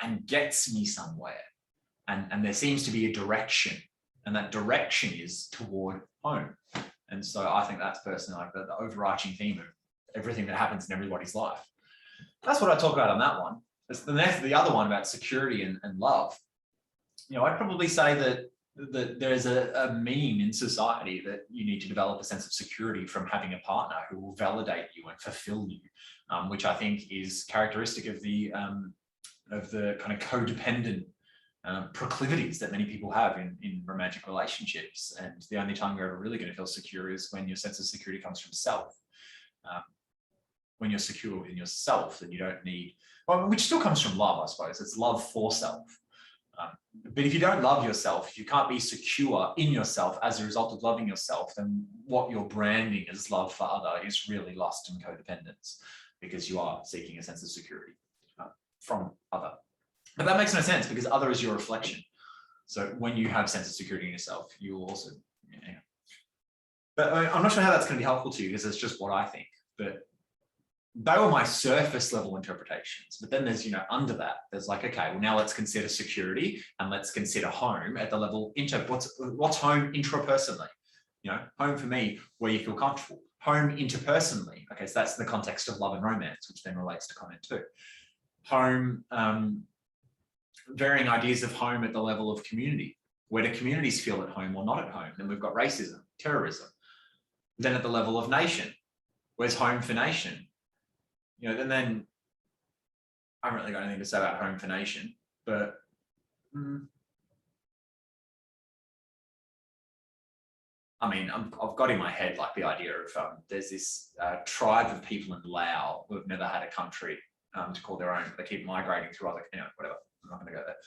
And gets me somewhere, and there seems to be a direction, and that direction is toward home. And so I think that's personally like the overarching theme of everything that happens in everybody's life. That's what I talk about on that one. It's the other one about security and love. I'd probably say that there's a meme in society that you need to develop a sense of security from having a partner who will validate you and fulfill you, which I think is characteristic of the kind of codependent proclivities that many people have in romantic relationships. And the only time you're ever really going to feel secure is when your sense of security comes from self. When you're secure within yourself, then you don't need, which still comes from love, I suppose. It's love for self. But if you don't love yourself, if you can't be secure in yourself as a result of loving yourself, then what you're branding as love for other is really lust and codependence, because you are seeking a sense of security from other. But that makes no sense, because other is your reflection. So when you have sense of security in yourself, you will also, But I'm not sure how that's going to be helpful to you, because it's just what I think. But they were my surface level interpretations. But then there's, under that, there's like, okay, well, now let's consider security and let's consider home at the level what's home intrapersonally. You know, home for me, where you feel comfortable. Home interpersonally. Okay, so that's in the context of love and romance, which then relates to comment too. Home, varying ideas of home at the level of community. Where do communities feel at home or not at home? Then we've got racism, terrorism. Then at the level of nation, where's home for nation? You know, and then I haven't really got anything to say about home for nation, but I mean, I've got in my head like the idea of there's this tribe of people in Laos who have never had a country to call their own. They keep migrating through other, you know, whatever. I'm not going to go there.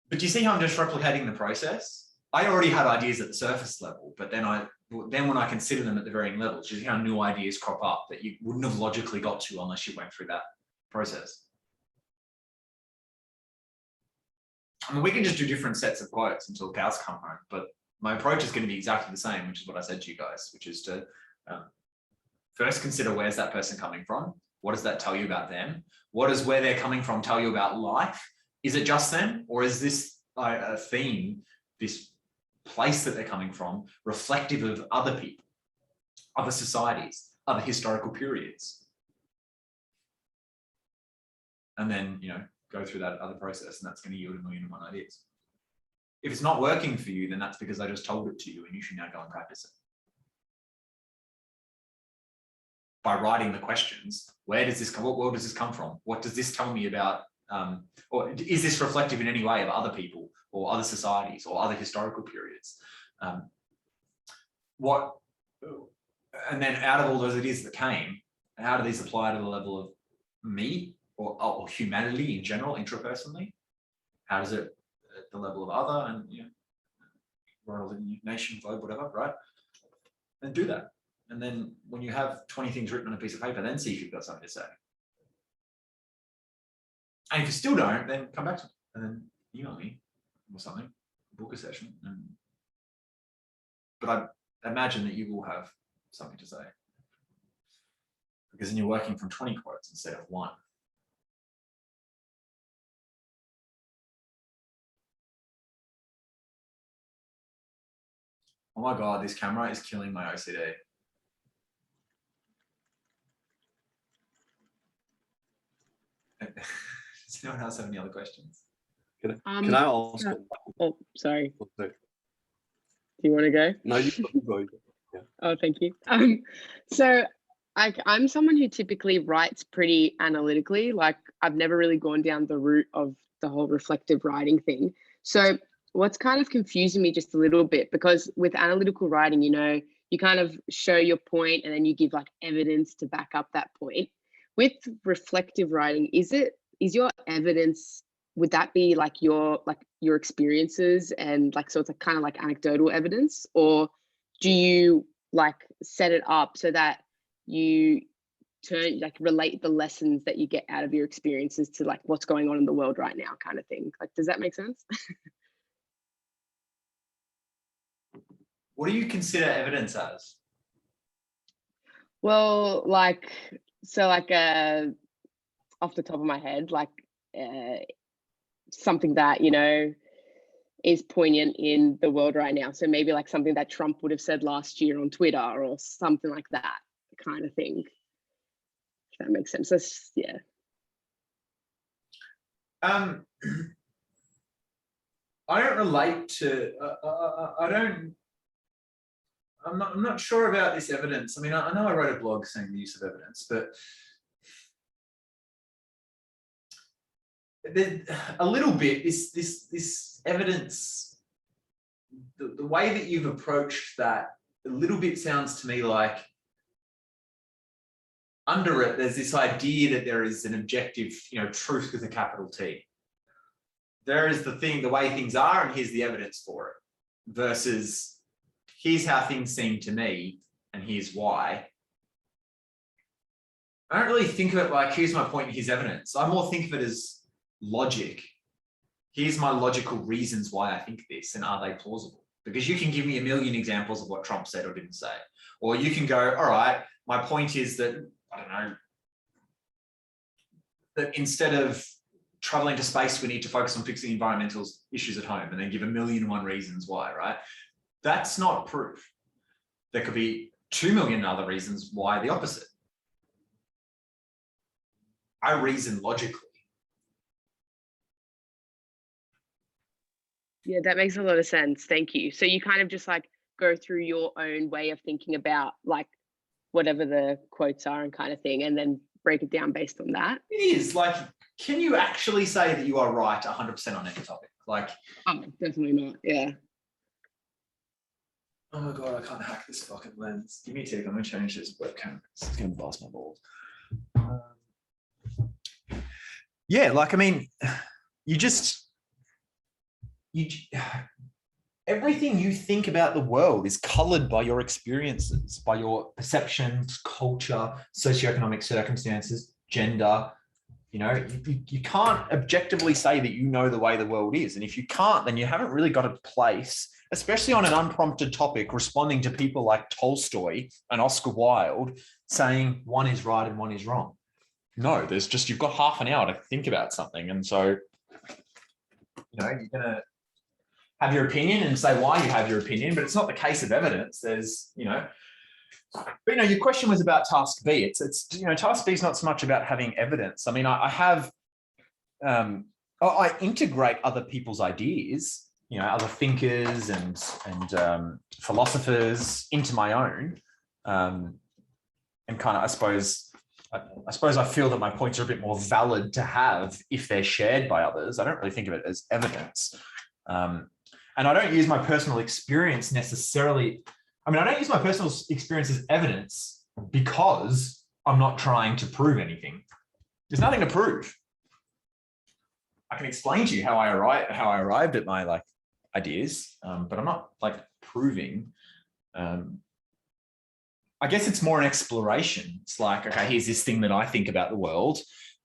But do you see how I'm just replicating the process? I already had ideas at the surface level, but then when I consider them at the varying levels, you see how new ideas crop up that you wouldn't have logically got to unless you went through that process. I mean, we can just do different sets of quotes until cows come home, but my approach is going to be exactly the same, which is what I said to you guys, which is to first consider where's that person coming from? What does that tell you about them? What does where they're coming from tell you about life? Is it just them, or is this a theme, this place that they're coming from, reflective of other people, other societies, other historical periods? And then, you know, go through that other process, and that's going to yield 1,000,001 ideas. If it's not working for you, then that's because I just told it to you, and you should now go and practice it. By writing the questions, where does this come? What world does this come from? What does this tell me about? Or is this reflective in any way of other people or other societies or other historical periods? And then out of all those ideas that came, how do these apply to the level of me or humanity in general, intrapersonally? How does it at the level of other and, you know, world, nation, globe, whatever, right? And do that. And then when you have 20 things written on a piece of paper, then see if you've got something to say. And if you still don't, then come back to me and then email me or something, book a session. But I imagine that you will have something to say, because then you're working from 20 quotes instead of one. Oh my God, this camera is killing my OCD. Does anyone else have any other questions? Can I ask? Oh, sorry. Okay. Do you want to go? No, you go. Yeah. Oh, thank you. So I'm someone who typically writes pretty analytically. Like, I've never really gone down the route of the whole reflective writing thing. So what's kind of confusing me just a little bit, because with analytical writing, you know, you kind of show your point and then you give like evidence to back up that point. With reflective writing, is your evidence, would that be like your experiences, and like, so it's like kind of like anecdotal evidence, or do you like set it up so that you relate the lessons that you get out of your experiences to like what's going on in the world right now, kind of thing? Like, does that make sense? What do you consider evidence as? Well, like, so like off the top of my head, like something that, you know, is poignant in the world right now. So maybe like something that Trump would have said last year on Twitter or something like that kind of thing. If that makes sense. That's, yeah. I don't relate to, I'm not sure about this evidence. I mean, I know I wrote a blog saying the use of evidence, but a little bit, this evidence, the way that you've approached that, a little bit sounds to me like under it, there's this idea that there is an objective, you know, truth with a capital T. There is the way things are, and here's the evidence for it, versus here's how things seem to me, and here's why. I don't really think of it like, here's my point and here's evidence. I more think of it as logic. Here's my logical reasons why I think this, and are they plausible? Because you can give me a million examples of what Trump said or didn't say. Or you can go, all right, my point is that, I don't know, that instead of traveling to space, we need to focus on fixing environmental issues at home, and then give 1,000,001 reasons why, right? That's not proof. There could be 2 million other reasons why the opposite. I reason logically. Yeah, that makes a lot of sense. Thank you. So you kind of just like go through your own way of thinking about like whatever the quotes are and kind of thing, and then break it down based on that. It is like, can you actually say that you are right 100% on any topic? Like, oh, definitely not. Yeah. Oh my God, I can't hack this fucking lens. Give me a tick, I'm gonna change this webcam. It's gonna bust my balls. Yeah, like, I mean, everything you think about the world is colored by your experiences, by your perceptions, culture, socioeconomic circumstances, gender. You know, you can't objectively say that you know the way the world is. And if you can't, then you haven't really got a place, especially on an unprompted topic, responding to people like Tolstoy and Oscar Wilde saying one is right and one is wrong. No, there's just, you've got half an hour to think about something. And so, you know, you're going to have your opinion and say why you have your opinion, but it's not the case of evidence. There's, you know, but, you know, your question was about task B. It's you know, task B is not so much about having evidence. I mean, I integrate other people's ideas, you know, other thinkers and philosophers into my own, and kind of, I suppose I feel that my points are a bit more valid to have if they're shared by others. I don't really think of it as evidence. And I don't use my personal experience necessarily. I mean, I don't use my personal experience as evidence because I'm not trying to prove anything. There's nothing to prove. I can explain to you how I arrived at my like ideas, but I'm not like proving. I guess it's more an exploration. It's like, okay, here's this thing that I think about the world,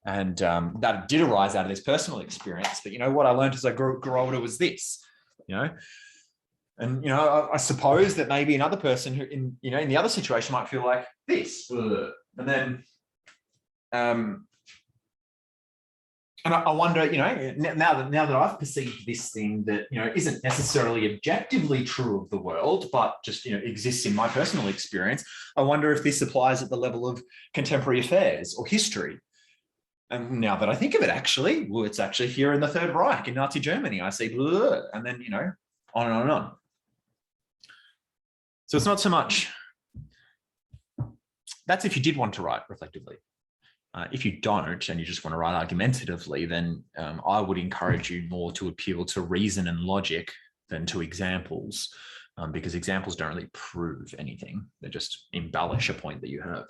and that did arise out of this personal experience. But you know what I learned as I grew older was this, you know. And, you know, I suppose that maybe another person who in the other situation might feel like this. And then, and I wonder, you know, now that I've perceived this thing that, you know, isn't necessarily objectively true of the world, but just, you know, exists in my personal experience, I wonder if this applies at the level of contemporary affairs or history. And now that I think of it, actually, well, it's actually here in the Third Reich in Nazi Germany. I see, blah, and then, you know, on and on and on. So it's not so much, that's if you did want to write reflectively. If you don't, and you just want to write argumentatively, then I would encourage you more to appeal to reason and logic than to examples, because examples don't really prove anything. They just embellish a point that you have.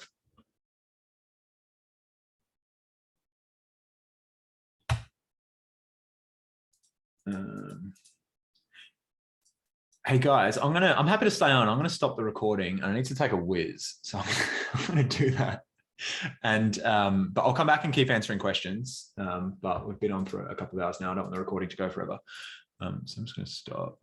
Hey guys, I'm happy to stay on. I'm gonna stop the recording. I need to take a whiz, so I'm gonna do that. And but I'll come back and keep answering questions. But we've been on for a couple of hours now. I don't want the recording to go forever. So I'm just gonna stop.